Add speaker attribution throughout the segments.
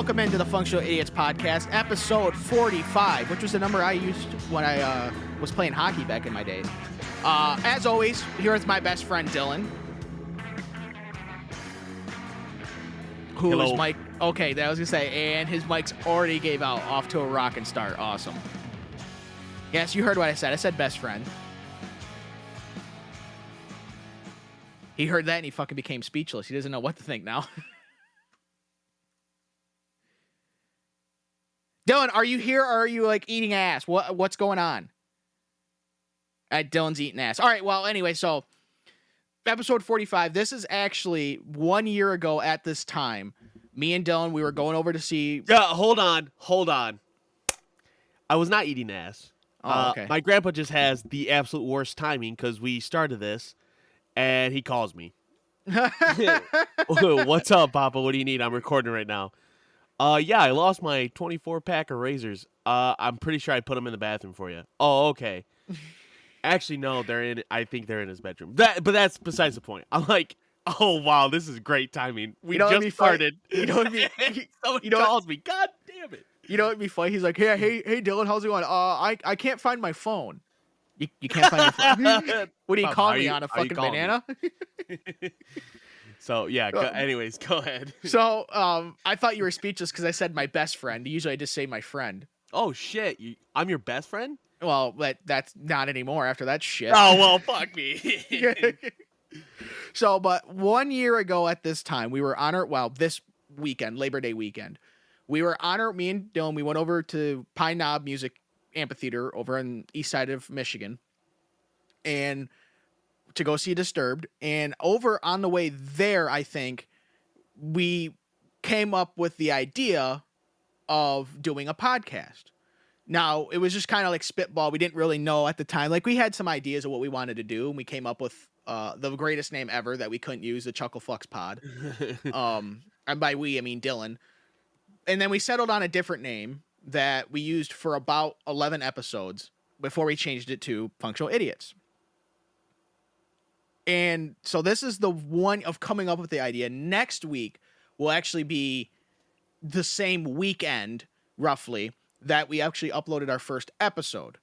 Speaker 1: welcome into the Functional Idiots Podcast, episode 45, which was the number I used when I was playing hockey back in my days. As always, here is my best friend, Dylan. Who is Mike? Okay, that was going to say, and his mic's already gave out, off to a rockin' start. Awesome. Yes, you heard what I said. I said best friend. He heard that and he fucking became speechless. He doesn't know what to think now. Dylan, are you here or are you like eating ass? What's going on? Dylan's eating ass. All right, well, anyway, so episode 45. This is actually 1 year ago at this time. Me and Dylan, we were going over to see...
Speaker 2: Yeah, hold on. I was not eating ass.
Speaker 1: Oh, okay.
Speaker 2: My grandpa just has the absolute worst timing because we started this, and he calls me. What's up, Papa? What do you need? I'm recording right now. Yeah, I lost my 24-pack of razors. I'm pretty sure I put them in the bathroom for you. Oh, okay. Actually, no, I think they're in his bedroom. But that's besides the point. I'm like, oh, wow, this is great timing. We just started. Somebody calls me. God damn it.
Speaker 1: You know what'd be funny? He's like, hey, Dylan, how's it going? I can't find my phone. You can't find your phone? What do you call me on a fucking banana?
Speaker 2: So, yeah, anyways, go ahead.
Speaker 1: So, I thought you were speechless because I said my best friend. Usually I just say my friend.
Speaker 2: Oh, shit. I'm your best friend?
Speaker 1: Well, that's not anymore after that shit.
Speaker 2: Oh, well, fuck me.
Speaker 1: So, but 1 year ago at this time, we were on this weekend, Labor Day weekend, me and Dylan, we went over to Pine Knob Music Amphitheater over on the east side of Michigan and to go see Disturbed. And over on the way there, I think we came up with the idea of doing a podcast. Now, it was just kind of like spitball. We didn't really know at the time. Like, we had some ideas of what we wanted to do, and we came up with the greatest name ever that we couldn't use, the Chuckleflux Pod. And by we, I mean Dylan. And then we settled on a different name that we used for about 11 episodes before we changed it to Functional Idiots. And so this is the one of coming up with the idea. Next week will actually be the same weekend, roughly, that we actually uploaded our first episode.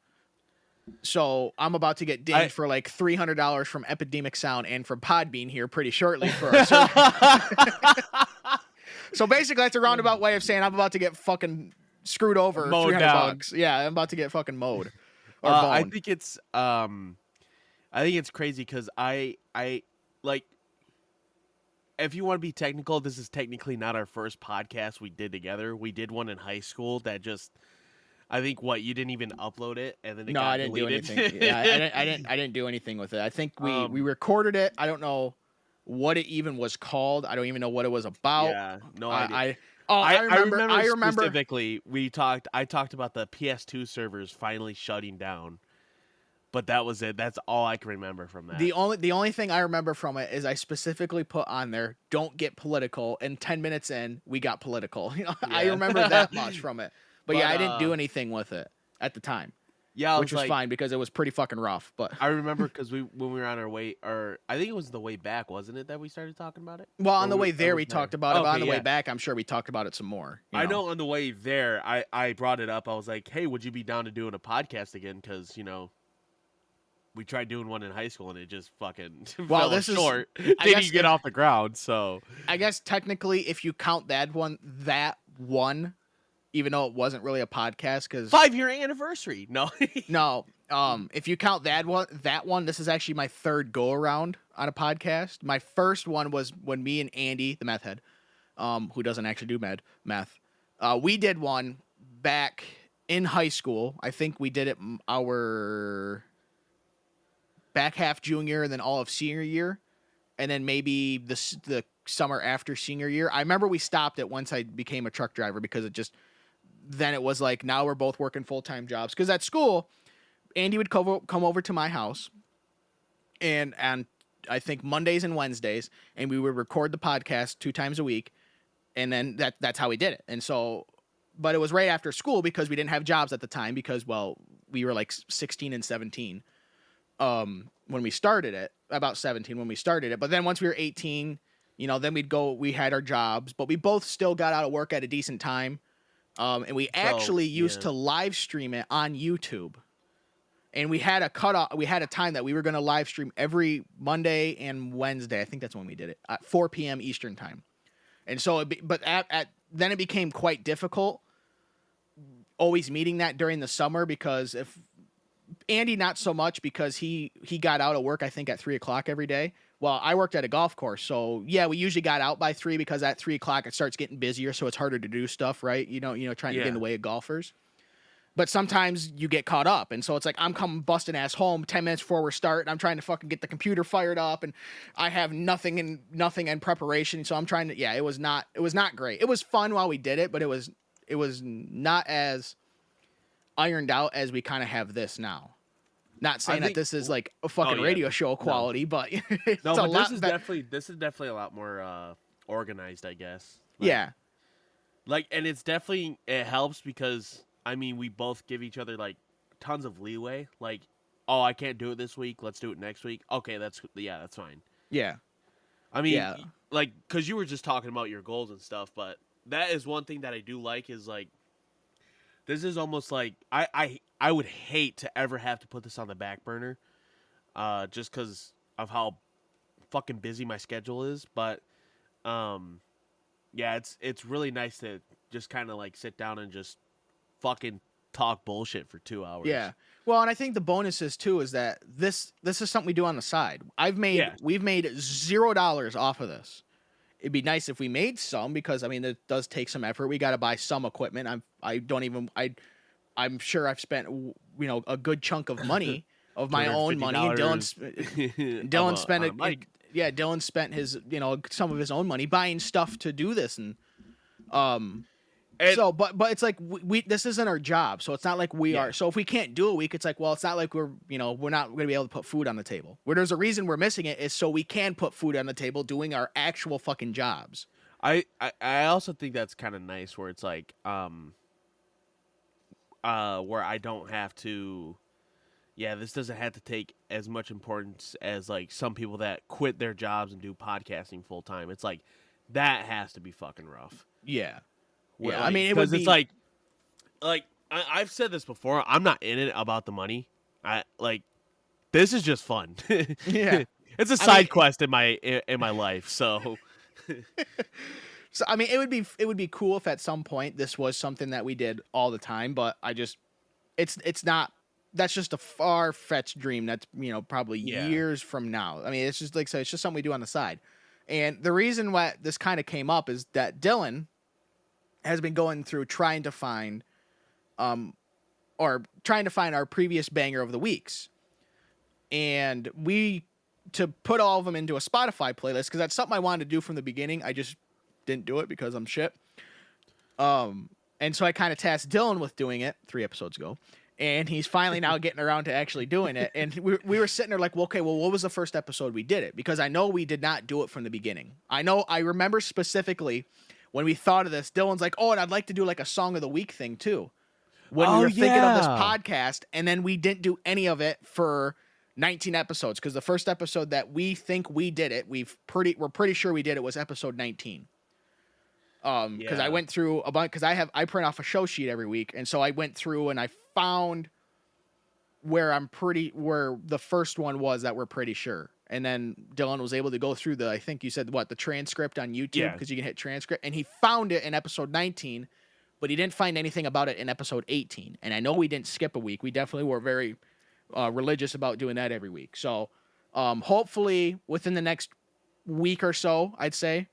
Speaker 1: So I'm about to get dinged for like $300 from Epidemic Sound and from Podbean here pretty shortly for our service. So basically that's a roundabout way of saying I'm about to get fucking screwed over. $300. Yeah, I'm about to get fucking mowed. Or
Speaker 2: I think it's crazy because I like, if you want to be technical, this is technically not our first podcast we did together. We did one in high school that just, I think you didn't even upload it, and then
Speaker 1: I didn't
Speaker 2: deleted.
Speaker 1: do anything. Yeah, I didn't do anything with it. I think we recorded it. I don't know what it even was called. I don't even know what it was about.
Speaker 2: Yeah, no idea.
Speaker 1: I remember
Speaker 2: specifically. I talked about the PS2 servers finally shutting down. But that was it. That's all I can remember from that.
Speaker 1: The only thing I remember from it is I specifically put on there, "Don't get political." And 10 minutes in, we got political. You know, yeah. I remember that much from it. But yeah, I didn't do anything with it at the time.
Speaker 2: Yeah,
Speaker 1: which was fine because it was pretty fucking rough. But
Speaker 2: I remember because when we were on our way, or I think it was the way back, wasn't it, that we started talking about it?
Speaker 1: Well, on the way there, we talked about it. But on the way back, I'm sure we talked about it some more.
Speaker 2: I know on the way there, I brought it up. I was like, "Hey, would you be down to doing a podcast again?" Because we tried doing one in high school and it just fucking fell short. Didn't get off the ground. So
Speaker 1: I guess technically, if you count that one, even though it wasn't really a podcast, because
Speaker 2: 5-year anniversary. No,
Speaker 1: no. If you count that one, this is actually my third go around on a podcast. My first one was when me and Andy, the meth head, who doesn't actually do meth, we did one back in high school. I think we did it our back half junior and then all of senior year, and then maybe the summer after senior year. I remember we stopped it once I became a truck driver because then it was like, now we're both working full-time jobs. Because at school, Andy would come over to my house and I think Mondays and Wednesdays, and we would record the podcast 2 times a week, and then that's how we did it. And so, but it was right after school because we didn't have jobs at the time because, well, we were like 16 and 17. When we started it, about 17 when we started it. But then once we were 18, Then we had our jobs, but we both still got out of work at a decent time. And we actually used to live stream it on YouTube. And we had a time that we were going to live stream every Monday and Wednesday. I think that's when we did it at 4 p.m. Eastern time. And so, then it became quite difficult always meeting that during the summer, because if Andy, not so much, because he got out of work, I think, at 3:00 every day. Well, I worked at a golf course, so yeah, we usually got out by 3, because at 3:00 it starts getting busier, so it's harder to do stuff, right? Trying to get in the way of golfers. But sometimes you get caught up, and so it's like I'm coming busting ass home 10 minutes before we're starting. I'm trying to fucking get the computer fired up, and I have nothing in preparation. So I'm trying to. Yeah, it was not great. It was fun while we did it, but it was not as ironed out as we kind of have this now. Not saying that this is like a fucking radio show quality, but it's
Speaker 2: no,
Speaker 1: a
Speaker 2: but
Speaker 1: lot.
Speaker 2: This is definitely a lot more organized, I guess.
Speaker 1: Yeah.
Speaker 2: And it helps because I mean we both give each other like tons of leeway. Like, oh, I can't do it this week. Let's do it next week. Okay, that's fine.
Speaker 1: Yeah.
Speaker 2: I mean, like, because you were just talking about your goals and stuff, but that is one thing that I do like is like. This is almost like I would hate to ever have to put this on the back burner, just because of how fucking busy my schedule is. But, yeah, it's really nice to just kind of like sit down and just fucking talk bullshit for 2 hours.
Speaker 1: Yeah. Well, and I think the bonus is too is that this is something we do on the side. We've made $0 off of this. It'd be nice if we made some, because I mean it does take some effort. We got to buy some equipment. I'm sure I've spent a good chunk of money of my own money, and Dylan spent his some of his own money buying stuff to do this, and so but it's like we this isn't our job, so it's not like we are. So if we can't do a week, it's like, well, it's not like we're not going to be able to put food on the table. Where there's a reason we're missing it is so we can put food on the table doing our actual fucking jobs.
Speaker 2: I also think that's kind of nice where it's like where I don't have to this doesn't have to take as much importance as like some people that quit their jobs and do podcasting full time. It's like that has to be fucking rough.
Speaker 1: Yeah.
Speaker 2: Where,
Speaker 1: yeah,
Speaker 2: like,
Speaker 1: I mean, it would be
Speaker 2: it's like I've said this before. I'm not in it about the money. This is just fun.
Speaker 1: Yeah,
Speaker 2: it's a side quest in my life. So,
Speaker 1: so I mean, it would be cool if at some point this was something that we did all the time. But it's not. That's just a far fetched dream. That's probably years from now. I mean, it's just like it's just something we do on the side. And the reason why this kind of came up is that Dylan has been going through trying to find our previous banger of the weeks. And to put all of them into a Spotify playlist, because that's something I wanted to do from the beginning. I just didn't do it because I'm shit. And so I kind of tasked Dylan with doing it 3 episodes ago. And he's finally now getting around to actually doing it. And we were sitting there like, well, okay, well, what was the first episode we did it? Because I know we did not do it from the beginning. I remember specifically when we thought of this, Dylan's like, oh, and I'd like to do like a song of the week thing too. When we were thinking of this podcast, and then we didn't do any of it for 19 episodes, because the first episode that we think we did it, we're pretty sure we did it, was episode 19. Because I went through a bunch, because I print off a show sheet every week, and so I went through and I found where the first one was that we're pretty sure. And then Dylan was able to go through I think you said the transcript on YouTube, because you can hit transcript, and he found it in episode 19, but he didn't find anything about it in episode 18. And I know we didn't skip a week. We definitely were very religious about doing that every week. So hopefully within the next week or so, I'd say,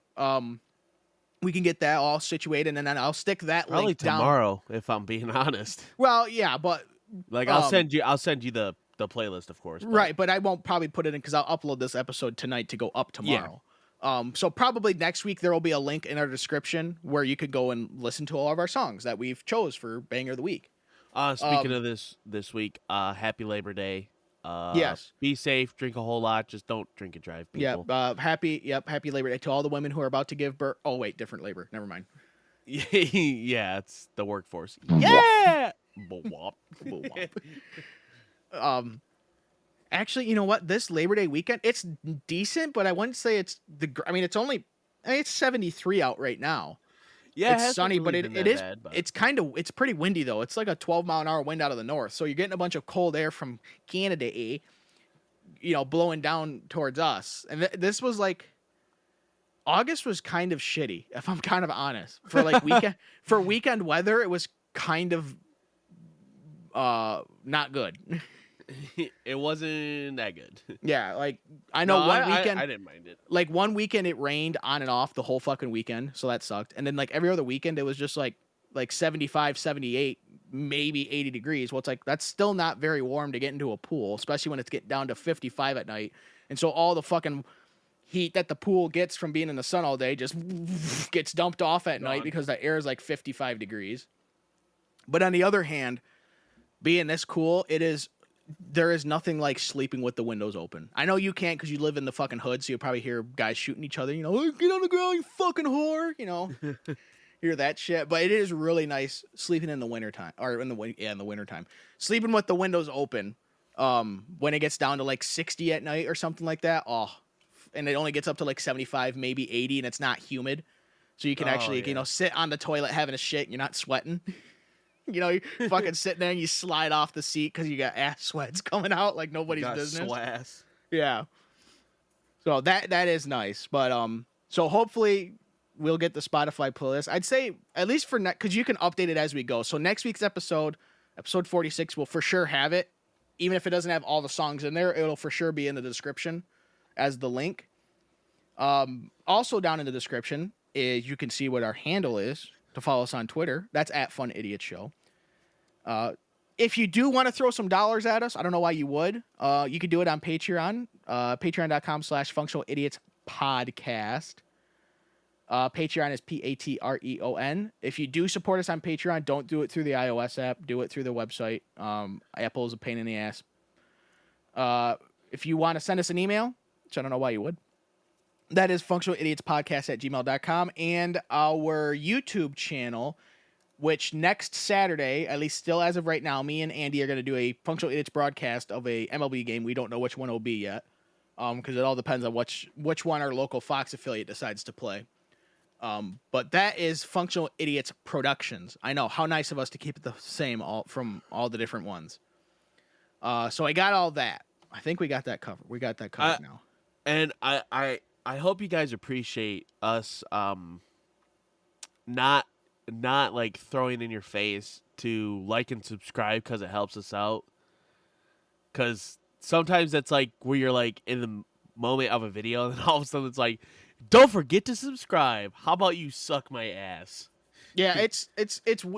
Speaker 1: we can get that all situated, and then I'll stick that
Speaker 2: probably
Speaker 1: link down.
Speaker 2: Tomorrow, if I'm being honest.
Speaker 1: Well, yeah, but
Speaker 2: like I'll send you the playlist, of course.
Speaker 1: Right, but I won't probably put it in, because I'll upload this episode tonight to go up tomorrow. Yeah. So probably next week there will be a link in our description where you could go and listen to all of our songs that we've chose for Banger of the Week.
Speaker 2: Speaking of this week, happy Labor Day.
Speaker 1: Yes.
Speaker 2: Be safe, drink a whole lot, just don't drink and drive, people.
Speaker 1: Happy Labor Day to all the women who are about to give birth. Oh wait, different labor. Never mind.
Speaker 2: Yeah, it's the workforce. Yeah.
Speaker 1: Actually, you know what? This Labor Day weekend, it's decent, but I wouldn't say it's it's only I mean, it's 73 out right now.
Speaker 2: Yeah, it
Speaker 1: It's
Speaker 2: hasn't
Speaker 1: sunny,
Speaker 2: really
Speaker 1: but
Speaker 2: been
Speaker 1: it
Speaker 2: that
Speaker 1: is.
Speaker 2: bad, but
Speaker 1: It's pretty windy though. It's like a 12-mile-an-hour wind out of the north, so you're getting a bunch of cold air from Canada, blowing down towards us. And this was like August was kind of shitty, if I'm kind of honest. For like weekend weather, it was kind of not good.
Speaker 2: it wasn't that good.
Speaker 1: Yeah, like I
Speaker 2: No,
Speaker 1: know one weekend
Speaker 2: I didn't mind it.
Speaker 1: like one weekend it rained on and off the whole fucking weekend, so that sucked. And then like every other weekend it was just like 75, 78, maybe 80 degrees. Well, it's like that's still not very warm to get into a pool, especially when it's getting down to 55 at night. And so all the fucking heat that the pool gets from being in the sun all day just gets dumped off at night
Speaker 2: Gone.
Speaker 1: because the air is like 55 degrees. But on the other hand, being this cool, there is nothing like sleeping with the windows open. I know you can't because you live in the fucking hood, so you'll probably hear guys shooting each other. "Oh, get on the ground, you fucking whore!" Hear that shit. But it is really nice sleeping in the wintertime, or in the wintertime, sleeping with the windows open. When it gets down to like 60 at night or something like that. Oh, and it only gets up to like 75, maybe 80, and it's not humid, so you can actually sit on the toilet having a shit. And you're not sweating. You're fucking sitting there and you slide off the seat because you got ass sweats coming out like nobody's business.
Speaker 2: Swass.
Speaker 1: Yeah. So that is nice. But so hopefully we'll get the Spotify playlist. I'd say at least for next, because you can update it as we go. So next week's episode 46, will for sure have it. Even if it doesn't have all the songs in there, it'll for sure be in the description as the link. Also down in the description is you can see what our handle is to follow us on Twitter. That's at Fun Idiot Show. If you do want to throw some dollars at us, I don't know why you would. You could do it on Patreon. Patreon.com/Functional Idiots Podcast. Patreon is Patreon. If you do support us on Patreon, don't do it through the iOS app. Do it through the website. Apple's a pain in the ass. If you want to send us an email, which I don't know why you would, that is functionalidiots.podcast@gmail.com. And our YouTube channel, which next Saturday, at least still as of right now, me and Andy are going to do a Functional Idiots broadcast of a MLB game. We don't know which one it'll be yet, because it all depends on which one our local Fox affiliate decides to play. But that is Functional Idiots Productions. I know, how nice of us to keep it the same from all the different ones. So I got all that. I think we got that covered. We got that covered now.
Speaker 2: And I hope you guys appreciate us not like throwing in your face to like and subscribe because it helps us out. Because sometimes that's like where you're like in the moment of a video and then all of a sudden it's like, don't forget to subscribe. How about you suck my ass?
Speaker 1: Yeah, it's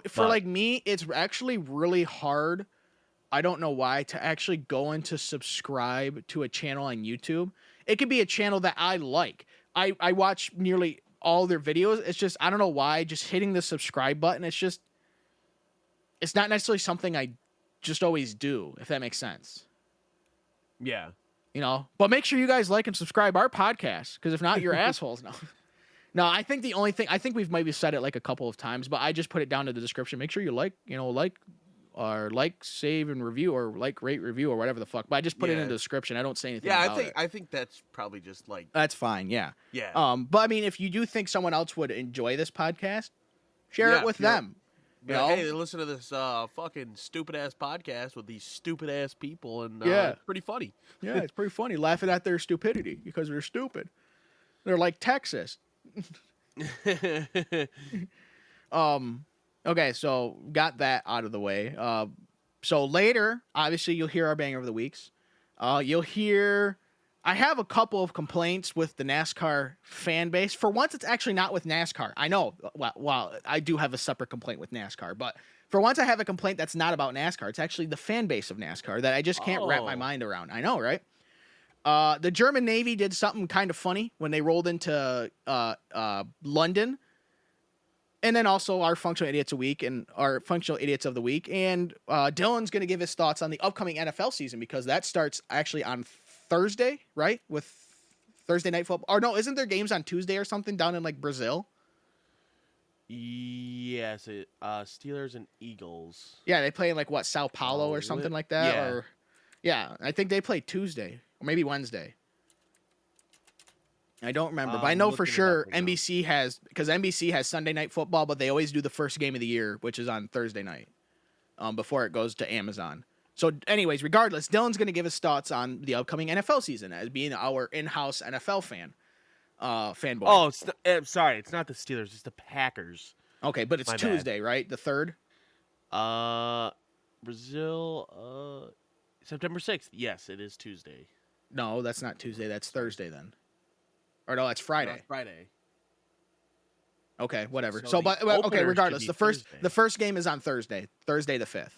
Speaker 1: for like me, it's actually really hard. I don't know why, to actually go into subscribe to a channel on YouTube. It could be a channel that I like. I watch nearly all their videos. It's just, I don't know why, just hitting the subscribe button, it's not necessarily something I just always do, if that makes sense.
Speaker 2: Yeah.
Speaker 1: But make sure you guys like and subscribe our podcast, because if not, you're assholes. No, I think the only thing, I think we've maybe said it like a couple of times, but I just put it down to the description. Make sure you like, save and review, or rate, review, or whatever the fuck. But I just put it in the description. I don't say anything about it.
Speaker 2: I think that's probably just like,
Speaker 1: That's fine, yeah.
Speaker 2: Yeah.
Speaker 1: But I mean, if you do think someone else would enjoy this podcast, share it with them.
Speaker 2: Hey, listen to this fucking stupid ass podcast with these stupid ass people, and it's pretty funny.
Speaker 1: Yeah, it's pretty funny, laughing at their stupidity because they're stupid. They're like Texas. Okay, so got that out of the way. So later, obviously, you'll hear our banger of the weeks. You'll hear, I have a couple of complaints with the NASCAR fan base. For once, it's actually not with NASCAR. I know, well, I do have a separate complaint with NASCAR, but for once I have a complaint that's not about NASCAR. It's actually the fan base of NASCAR that I just can't wrap my mind around. I know, right? The German Navy did something kind of funny when they rolled into London. And then also our Functional Idiots of the Week. And Dylan's going to give his thoughts on the upcoming NFL season, because that starts actually on Thursday, right? With Thursday Night Football. Or no, isn't there games on Tuesday or something down in like Brazil?
Speaker 2: Yes, Steelers and Eagles.
Speaker 1: Yeah, they play in like what, Sao Paulo or something like that?
Speaker 2: Yeah.
Speaker 1: Or I think they play Tuesday or maybe Wednesday. I don't remember, but I
Speaker 2: I'm
Speaker 1: know for
Speaker 2: looking it up
Speaker 1: sure
Speaker 2: right now.
Speaker 1: NBC has, because NBC has Sunday Night Football, but they always do the first game of the year, which is on Thursday night, before it goes to Amazon. So, anyways, regardless, Dylan's going to give his thoughts on the upcoming NFL season as being our in-house NFL fanboy.
Speaker 2: Oh, sorry, it's not the Steelers, it's the Packers.
Speaker 1: Okay, but it's
Speaker 2: My bad.
Speaker 1: Tuesday, right? The 3rd?
Speaker 2: Brazil, September 6th. Yes, it is Tuesday.
Speaker 1: No, that's not Tuesday. That's Thursday then. Or no, that's Friday.
Speaker 2: No, Friday.
Speaker 1: Okay, whatever.
Speaker 2: So
Speaker 1: So,
Speaker 2: the
Speaker 1: but okay,
Speaker 2: opener should
Speaker 1: regardless,
Speaker 2: be
Speaker 1: the first
Speaker 2: Thursday.
Speaker 1: game is on Thursday the 5th,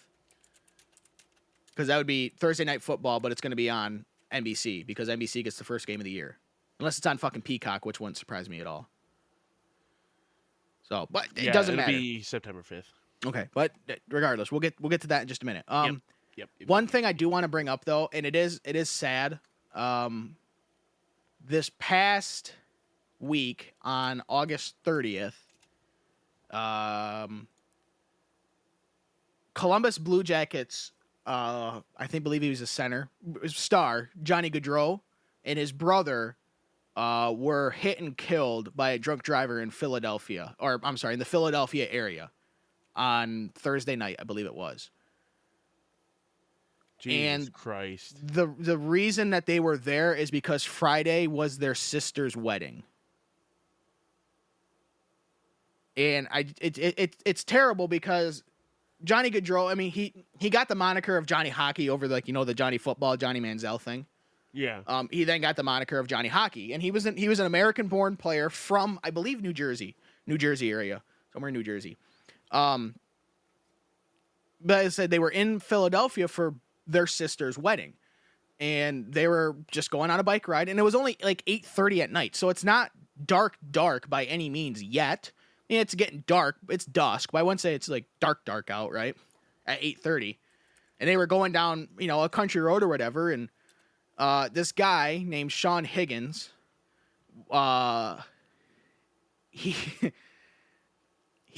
Speaker 1: because that would be Thursday Night Football, but it's going to be on NBC because NBC gets the first game of the year, unless it's on fucking Peacock, which wouldn't surprise me at all. So, but it doesn't
Speaker 2: it'll
Speaker 1: matter.
Speaker 2: be September 5th.
Speaker 1: Okay, but regardless, we'll get to that in just a minute.
Speaker 2: Yep.
Speaker 1: One thing I do want to bring up though, and it is sad. This past week on August 30th, Columbus Blue Jackets, I believe he was a star, Johnny Gaudreau, and his brother were hit and killed by a drunk driver in Philadelphia, or I'm sorry, in the Philadelphia area on Thursday night, I believe it was.
Speaker 2: Jesus Christ.
Speaker 1: The reason that they were there is because Friday was their sister's wedding. And it's terrible because Johnny Gaudreau, I mean, he got the moniker of Johnny Hockey over the Johnny Football, Johnny Manziel thing.
Speaker 2: Yeah.
Speaker 1: He then got the moniker of Johnny Hockey, and he was an American-born player from, I believe, New Jersey area, somewhere in New Jersey. But as I said, they were in Philadelphia for their sister's wedding, and they were just going on a bike ride, and it was only like 8:30 at night, so it's not dark by any means yet. Yeah, it's getting dark. It's dusk, but I wouldn't say it's like dark out, right? At 8:30, and they were going down, a country road or whatever, and this guy named Sean Higgins, he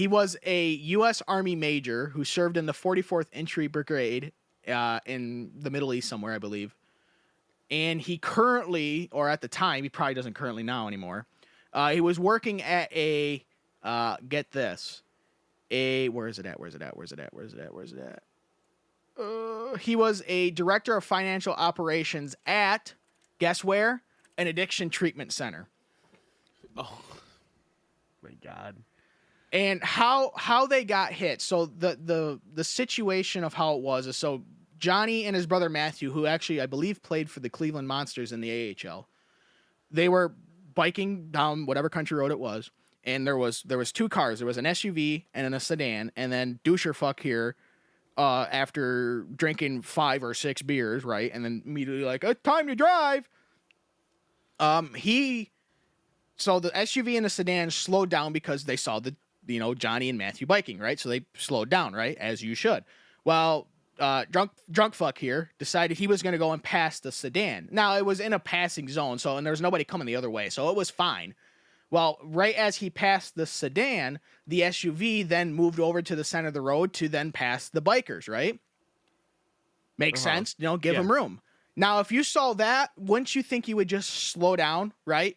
Speaker 1: was a U.S. Army major who served in the 44th Infantry Brigade in the Middle East somewhere, I believe. And he currently, or at the time, he probably doesn't currently now anymore, he was working at a, get this, where is it at? He was a director of financial operations at, guess where? An addiction treatment center.
Speaker 2: Oh, my God.
Speaker 1: And how they got hit. So the situation of how it was is, so Johnny and his brother Matthew, who actually I believe played for the Cleveland Monsters in the AHL, they were biking down whatever country road it was, and there was two cars. There was an SUV and a sedan, and then doucher fuck here, after drinking 5 or 6 beers, right, and then immediately like, it's time to drive. So the SUV and the sedan slowed down because they saw Johnny and Matthew biking, right? So they slowed down, right? As you should. Well, drunk fuck here decided he was going to go and pass the sedan. Now, it was in a passing zone, and there was nobody coming the other way, so it was fine. Well, right as he passed the sedan, the SUV then moved over to the center of the road to then pass the bikers, right? Makes sense, give them room. Now, if you saw that, wouldn't you think you would just slow down, right?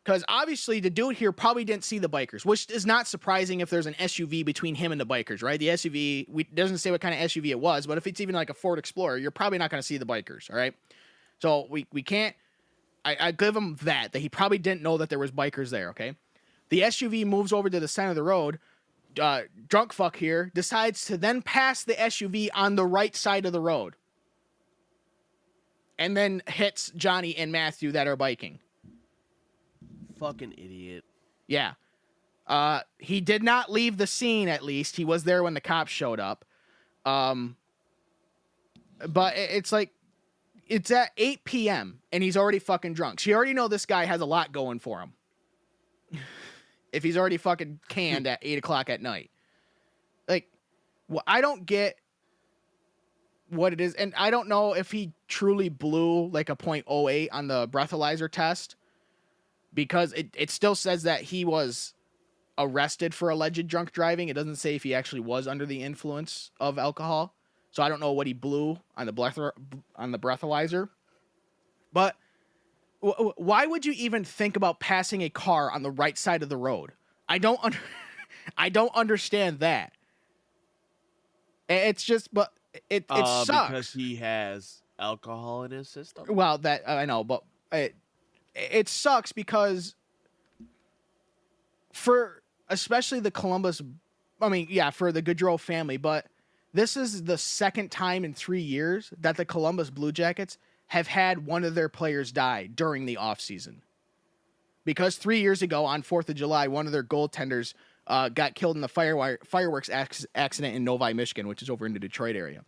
Speaker 1: Because obviously the dude here probably didn't see the bikers, which is not surprising if there's an SUV between him and the bikers, right? The SUV, doesn't say what kind of SUV it was, but if it's even like a Ford Explorer, you're probably not going to see the bikers, all right? So we can't, I give him that he probably didn't know that there was bikers there, okay? The SUV moves over to the center of the road. Drunk fuck here decides to then pass the SUV on the right side of the road. And then hits Johnny and Matthew that are biking.
Speaker 2: Fucking idiot.
Speaker 1: Yeah. He did not leave the scene, at least. He was there when the cops showed up. But it's like, it's at 8 p.m. and he's already fucking drunk. So you already know this guy has a lot going for him. If he's already fucking canned at 8 o'clock at night. Like, well, I don't get what it is. And I don't know if he truly blew like a .08 on the breathalyzer test. Because it still says that he was arrested for alleged drunk driving. It doesn't say if he actually was under the influence of alcohol. So I don't know what he blew on the breathalyzer. But Why would you even think about passing a car on the right side of the road? I don't I don't understand that. It's just, but it
Speaker 2: Because
Speaker 1: sucks.
Speaker 2: he has alcohol in his system.
Speaker 1: Well, that I know, but it sucks because for especially the Columbus, I mean, yeah, for the Goodrow family, but this is the second time in 3 years that the Columbus Blue Jackets have had one of their players die during the offseason. Because 3 years ago on 4th of July, one of their goaltenders got killed in the fireworks accident in Novi, Michigan, which is over in the Detroit area.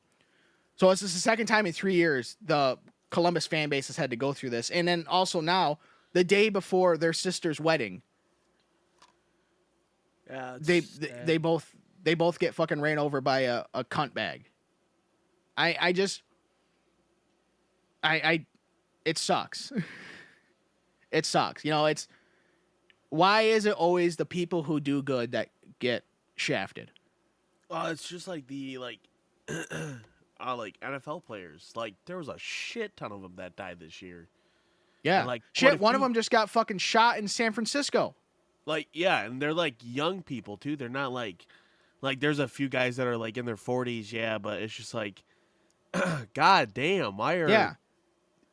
Speaker 1: So this is the second time in 3 years the Columbus fan base has had to go through this. And then also now, the day before their sister's wedding,
Speaker 2: Yeah,
Speaker 1: they both get fucking ran over by a cunt bag. I just it sucks. It sucks. You know, it's why is it always the people who do good that get shafted?
Speaker 2: It's just like the like NFL players. Like there was a shit ton of them that died this year.
Speaker 1: Yeah.
Speaker 2: And, like
Speaker 1: Shit, one of them just got fucking shot in San Francisco.
Speaker 2: Like yeah, and they're like young people too. They're not like there's a few guys that are like in their 40s, yeah, but it's just like god damn, why are
Speaker 1: Yeah.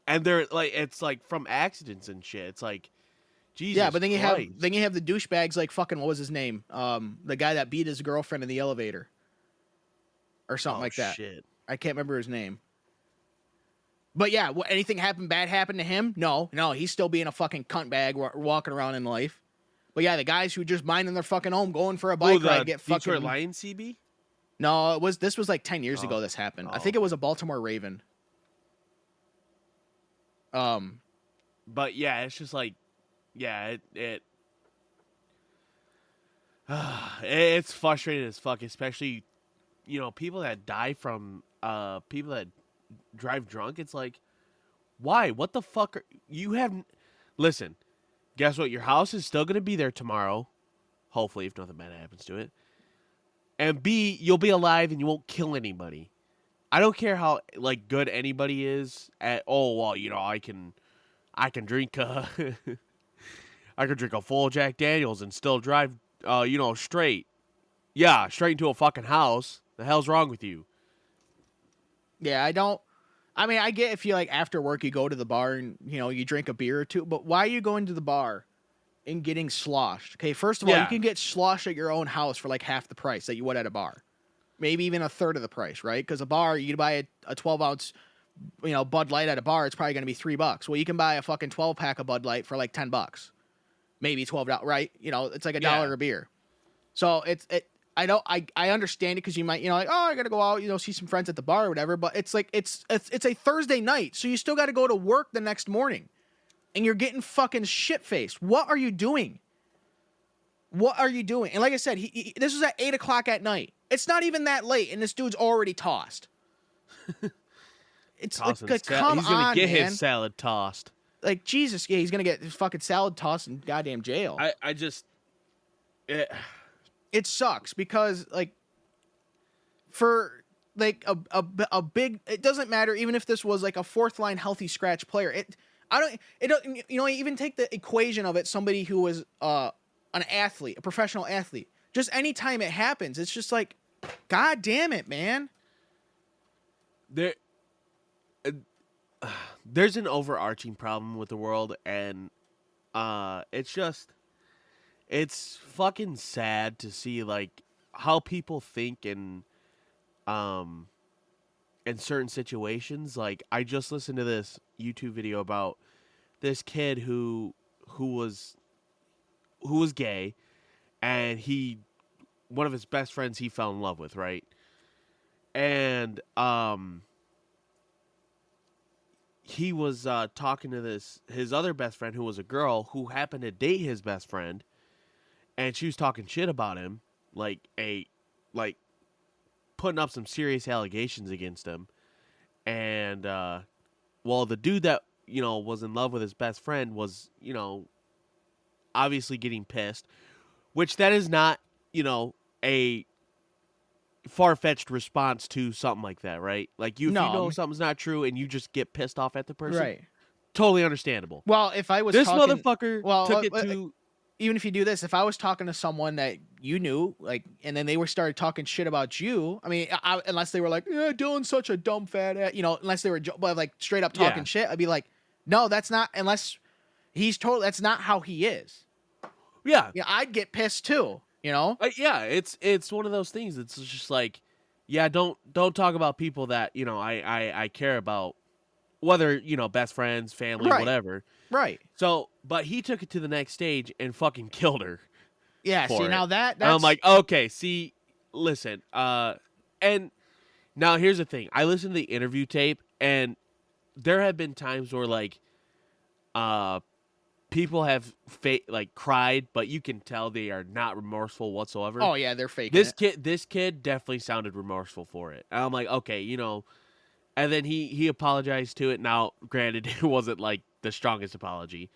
Speaker 2: And they're like it's like from accidents and shit. It's like Jesus.
Speaker 1: Yeah, but then you
Speaker 2: Christ.
Speaker 1: have the douchebags like fucking, what was his name? The guy that beat his girlfriend in the elevator. Or something like that.
Speaker 2: Shit.
Speaker 1: I can't remember his name. But yeah, anything bad happened to him? No, he's still being a fucking cunt bag walking around in life. But yeah, the guys who just minding their fucking home, going for a bike ride, get fucking.
Speaker 2: Detroit Lions CB?
Speaker 1: No, this was like 10 years ago. This happened. I think it was a Baltimore Raven.
Speaker 2: But yeah, it's just like, yeah, it's frustrating as fuck, especially, people that die from people that drive drunk. It's like, why? What the fuck? Listen, guess what? Your house is still gonna be there tomorrow, hopefully, if nothing bad happens to it. And B, you'll be alive and you won't kill anybody. I don't care how like good anybody is at. Oh well, I can drink I could drink a full Jack Daniels and still drive straight. Yeah, straight into a fucking house. The hell's wrong with you?
Speaker 1: Yeah, I get if you like after work you go to the bar and you drink a beer or two, but why are you going to the bar and getting sloshed? Okay, first of all, you can get sloshed at your own house for like half the price that you would at a bar. Maybe even a third of the price, right? Because a bar, you buy a 12-ounce, Bud Light at a bar, it's probably going to be $3. Well, you can buy a fucking 12-pack of Bud Light for like $10, maybe $12, right? It's like $1 a beer. So I understand it because you might, like, oh, I got to go out, see some friends at the bar or whatever. But it's like it's a Thursday night, so you still got to go to work the next morning, and you're getting fucking shit faced. What are you doing? What are you doing? And like I said, this was at 8:00 at night. It's not even that late, and this dude's already tossed. It's like come
Speaker 2: he's gonna
Speaker 1: on,
Speaker 2: get
Speaker 1: man.
Speaker 2: his salad tossed.
Speaker 1: Like Jesus, yeah, he's gonna get his fucking salad tossed in goddamn jail. It sucks because like for like a big, it doesn't matter even if this was like a fourth line healthy scratch player. Even take the equation of it. Somebody who was an athlete, a professional athlete. Just anytime it happens, it's just like, God damn it, man.
Speaker 2: There's an overarching problem with the world, and it's fucking sad to see like how people think in certain situations. Like I just listened to this YouTube video about this kid who was gay, and one of his best friends he fell in love with, right? And he was talking to his other best friend who was a girl who happened to date his best friend, and she was talking shit about him, like putting up some serious allegations against him. And the dude that was in love with his best friend was obviously getting pissed, which that is not a far-fetched response to something like that, right? Like if you know something's not true and you just get pissed off at the person,
Speaker 1: Right?
Speaker 2: totally understandable.
Speaker 1: Well, if I was
Speaker 2: This
Speaker 1: talking,
Speaker 2: motherfucker
Speaker 1: well,
Speaker 2: took it to.
Speaker 1: even if you do this, if I was talking to someone that you knew, like, and then they were started talking shit about you, I mean, unless they were like, yeah, Dylan's such a dumb fat ass, unless they were but like straight up talking
Speaker 2: Yeah.
Speaker 1: shit, I'd be like, no, that's not, unless that's not how he is.
Speaker 2: Yeah.
Speaker 1: Yeah, I'd get pissed too,
Speaker 2: Yeah, it's one of those things. It's just like, yeah, don't talk about people that I care about, whether best friends, family,
Speaker 1: Right.
Speaker 2: whatever.
Speaker 1: Right.
Speaker 2: So, but he took it to the next stage and fucking killed her.
Speaker 1: Yeah.
Speaker 2: For
Speaker 1: See,
Speaker 2: it.
Speaker 1: now
Speaker 2: And
Speaker 1: that's
Speaker 2: I'm like, okay, see, listen, and now here's the thing. I listened to the interview tape, and there have been times where like, people have cried, but you can tell they are not remorseful whatsoever.
Speaker 1: oh yeah, they're faking it.
Speaker 2: This kid definitely sounded remorseful for it. And I'm like, okay, and then he apologized to it. Now, granted, it wasn't like the strongest apology.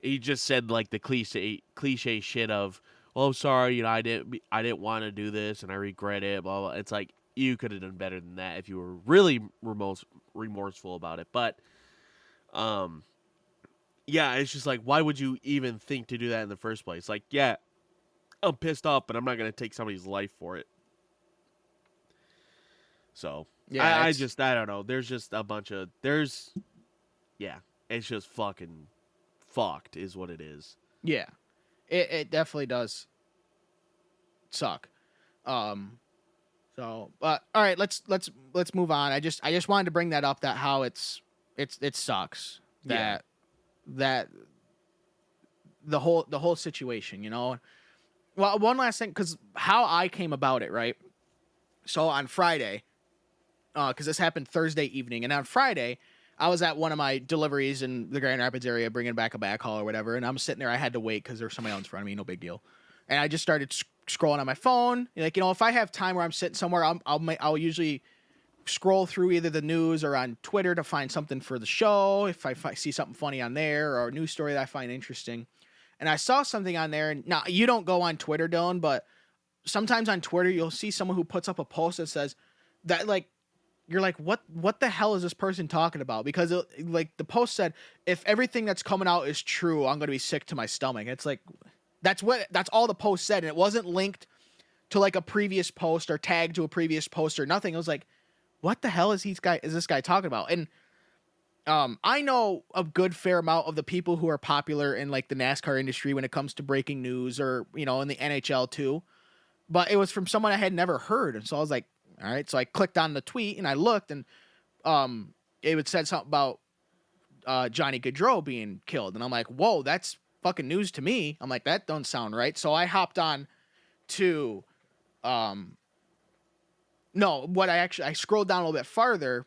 Speaker 2: He just said like the cliche shit of, "Oh, sorry, I didn't want to do this, and I regret it." Blah blah. It's like you could have done better than that if you were really remorseful about it. But, yeah, it's just like, why would you even think to do that in the first place? Like, yeah, I'm pissed off, but I'm not gonna take somebody's life for it. So
Speaker 1: Yeah,
Speaker 2: I don't know. There's just a bunch of yeah, it's just fucking fucked is what it is.
Speaker 1: Yeah, it definitely does suck. So, but all right, let's move on. I just wanted to bring that up, that how it sucks that the whole situation, Well, one last thing, because how I came about it, right? So on Friday, because this happened Thursday evening, and on Friday, I was at one of my deliveries in the Grand Rapids area, bringing back a backhaul or whatever, and I'm sitting there. I had to wait because there was somebody else in front of me. No big deal. And I just started scrolling on my phone. Like, if I have time where I'm sitting somewhere, I'll usually scroll through either the news or on Twitter to find something for the show. If I see something funny on there or a news story that I find interesting. And I saw something on there. And now, you don't go on Twitter, Dylan, but sometimes on Twitter, you'll see someone who puts up a post that says that, like, you're like, what the hell is this person talking about? Because the post said, if everything that's coming out is true, I'm going to be sick to my stomach. It's like, that's all the post said. And it wasn't linked to like a previous post or tagged to a previous post or nothing. It was like, what the hell is this guy talking about? And I know a good fair amount of the people who are popular in like the NASCAR industry when it comes to breaking news, or, in the NHL too. But it was from someone I had never heard. And so I was like, all right. So I clicked on the tweet and I looked, and it would said something about Johnny Gaudreau being killed. And I'm like, whoa, that's fucking news to me. I'm like, that don't sound right. So I hopped on to I scrolled down a little bit farther,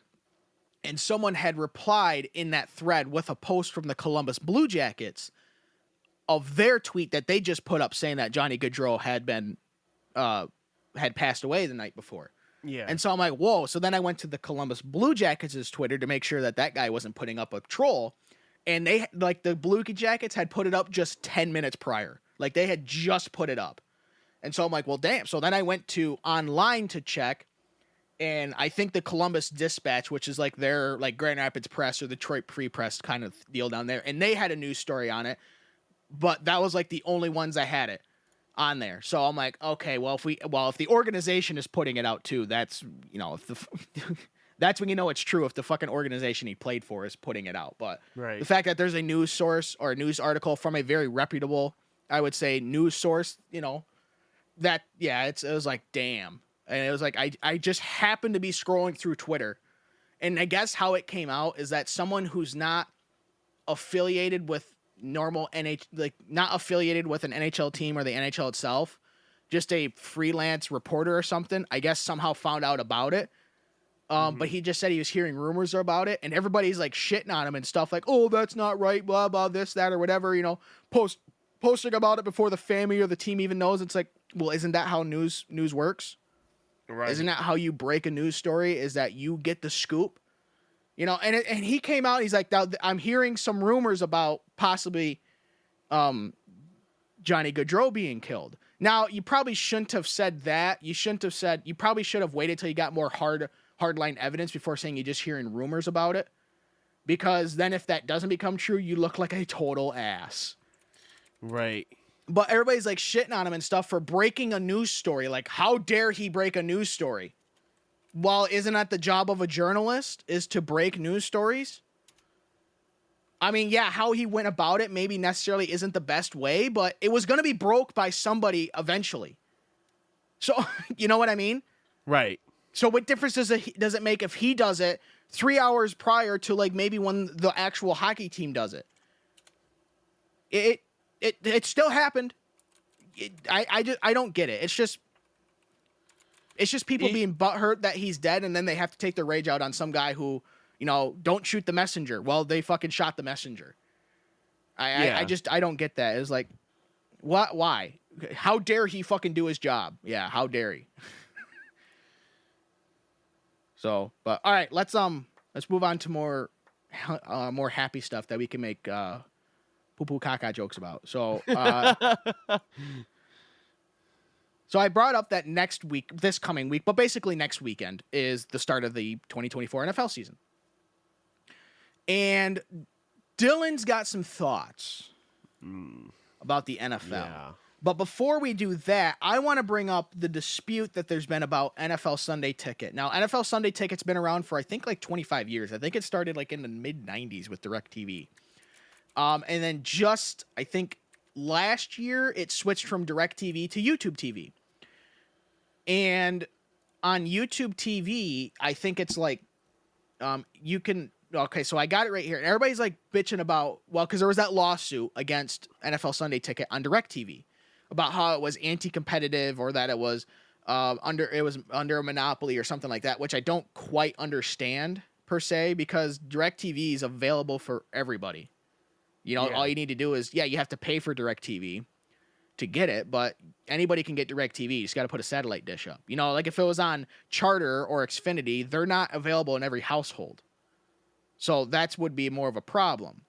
Speaker 1: and someone had replied in that thread with a post from the Columbus Blue Jackets of their tweet that they just put up, saying that Johnny Gaudreau had passed away the night before.
Speaker 2: Yeah.
Speaker 1: And so I'm like, whoa. So then I went to the Columbus Blue Jackets' Twitter to make sure that guy wasn't putting up a troll. And they, like, the Blue Jackets had put it up just 10 minutes prior. Like, they had just put it up. And so I'm like, well, damn. So then I went to online to check, and I think the Columbus Dispatch, which is like their like Grand Rapids Press or the Detroit Free Press kind of deal down there, and they had a news story on it. But that was like the only ones I had it on there. So I'm like, okay, well, if the organization is putting it out too, that's, that's when you know it's true, if the fucking organization he played for is putting it out. But
Speaker 2: Right.
Speaker 1: the fact that there's a news source or a news article from a very reputable, I would say, news source, that, yeah, it was like, damn. And it was like, I just happened to be scrolling through Twitter, and I guess how it came out is that someone who's not affiliated with normal not affiliated with an NHL team or the NHL itself, just a freelance reporter or something, I guess somehow found out about it. But he just said he was hearing rumors about it, and everybody's like shitting on him and stuff, like, oh, that's not right, blah, blah, this, that, or whatever, posting about it before the family or the team even knows. It's like, well, isn't that how news works?
Speaker 2: Right.
Speaker 1: Isn't that how you break a news story, is that you get the scoop? And he came out, he's like, I'm hearing some rumors about possibly Johnny Gaudreau being killed. Now, you probably shouldn't have said that. You probably should have waited till you got more hardline evidence before saying you're just hearing rumors about it. because then if that doesn't become true, you look like a total ass.
Speaker 2: Right.
Speaker 1: But everybody's like shitting on him and stuff for breaking a news story. Like, how dare he break a news story? Well, isn't that the job of a journalist, is to break news stories? I mean, yeah, how he went about it maybe necessarily isn't the best way, but it was going to be broke by somebody eventually. So, you know what I mean?
Speaker 2: Right.
Speaker 1: So what difference does it make if he does it 3 hours prior to like maybe when the actual hockey team does it? It still happened. I don't get it. It's just people being butthurt that he's dead, and then they have to take their rage out on some guy who, you know, don't shoot the messenger. Well, they fucking shot the messenger. I don't get that. It's like, what? Why? How dare he fucking do his job? Yeah, how dare he? So, but all right, let's move on to more happy stuff that we can make poo poo caca jokes about. So, so I brought up that this coming week, but basically next weekend is the start of the 2024 NFL season. And Dylan's got some thoughts about the NFL.
Speaker 2: Yeah.
Speaker 1: But before we do that, I want to bring up the dispute that there's been about NFL Sunday Ticket. Now, NFL Sunday Ticket's been around for, I think, like 25 years. I think it started like in the mid-90s with DirecTV. And then just, I think, last year, it switched from DirecTV to YouTube TV. And on YouTube TV, I think it's like, you can... Okay, so I got it right here. And everybody's like bitching about, well, because there was that lawsuit against NFL Sunday Ticket on DirecTV about how it was anti-competitive, or that it was under a monopoly or something like that, which I don't quite understand per se, because DirecTV is available for everybody. You know, all you need to do is, you have to pay for DirecTV to get it, but anybody can get DirecTV. You just got to put a satellite dish up. You know, like if it was on Charter or Xfinity, they're not available in every household. So that would be more of a problem.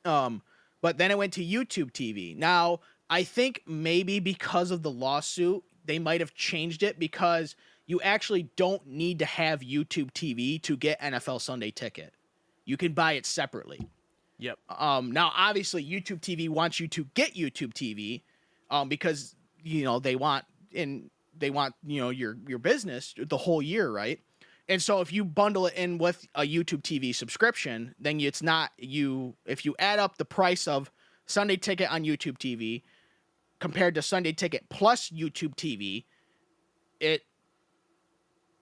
Speaker 1: But then it went to YouTube TV. Now, I think maybe because of the lawsuit, they might have changed it, because you actually don't need to have YouTube TV to get NFL Sunday Ticket. You can buy it separately.
Speaker 2: Yep.
Speaker 1: Now, obviously, YouTube TV wants you to get YouTube TV, because, you know, they want, you know, your business the whole year, right? And so if you bundle it in with a YouTube TV subscription, then it's not if you add up the price of Sunday Ticket on YouTube TV compared to Sunday Ticket plus YouTube TV,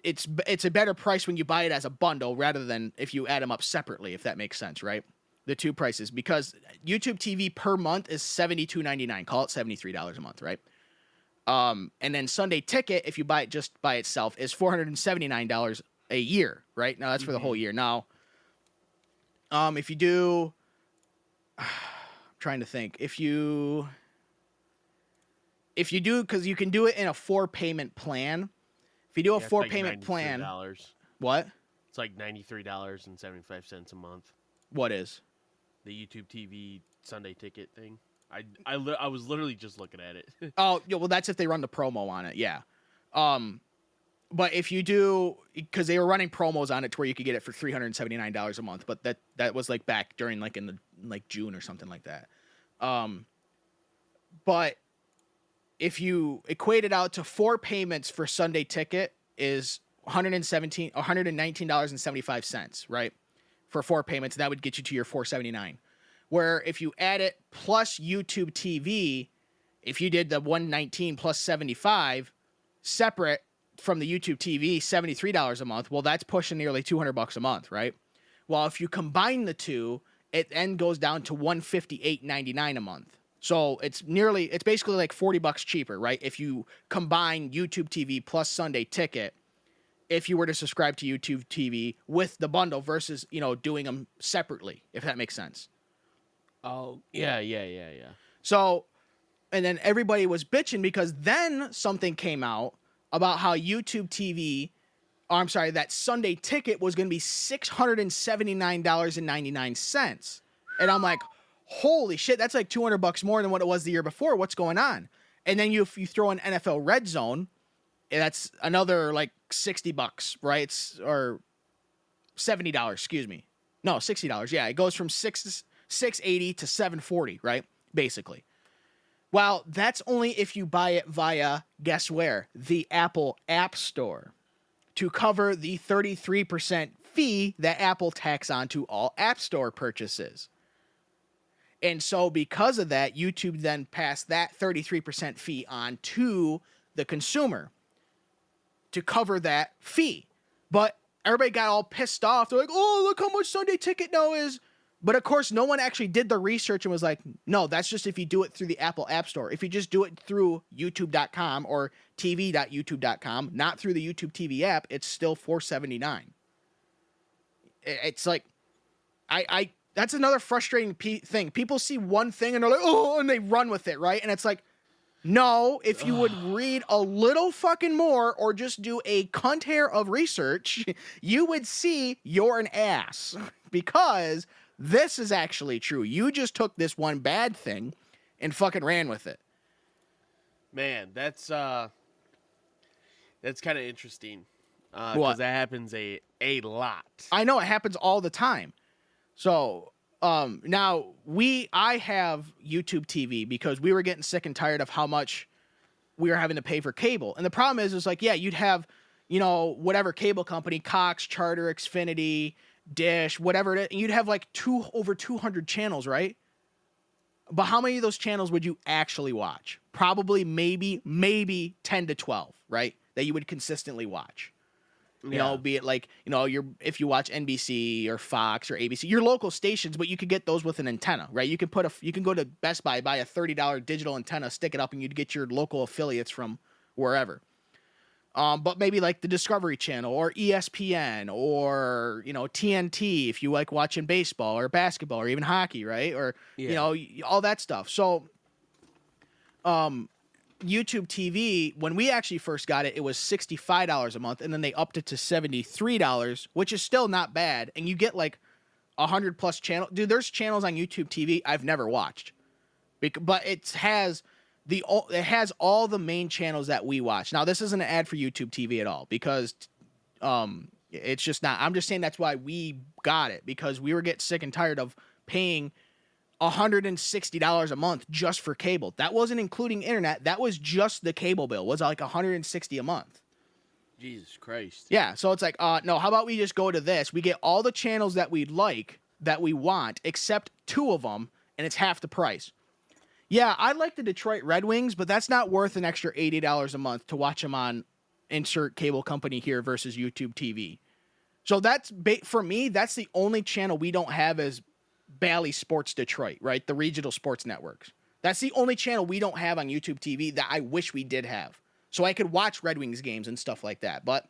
Speaker 1: it's a better price when you buy it as a bundle rather than if you add them up separately, if that makes sense, right? The two prices, because YouTube TV per month is $72.99. Call it $73 a month, right? And then Sunday Ticket, if you buy it just by itself, is $479 a year, right? Now that's for the whole year. Now, if you do, I'm trying to think, if you do, because you can do it in a 4-payment plan. If you do a 4-payment plan, what?
Speaker 2: It's like $93.75 a month.
Speaker 1: What is
Speaker 2: the YouTube TV Sunday Ticket thing? I was literally just looking at it.
Speaker 1: Oh, yeah, well, that's if they run the promo on it, yeah. But if you do, because they were running promos on it to where you could get it for $379 a month, but that was like back during like in the like June or something like that. But if you equate it out to 4 payments for Sunday Ticket is $119.75, right? For 4 payments, that would get you to your $479. Where if you add it plus YouTube TV, if you did the $119 plus $75 separate from the YouTube TV, $73 a month, well, that's pushing nearly $200 a month, right? Well, if you combine the two, it then goes down to $158.99 a month. So it's basically like $40 cheaper, right? If you combine YouTube TV plus Sunday Ticket, if you were to subscribe to YouTube TV with the bundle versus, you know, doing them separately, if that makes sense.
Speaker 2: Oh, yeah.
Speaker 1: So, and then everybody was bitching because then something came out about how YouTube TV, that Sunday Ticket was going to be $679.99. And I'm like, holy shit, that's like $200 more than what it was the year before. What's going on? And then if you throw in NFL Red Zone, that's another like $60, right? Or $70, excuse me. No, $60. Yeah, it goes from $680 to $740, right? Basically. Well, that's only if you buy it via, guess where? The Apple App Store, to cover the 33% fee that Apple tax onto all App Store purchases. And so because of that, YouTube then passed that 33% fee on to the consumer to cover that fee. But everybody got all pissed off. They're like, oh, look how much Sunday Ticket now is. But of course, no one actually did the research and was like, no, that's just if you do it through the Apple App Store. If you just do it through youtube.com or tv.youtube.com, not through the YouTube TV app, it's still $4.79. It's like, that's another frustrating thing. People see one thing and they're like, oh, and they run with it, right? And it's like, no, if you would read a little fucking more or just do a cunt hair of research, you would see you're an ass. Because this is actually true. You just took this one bad thing and fucking ran with it.
Speaker 2: Man, that's kind of interesting.
Speaker 1: What?
Speaker 2: Because that happens a lot.
Speaker 1: I know it happens all the time. So now I have YouTube TV because we were getting sick and tired of how much we were having to pay for cable. And the problem is like, yeah, you'd have, whatever cable company, Cox, Charter, Xfinity, Dish, whatever it is, and you'd have like over 200 channels, right? But how many of those channels would you actually watch? Probably maybe 10 to 12, right? That you would consistently watch. Be it like, if you watch NBC or Fox or ABC, your local stations, but you could get those with an antenna, right? You can go to Best Buy, buy a $30 digital antenna, stick it up, and you'd get your local affiliates from wherever. But maybe like the Discovery Channel or ESPN or, TNT, if you like watching baseball or basketball or even hockey, right? Or, all that stuff. So, YouTube TV, when we actually first got it, it was $65 a month, and then they upped it to $73, which is still not bad. And you get like 100 plus channels. Dude, there's channels on YouTube TV I've never watched, but it has all the main channels that we watch. Now, this isn't an ad for YouTube TV at all, because it's just not. I'm just saying that's why we got it, because we were getting sick and tired of paying $160 a month just for cable. That wasn't including internet. That was just the cable bill. It was like $160 a month.
Speaker 2: Jesus Christ.
Speaker 1: Yeah, so it's like, no, how about we just go to this? We get all the channels that we'd like, that we want, except 2 of them, and it's half the price. Yeah, I like the Detroit Red Wings, but that's not worth an extra $80 a month to watch them on insert cable company here versus YouTube TV. So for me, that's the only channel we don't have as Bally Sports Detroit, right? The regional sports networks. That's the only channel we don't have on YouTube TV that I wish we did have, so I could watch Red Wings games and stuff like that. But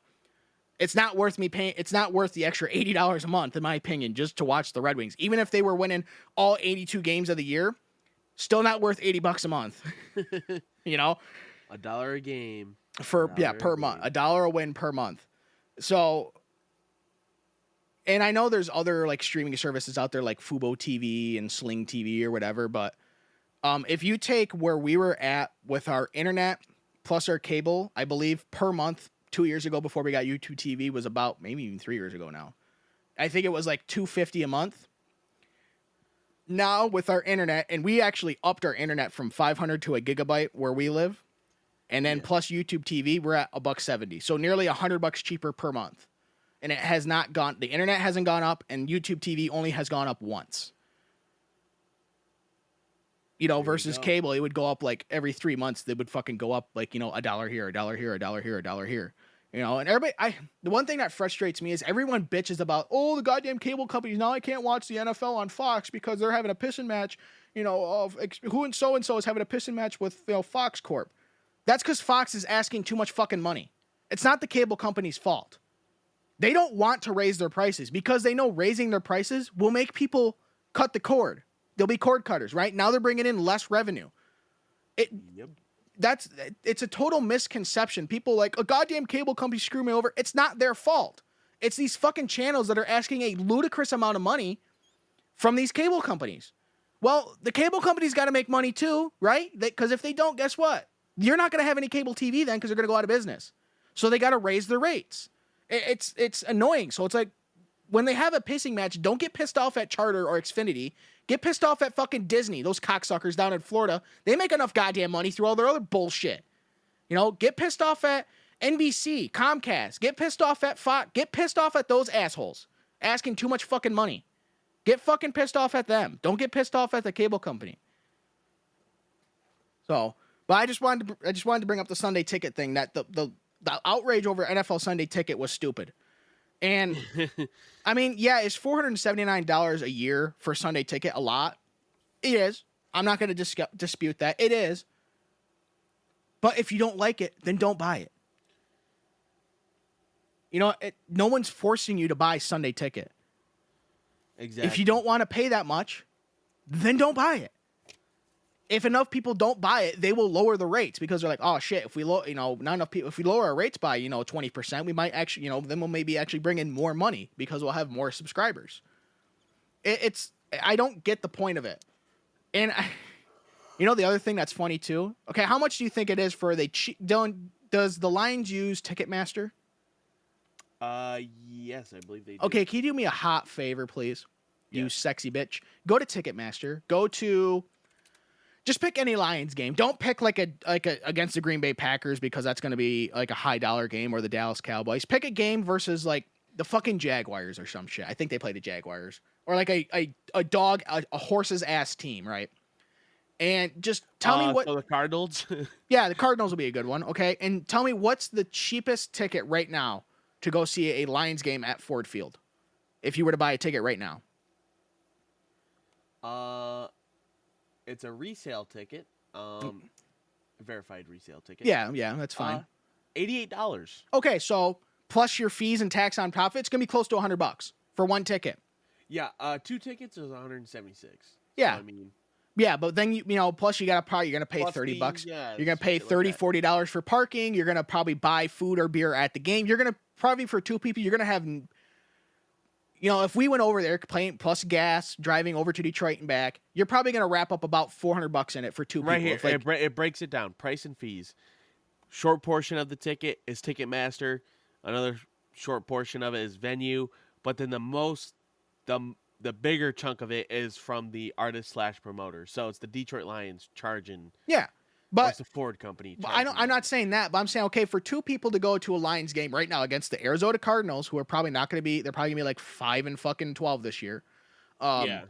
Speaker 1: it's not worth me paying. It's not worth the extra $80 a month, in my opinion, just to watch the Red Wings. Even if they were winning all 82 games of the year, still not worth $80 a month.
Speaker 2: $1 a game
Speaker 1: per month, $1 a win per month. So. And I know there's other like streaming services out there like Fubo TV and Sling TV or whatever, but if you take where we were at with our internet plus our cable, I believe per month 2 years ago before we got YouTube TV was about, maybe even 3 years ago now, I think it was like $250 a month. Now with our internet, and we actually upped our internet from 500 to a gigabyte where we live, and then plus YouTube TV, we're at $1.70, so nearly $100 cheaper per month. And it has not gone, the internet hasn't gone up, and YouTube TV only has gone up once. Versus cable, it would go up like every 3 months. They would fucking go up like, $1 here, $1 here, $1 here, $1 here. And everybody, the one thing that frustrates me is everyone bitches about, the goddamn cable companies, now I can't watch the NFL on Fox because they're having a pissing match, of who and so is having a pissing match with, Fox Corp. That's because Fox is asking too much fucking money. It's not the cable company's fault. They don't want to raise their prices because they know raising their prices will make people cut the cord. They'll be cord cutters, right? Now they're bringing in less revenue. It's a total misconception. People like, a goddamn cable company screw me over. It's not their fault. It's these fucking channels that are asking a ludicrous amount of money from these cable companies. Well, the cable companies got to make money too, right? Because if they don't, guess what? You're not going to have any cable TV then, because they're going to go out of business. So they got to raise their rates. It's annoying. So it's like, when they have a pissing match, don't get pissed off at Charter or Xfinity. Get pissed off at fucking Disney, those cocksuckers down in Florida. They make enough goddamn money through all their other bullshit. You know, get pissed off at NBC, Comcast. Get pissed off at Fox. Get pissed off at those assholes asking too much fucking money. Get fucking pissed off at them. Don't get pissed off at the cable company. So, but I just wanted to bring up the Sunday ticket thing. That the outrage over NFL Sunday ticket was stupid. And I mean, yeah, is $479 a year for Sunday ticket a lot? It is. I'm not going to dispute that. It is. But if you don't like it, then don't buy it. You know, no one's forcing you to buy Sunday ticket.
Speaker 2: Exactly.
Speaker 1: If you don't want to pay that much, then don't buy it. If enough people don't buy it, they will lower the rates because they're like, oh shit, if we not enough people, if we lower our rates by 20%, we might actually then we'll maybe actually bring in more money because we'll have more subscribers. I don't get the point of it, and the other thing that's funny too. Okay, how much do you think it is for does the Lions use Ticketmaster?
Speaker 2: Yes, I believe they do.
Speaker 1: Okay, can you do me a hot favor, please? You sexy bitch. Go to Ticketmaster. Just pick any Lions game. Don't pick like a against the Green Bay Packers because that's going to be like a high dollar game, or the Dallas Cowboys. Pick a game versus like the fucking Jaguars or some shit. I think they play the Jaguars, or like a horse's ass team, right? And just tell me what.
Speaker 2: So the Cardinals.
Speaker 1: Yeah, the Cardinals will be a good one. Okay, and tell me what's the cheapest ticket right now to go see a Lions game at Ford Field, if you were to buy a ticket right now.
Speaker 2: It's a resale ticket, a verified resale ticket.
Speaker 1: Yeah, that's fine.
Speaker 2: $88.
Speaker 1: Okay, so plus your fees and tax on profit, it's gonna be close to $100 for one ticket.
Speaker 2: Yeah, 2 tickets is $176.
Speaker 1: Yeah,
Speaker 2: so, I mean,
Speaker 1: yeah, but then plus you're gonna pay $30.
Speaker 2: Yeah,
Speaker 1: you're gonna pay $30-$40 for parking. You're gonna probably buy food or beer at the game. You're gonna probably for 2 people, you're gonna have. If we went over there paying plus gas, driving over to Detroit and back, you're probably going to wrap up about $400 in it for 2 people.
Speaker 2: Right here, it breaks it down. Price and fees. Short portion of the ticket is Ticketmaster. Another short portion of it is venue. But then the bigger chunk of it is from the artist/promoter. So it's the Detroit Lions charging.
Speaker 1: Yeah. But
Speaker 2: it's the Ford company.
Speaker 1: But I'm not saying that, but I'm saying, okay, for 2 people to go to a Lions game right now against the Arizona Cardinals, who are probably not going to be, they're probably going to be like 5-12 this year.
Speaker 2: Yeah.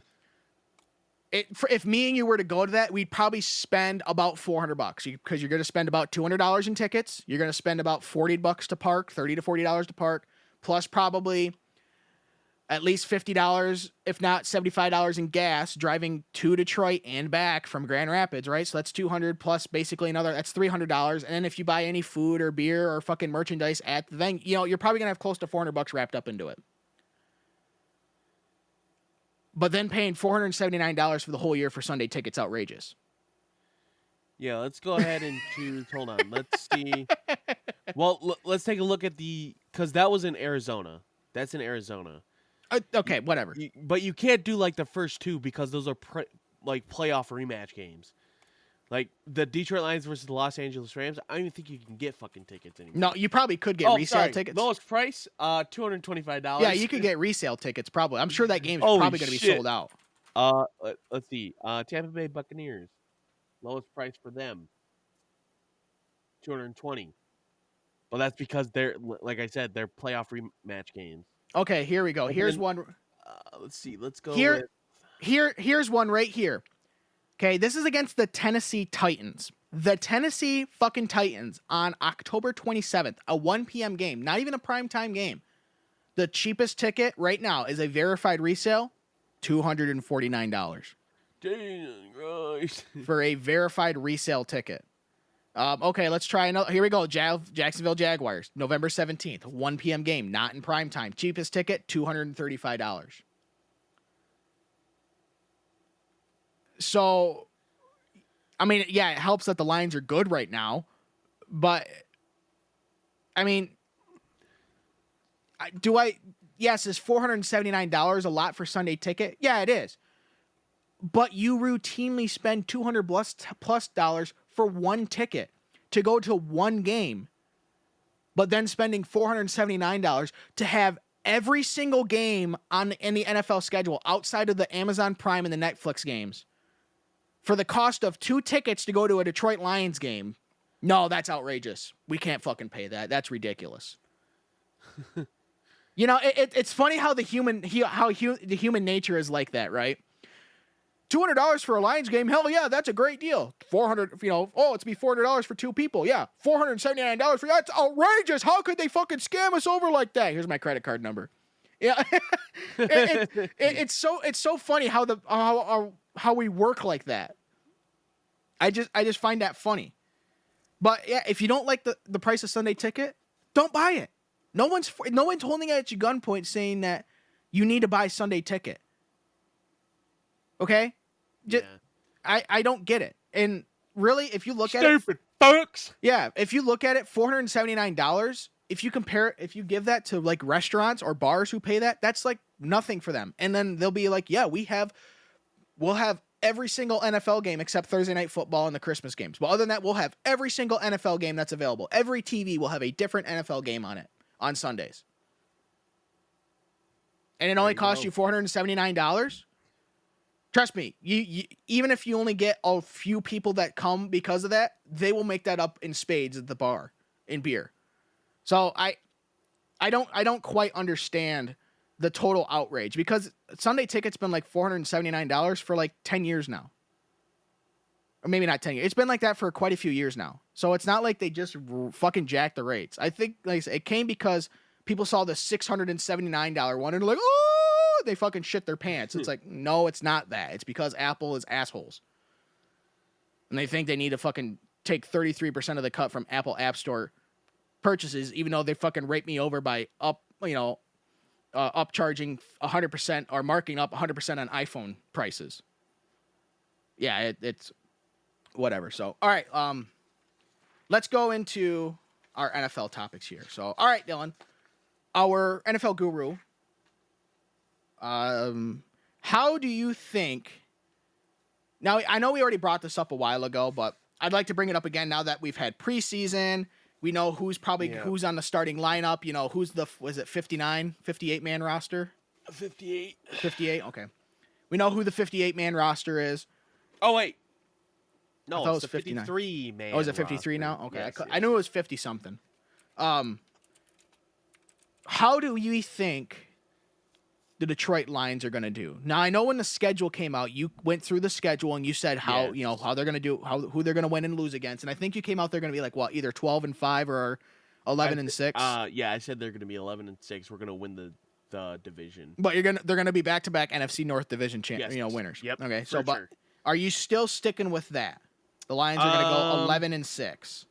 Speaker 1: If me and you were to go to that, we'd probably spend about $400 because you're going to spend about $200 in tickets. You're going to spend about $40 to park, $30 to $40 to park, plus probably at least $50, if not $75 in gas, driving to Detroit and back from Grand Rapids, right? So that's $200 plus basically that's $300. And then if you buy any food or beer or fucking merchandise at the venue, you're probably going to have close to $400 wrapped up into it. But then paying $479 for the whole year for Sunday tickets, outrageous.
Speaker 2: Yeah, let's go ahead and choose. Hold on. Let's see. Well, let's take a look at because that was in Arizona. That's in Arizona.
Speaker 1: Okay, whatever.
Speaker 2: But you can't do like the first 2 because those are playoff rematch games. Like the Detroit Lions versus the Los Angeles Rams. I don't even think you can get fucking tickets anymore.
Speaker 1: No, you probably could get resale tickets.
Speaker 2: Lowest price, $225.
Speaker 1: Yeah, you could get resale tickets probably. I'm sure that game's probably going to be sold out.
Speaker 2: Let's see. Tampa Bay Buccaneers. Lowest price for them, $220. Well, that's because they're, like I said, they're playoff rematch games.
Speaker 1: Okay, here we go. Here's one.
Speaker 2: Let's see. Let's go
Speaker 1: Here's one right here. Okay, this is against the Tennessee Titans. The Tennessee fucking Titans on October 27th, a 1 p.m. game, not even a primetime game. The cheapest ticket right now is a verified resale, $249.
Speaker 2: Dang, Christ.
Speaker 1: For a verified resale ticket. Okay, let's try another. Here we go. Jacksonville Jaguars, November 17th, 1 p.m. game, not in prime time. Cheapest ticket, $235. So, I mean, yeah, it helps that the Lions are good right now, but, I mean, yes, is $479 a lot for Sunday ticket? Yeah, it is. But you routinely spend $200 plus dollars for one ticket to go to one game, but then spending $479 to have every single game in the NFL schedule outside of the Amazon Prime and the Netflix games for the cost of 2 tickets to go to a Detroit Lions game. No, that's outrageous. We can't fucking pay that. That's ridiculous. You know, it's funny how the human nature is like that, right? $200 for a Lions game, hell yeah, that's a great deal. $400, it's be $400 for 2 people, yeah. $479 for that's outrageous. How could they fucking scam us over like that? Here's my credit card number. Yeah, it's so funny how we work like that. I just find that funny. But yeah, if you don't like the price of Sunday ticket, don't buy it. No one's holding it at your gunpoint saying that you need to buy Sunday ticket. Okay?
Speaker 2: Yeah.
Speaker 1: I don't get it. And really, if you look at
Speaker 2: it... Stupid fucks!
Speaker 1: Yeah, if you look at it, $479, if you give that to like restaurants or bars who pay that, that's like nothing for them. And then they'll be like, yeah, we'll have every single NFL game except Thursday Night Football and the Christmas games. But other than that, we'll have every single NFL game that's available. Every TV will have a different NFL game on it on Sundays. And it only costs you $479? Trust me, you even if you only get a few people that come because of that, they will make that up in spades at the bar in beer. So I don't quite understand the total outrage because Sunday tickets been like $479 for like 10 years now. Or maybe not 10 years. It's been like that for quite a few years now. So it's not like they just fucking jacked the rates. I think like I said, it came because people saw the $679 one and they're like, oh, they fucking shit their pants. It's like, no, it's not that. It's because Apple is assholes. And they think they need to fucking take 33% of the cut from Apple App Store purchases, even though they fucking rape me over by upcharging 100% or marking up 100% on iPhone prices. Yeah, it's whatever. So, all right, let's go into our NFL topics here. So, all right, Dylan, our NFL guru. How do you think? Now, I know we already brought this up a while ago, but I'd like to bring it up again now that we've had preseason. We know who's on the starting lineup. You know, was it 58 man roster?
Speaker 2: 58.
Speaker 1: 58. Okay. We know who the 58 man roster is.
Speaker 2: Oh wait. No,
Speaker 1: it's
Speaker 2: it was the 53 man.
Speaker 1: Oh, is it 53 now? Okay.
Speaker 2: Yes,
Speaker 1: I knew it was 50 something. How do you think the Detroit Lions are going to do? Now, I know when the schedule came out, you went through the schedule and you said how they're going to do, who they're going to win and lose against. And I think you came out, they're going to be like, what, either 12-5 or 11-6.
Speaker 2: Yeah, I said they're going to be 11-6. We're going to win the division.
Speaker 1: But they're going to be back-to-back NFC North Division winners.
Speaker 2: Yep.
Speaker 1: Okay.
Speaker 2: So,
Speaker 1: but are you still sticking with that? The Lions are going to go 11-6.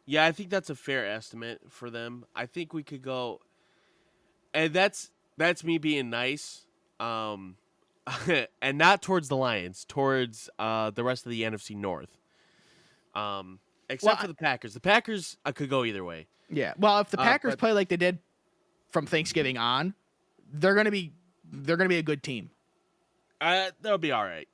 Speaker 2: Yeah, I think that's a fair estimate for them. I think we could go, and that's me being nice, and not towards the Lions, towards the rest of the NFC North, except for the Packers. The Packers, I could go either way.
Speaker 1: Yeah, well, if the Packers play like they did from Thanksgiving on, they're gonna be a good team.
Speaker 2: They'll be all right.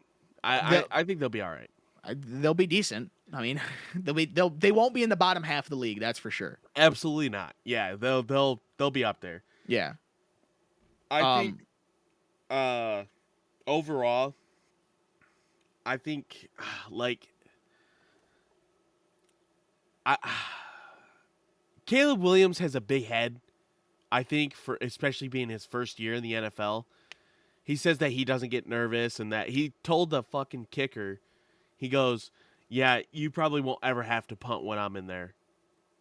Speaker 2: I think they'll be all right.
Speaker 1: They'll be decent. I mean, they won't be in the bottom half of the league, that's for sure.
Speaker 2: Absolutely not. Yeah, they'll be up there.
Speaker 1: Yeah.
Speaker 2: I think overall, I think Caleb Williams has a big head. I think for especially being his first year in the NFL, he says that he doesn't get nervous and that he told the fucking kicker, he goes, "Yeah, you probably won't ever have to punt when I'm in there."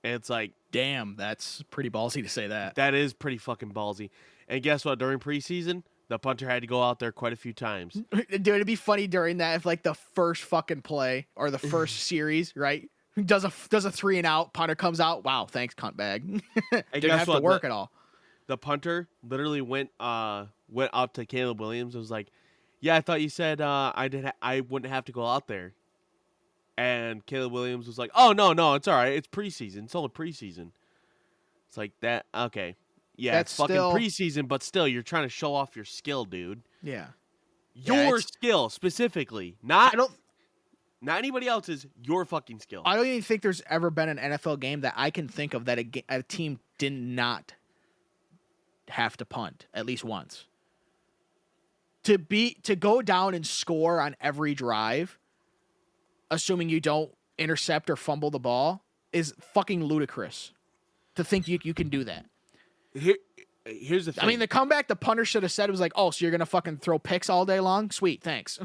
Speaker 2: And it's like,
Speaker 1: damn, that's pretty ballsy to say that.
Speaker 2: That is pretty fucking ballsy. And guess what? During preseason, the punter had to go out there quite a few times.
Speaker 1: Dude, it'd be funny during that if like the first fucking play or the first series, right? Does a 3-and-out, punter comes out. Wow, thanks, cunt bag. Didn't have to work at all.
Speaker 2: The punter literally went up to Caleb Williams and was like, "Yeah, I thought you said I wouldn't have to go out there." And Caleb Williams was like, "Oh no, it's all right. It's preseason. It's only preseason." It's like that. Okay, yeah,
Speaker 1: that's
Speaker 2: it's fucking preseason, but still, you're trying to show off your skill, dude.
Speaker 1: Yeah,
Speaker 2: your skill specifically, not anybody else's. Your fucking skill.
Speaker 1: I don't even think there's ever been an NFL game that I can think of that a team did not have to punt at least once. To go down and score on every drive, assuming you don't intercept or fumble the ball, is fucking ludicrous. To think you can do that.
Speaker 2: Here's the thing.
Speaker 1: I mean, the comeback the punter should have said was like, "Oh, so you're gonna fucking throw picks all day long? Sweet, thanks."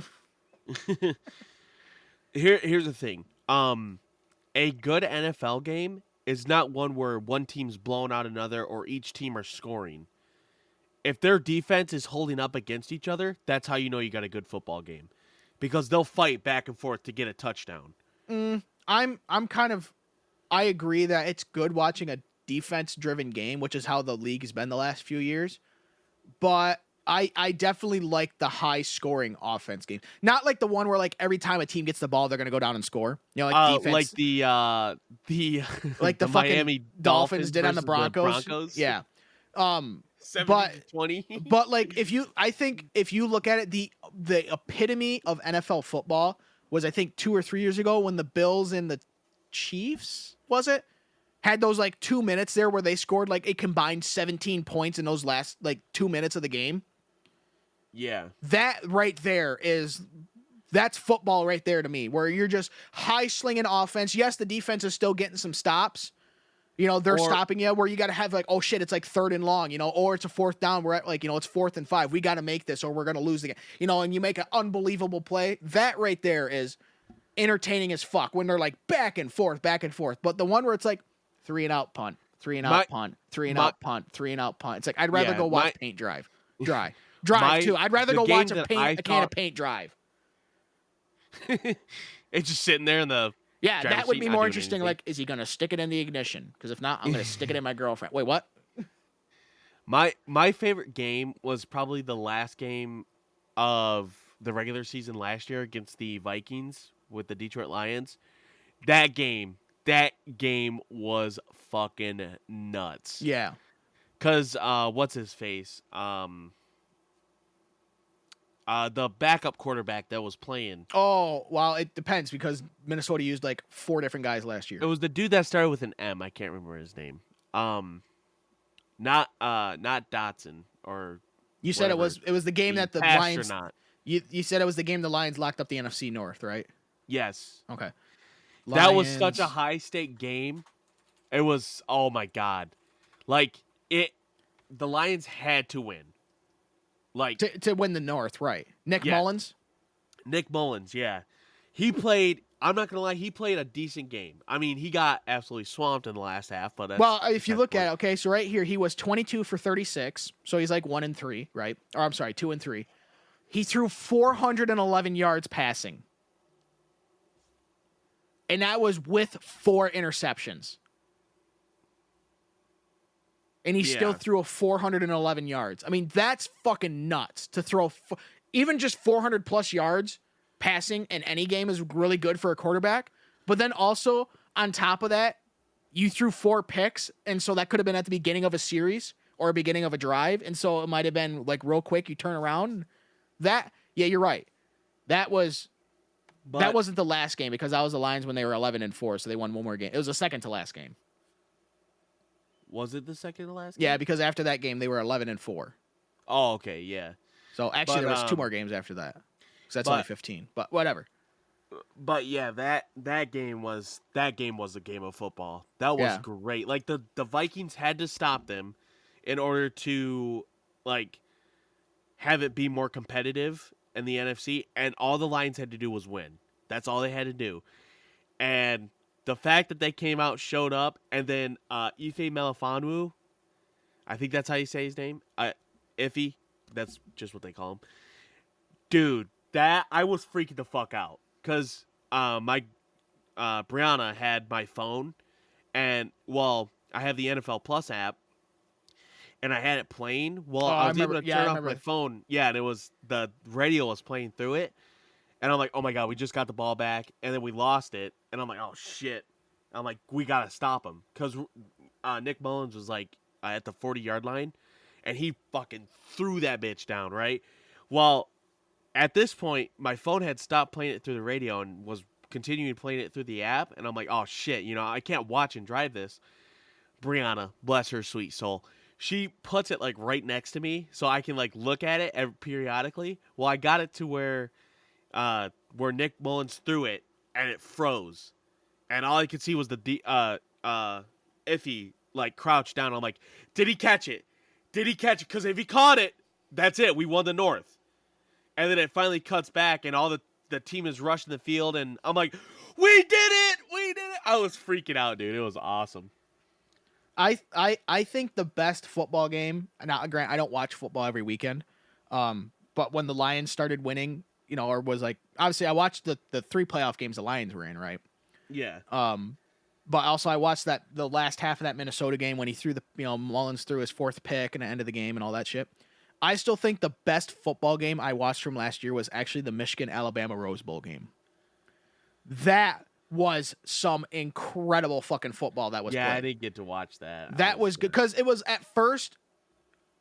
Speaker 2: Here's the thing. A good NFL game is not one where one team's blowing out another or each team are scoring. If their defense is holding up against each other, that's how you know you got a good football game, because they'll fight back and forth to get a touchdown.
Speaker 1: I'm kind of, I agree that it's good watching a defense-driven game, which is how the league has been the last few years. But I definitely like the high-scoring offense game, not like the one where like every time a team gets the ball, they're gonna go down and score. You know, like defense,
Speaker 2: like the
Speaker 1: like the fucking
Speaker 2: Miami
Speaker 1: Dolphins did on the
Speaker 2: versus
Speaker 1: Broncos. Yeah.
Speaker 2: 70-20.
Speaker 1: But like I think if you look at it, the epitome of NFL football was, I think, 2 or 3 years ago when the Bills and the Chiefs, was it, had those like 2 minutes there where they scored like a combined 17 points in those last like 2 minutes of the game.
Speaker 2: Yeah.
Speaker 1: That right there that's football right there to me, where you're just high slinging offense. Yes, the defense is still getting some stops. You know, they're stopping you where you got to have like, oh shit, it's like 3rd and long, you know, or it's a 4th down. We're at like, you know, it's 4th and 5. We got to make this or we're going to lose the game, you know, and you make an unbelievable play. That right there is entertaining as fuck when they're like back and forth. But the one where it's like 3 and out punt, 3 and out punt, 3 and out punt, 3 and out punt. It's like, I'd rather go watch paint dry too. I'd rather go watch a can of paint drive.
Speaker 2: It's just sitting there in the
Speaker 1: that would be more interesting.
Speaker 2: Anything.
Speaker 1: Like, is he gonna stick it in the ignition? Because if not, I'm gonna stick it in my girlfriend. Wait, what?
Speaker 2: My favorite game was probably the last game of the regular season last year against the Vikings with the Detroit Lions. That game was fucking nuts.
Speaker 1: Yeah.
Speaker 2: Cause what's his face? The backup quarterback that was playing.
Speaker 1: Oh, well, it depends because Minnesota used like 4 different guys last year.
Speaker 2: It was the dude that started with an M. I can't remember his name. Not Dotson or.
Speaker 1: You said
Speaker 2: whatever.
Speaker 1: it was the game that the Lions.
Speaker 2: Not.
Speaker 1: You said it was the game the Lions locked up the NFC North, right?
Speaker 2: Yes.
Speaker 1: Okay.
Speaker 2: That was such a high stake game. It was, oh my god, like the Lions had to win. Like
Speaker 1: to win the North, right? Nick Mullins,
Speaker 2: yeah. He played. I'm not gonna lie. He played a decent game. I mean, he got absolutely swamped in the last half. But
Speaker 1: if you look at it, okay, so right here he was 22 for 36, so he's like 1-3, right? Or I'm sorry, 2-3. He threw 411 yards passing, and that was with 4 interceptions. And he still threw a 411 yards. I mean, that's fucking nuts to throw. Even just 400 plus yards passing in any game is really good for a quarterback. But then also on top of that, you threw 4 picks. And so that could have been at the beginning of a series or a beginning of a drive. And so it might have been like real quick. You turn around you're right. That wasn't the last game because that was the Lions when they were 11-4. So they won one more game. It was the second to last game.
Speaker 2: Was it the second to last game?
Speaker 1: Yeah, because after that game, they were 11-4.
Speaker 2: Oh, okay, yeah.
Speaker 1: So actually, there was 2 more games after that. Because that's only 15. But whatever.
Speaker 2: But yeah, that game was a game of football. That was great. Like the Vikings had to stop them in order to like have it be more competitive in the NFC, and all the Lions had to do was win. That's all they had to do. And the fact that they came out, showed up, and then Ife Melifonwu, I think that's how you say his name, Iffy, that's just what they call him. Dude, that I was freaking the fuck out because my Brianna had my phone, and I have the NFL Plus app, and I had it playing. Well, I was able to turn off my phone. Yeah, and it was the radio was playing through it. And I'm like, oh my god, we just got the ball back, and then we lost it. And I'm like, oh shit. I'm like, we gotta stop him because Nick Mullins was like at the 40-yard line, and he fucking threw that bitch down, right? Well, at this point, my phone had stopped playing it through the radio and was continuing playing it through the app, and I'm like, oh shit, I can't watch and drive this. Brianna, bless her sweet soul, she puts it like right next to me so I can like look at it periodically. Well, I got it to where Nick Mullins threw it and it froze, and all I could see was Iffy like crouched down. I'm like, did he catch it? Did he catch it? Because if he caught it, that's it. We won the North. And then it finally cuts back, and all the team is rushing the field, and I'm like, we did it! We did it! I was freaking out, dude. It was awesome.
Speaker 1: I think the best football game. Now, Grant, I don't watch football every weekend, but when the Lions started winning, or was like, obviously I watched the 3 playoff games the Lions were in, right?
Speaker 2: Yeah.
Speaker 1: But also I watched the last half of that Minnesota game when he threw Mullins threw his 4th pick and the end of the game and all that shit. I still think the best football game I watched from last year was actually the Michigan-Alabama Rose Bowl game. That was some incredible fucking football that was played.
Speaker 2: I didn't get to watch that.
Speaker 1: That was good because it was at first.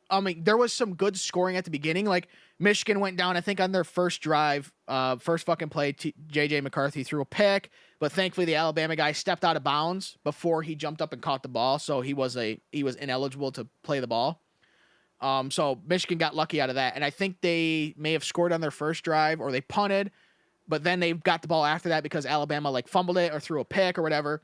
Speaker 1: I mean, there was some good scoring at the beginning. Like Michigan went down, I think, on their first drive, first fucking play. JJ McCarthy threw a pick, but thankfully the Alabama guy stepped out of bounds before he jumped up and caught the ball, so he was ineligible to play the ball. So Michigan got lucky out of that, and I think they may have scored on their first drive or they punted, but then they got the ball after that because Alabama like fumbled it or threw a pick or whatever.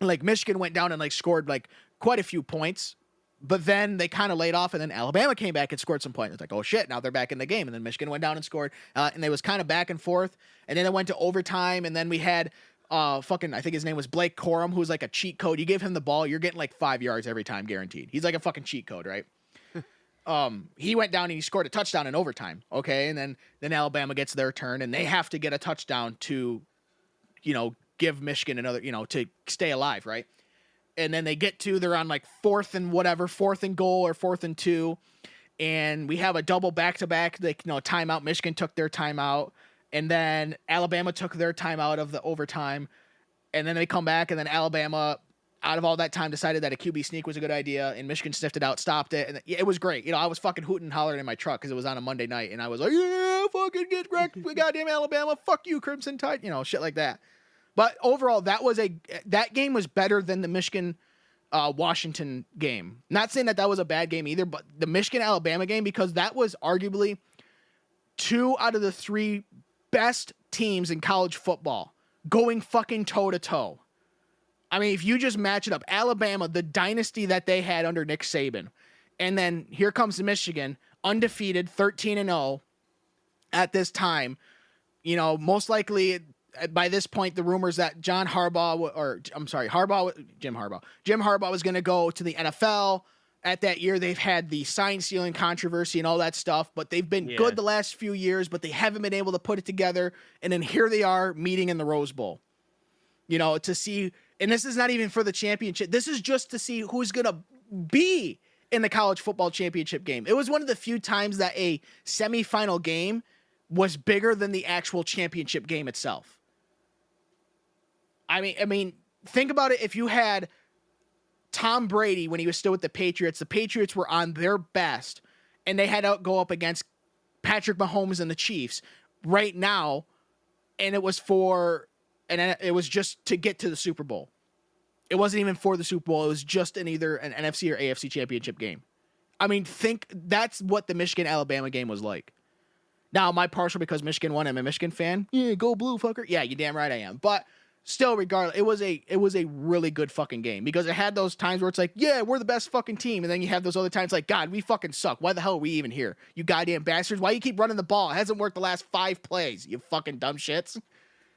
Speaker 1: Like Michigan went down and like scored like quite a few points, but then they kind of laid off, and then Alabama came back and scored some points. It's like, oh shit, now they're back in the game, and then Michigan went down and scored, and they was kind of back and forth, and then it went to overtime, and then we had I think his name was Blake Corum, who's like a cheat code. You give him the ball, you're getting like 5 yards every time, guaranteed. He's like a fucking cheat code, right? He went down and he scored a touchdown in overtime. Okay. And then Alabama gets their turn and they have to get a touchdown to, give Michigan another, to stay alive. Right. And then they're on like 4th and goal or 4th and 2. And we have a double back-to-back, timeout. Michigan took their timeout, and then Alabama took their timeout of the overtime. And then they come back, and then Alabama, out of all that time, decided that a QB sneak was a good idea, and Michigan sniffed it out, stopped it, and it was great. I was fucking hooting and hollering in my truck because it was on a Monday night, and I was like, yeah, fucking get wrecked, goddamn Alabama, fuck you, Crimson Tide, shit like that. But overall, that game was better than the Michigan Washington game. Not saying that was a bad game either, but the Michigan Alabama game, because that was arguably 2 out of the 3 best teams in college football going fucking toe to toe. I mean, if you just match it up, Alabama, the dynasty that they had under Nick Saban, and then here comes Michigan, undefeated, 13-0 at this time. Most likely by this point, the rumors that Jim Harbaugh was going to go to the NFL. At that year, they've had the sign stealing controversy and all that stuff, but they've been good the last few years, but they haven't been able to put it together. And then here they are meeting in the Rose Bowl, to see. And this is not even for the championship. This is just to see who's going to be in the college football championship game. It was one of the few times that a semifinal game was bigger than the actual championship game itself. I mean, think about it. If you had Tom Brady when he was still with the Patriots were on their best, and they had to go up against Patrick Mahomes and the Chiefs right now, and it was just to get to the Super Bowl. It wasn't even for the Super Bowl. It was just either an NFC or AFC championship game. I mean, that's what the Michigan-Alabama game was like. Now, am I partial because Michigan won? I'm a Michigan fan. Yeah, go blue, fucker. Yeah, you damn right I am. But still, regardless, it was a really good fucking game because it had those times where it's like, yeah, we're the best fucking team. And then you have those other times like, God, we fucking suck. Why the hell are we even here? You goddamn bastards. Why you keep running the ball? It hasn't worked the last 5 plays, you fucking dumb shits.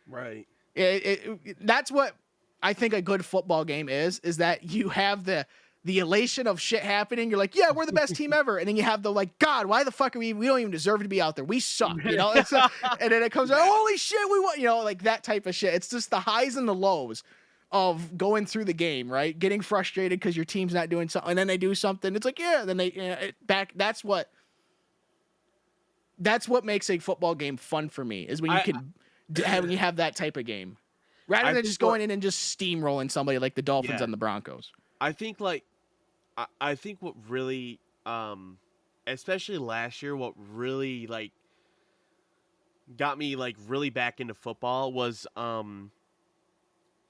Speaker 2: Right.
Speaker 1: That's what I think a good football game is that you have the elation of shit happening. You're like, yeah, we're the best team ever. And then you have the like, God, why the fuck are we don't even deserve to be out there. We suck, and then it comes out, holy shit, we won, like that type of shit. It's just the highs and the lows of going through the game, right? Getting frustrated because your team's not doing something, and then they do something. It's like, yeah, then they back. That's what makes a football game fun for me is when you have that type of game. Rather than just going in and just steamrolling somebody like the Dolphins and the Broncos.
Speaker 2: I think what really, especially last year, what really like got me like really back into football was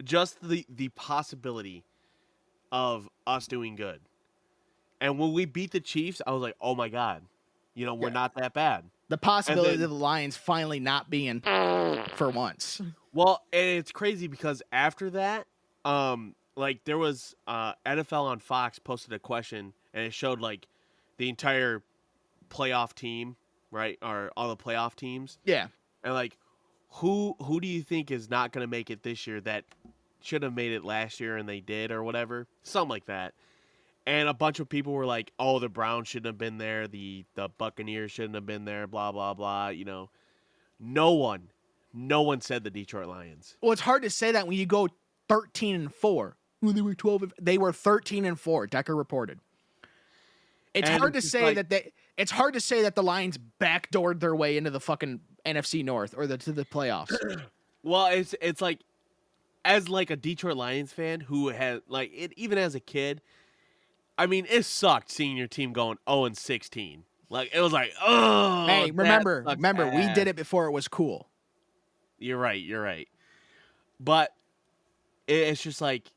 Speaker 2: just the possibility of us doing good. And when we beat the Chiefs, I was like, oh my God, we're
Speaker 1: Yeah.
Speaker 2: not that bad.
Speaker 1: The possibility
Speaker 2: then-
Speaker 1: of the Lions finally not being for once.
Speaker 2: Well, and it's crazy because after that, like there was NFL on Fox posted a question and it showed like the entire playoff team, right? Or all the playoff teams.
Speaker 1: Yeah.
Speaker 2: And like who do you think is not going to make it this year that should have made it last year and they did or whatever? Something like that. And a bunch of people were like, "Oh, the Browns shouldn't have been there. The Buccaneers shouldn't have been there. Blah blah blah." No one said the Detroit Lions.
Speaker 1: Well, it's hard to say that when you go 13-4. When they were 12, they were 13-4. Decker reported. It's
Speaker 2: And
Speaker 1: hard to
Speaker 2: it's
Speaker 1: say
Speaker 2: like-
Speaker 1: It's hard to say that the Lions backdoored their way into the fucking NFC North or to the playoffs.
Speaker 2: Well, it's like, as like a Detroit Lions fan who has like it, even as a kid, I mean, it sucked seeing your team going 0-16. Like it was like, oh.
Speaker 1: Hey,
Speaker 2: that
Speaker 1: remember,
Speaker 2: sucks
Speaker 1: we
Speaker 2: ass.
Speaker 1: did it before it was cool.
Speaker 2: You're right. But it's just like,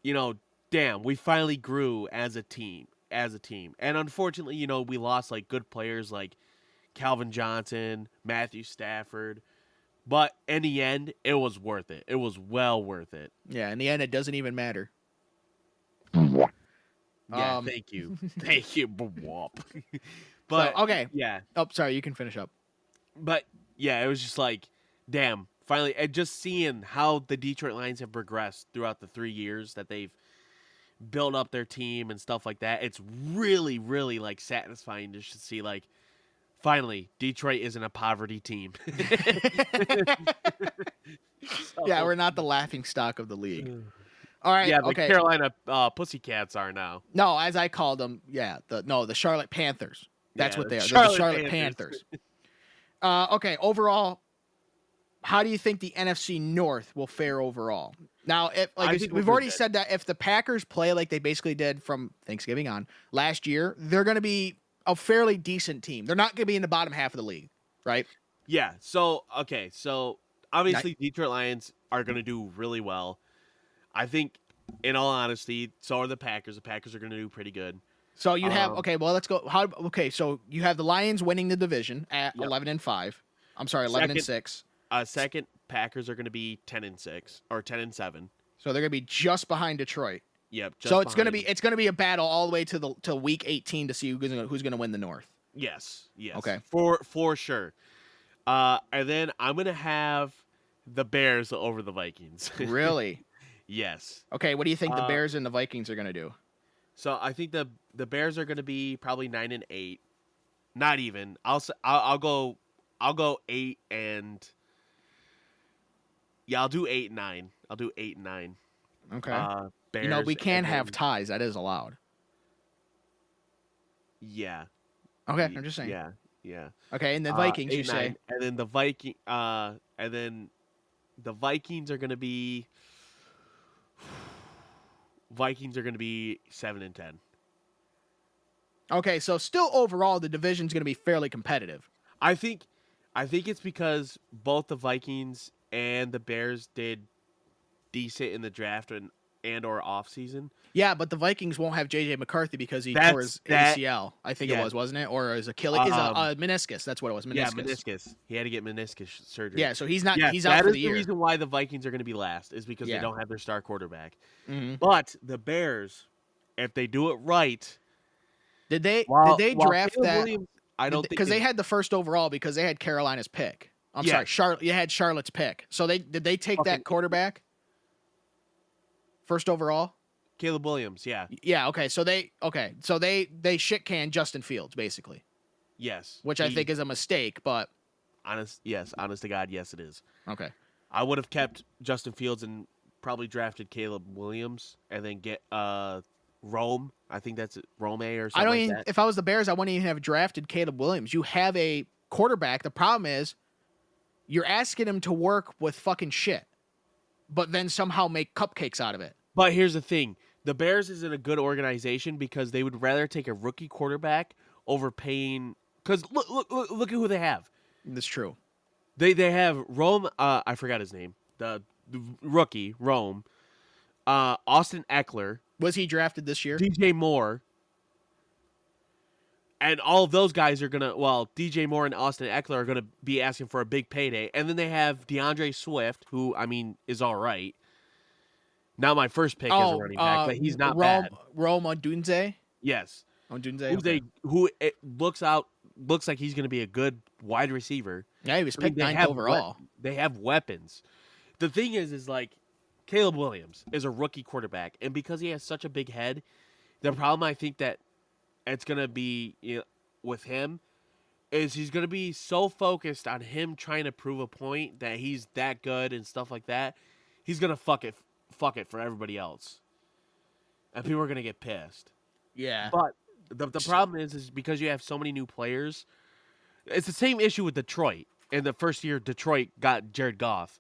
Speaker 2: damn, we finally grew as a team. And unfortunately, we lost like good players like Calvin Johnson, Matthew Stafford. But in the end, it was worth it. It was well worth it.
Speaker 1: Yeah, in the end, it doesn't even matter.
Speaker 2: Yeah, thank you. Thank you. But
Speaker 1: So, okay.
Speaker 2: yeah.
Speaker 1: Oh, sorry, you can finish up.
Speaker 2: But yeah, it was just like, damn, finally, and just seeing how the Detroit Lions have progressed throughout the 3 years that they've built up their team and stuff like that. It's really, really like satisfying to see like, finally, Detroit isn't a poverty team.
Speaker 1: Yeah, we're not the laughing stock of the league. All right.
Speaker 2: Yeah, the
Speaker 1: okay.
Speaker 2: Carolina Pussycats are now.
Speaker 1: No, as I called them, the Charlotte Panthers. That's
Speaker 2: Yeah,
Speaker 1: what they are.
Speaker 2: the
Speaker 1: They're the
Speaker 2: Charlotte
Speaker 1: Charlotte Panthers. Okay, overall, how do you think the NFC North will fare overall? Now,
Speaker 2: I think
Speaker 1: we've
Speaker 2: we'll do
Speaker 1: already
Speaker 2: good.
Speaker 1: said that if the Packers play like they basically did from Thanksgiving on last year, they're going to be a fairly decent team. They're not going to be in the bottom half of the league, right?
Speaker 2: Yeah. So obviously Detroit Lions are going to do really well. I think, in all honesty, so are the Packers. The Packers are going to do pretty good.
Speaker 1: So you have let's go. So you have the Lions winning the division at
Speaker 2: Yep.
Speaker 1: 11-5. I'm sorry, 11-6.
Speaker 2: Second, Packers are going to be 10-6 or 10-7.
Speaker 1: So they're going to be just behind Detroit.
Speaker 2: Yep.
Speaker 1: So it's going to be a battle all the way to week 18 to see who's going to win the North.
Speaker 2: Yes.
Speaker 1: Okay.
Speaker 2: For sure. And then I'm going to have the Bears over the Vikings.
Speaker 1: Really?
Speaker 2: Yes.
Speaker 1: Okay, what do you think the Bears and the Vikings are going to do?
Speaker 2: So I think the Bears are going to be probably 9-8. Not even. I'll go 8 and I'll do 8-9. I'll do 8-9.
Speaker 1: Okay.
Speaker 2: Bears,
Speaker 1: we can
Speaker 2: and
Speaker 1: have
Speaker 2: then-
Speaker 1: ties. That is allowed.
Speaker 2: Yeah.
Speaker 1: Okay, I'm just saying.
Speaker 2: Yeah.
Speaker 1: Okay, and the Vikings, you
Speaker 2: 8-9.
Speaker 1: say?
Speaker 2: And then the Vikings are going to be 7-10.
Speaker 1: Okay, so still overall, the division's going to be fairly competitive.
Speaker 2: I think it's because both the Vikings and the Bears did decent in the draft and or off season.
Speaker 1: Yeah, but the Vikings won't have J.J. McCarthy because he tore his ACL. I think it was, wasn't it? Or his Achilles, meniscus. That's what it was. Meniscus.
Speaker 2: Yeah, meniscus. He had to get meniscus surgery.
Speaker 1: Yeah, so he's not.
Speaker 2: Yes,
Speaker 1: he's out for the year.
Speaker 2: That is the reason why the Vikings are going to be last is because
Speaker 1: Yeah.
Speaker 2: they don't have their star quarterback.
Speaker 1: Mhm.
Speaker 2: But the Bears, if they do it right,
Speaker 1: Did they
Speaker 2: while
Speaker 1: draft
Speaker 2: Caleb
Speaker 1: that?
Speaker 2: Williams, I don't think
Speaker 1: Because they had the first overall because they had Carolina's pick. I'm
Speaker 2: Yeah.
Speaker 1: sorry, Charlotte. You had Charlotte's pick. So did they take that quarterback first overall?
Speaker 2: Caleb Williams. Yeah.
Speaker 1: Yeah. Okay. So they shit can Justin Fields basically,
Speaker 2: Yes.
Speaker 1: which I think is a mistake. But
Speaker 2: honest to God, yes, it is.
Speaker 1: okay.
Speaker 2: I would have kept Justin Fields and probably drafted Caleb Williams and then get Rome. I think that's Rome or something.
Speaker 1: I don't
Speaker 2: like
Speaker 1: even.
Speaker 2: that.
Speaker 1: If I was the Bears, I wouldn't even have drafted Caleb Williams. You have a quarterback. The problem is, you're asking him to work with fucking shit, but then somehow make cupcakes out of it.
Speaker 2: But here's the thing: the Bears isn't a good organization because they would rather take a rookie quarterback over paying. Because look at who they have.
Speaker 1: That's true.
Speaker 2: They have Rome. I forgot his name. The rookie Rome. Austin Eckler.
Speaker 1: Was he drafted this year?
Speaker 2: DJ Moore. And all of those guys are going to, DJ Moore and Austin Eckler are going to be asking for a big payday. And then they have DeAndre Swift, who, I mean, is all right. Not my first pick as a running back, but he's not bad.
Speaker 1: Rome Odunze?
Speaker 2: Yes.
Speaker 1: Odunze, okay.
Speaker 2: Who it looks like he's going to be a good wide receiver.
Speaker 1: Yeah, he was picked 9th overall.
Speaker 2: They have weapons. The thing is like, Caleb Williams is a rookie quarterback. And because he has such a big head, the problem I think that it's going to be with him is he's going to be so focused on him trying to prove a point that he's that good and stuff like that. He's going to fuck it for everybody else. And people are going to get pissed.
Speaker 1: Yeah.
Speaker 2: But the problem is because you have so many new players. It's the same issue with Detroit. In the first year, Detroit got Jared Goff.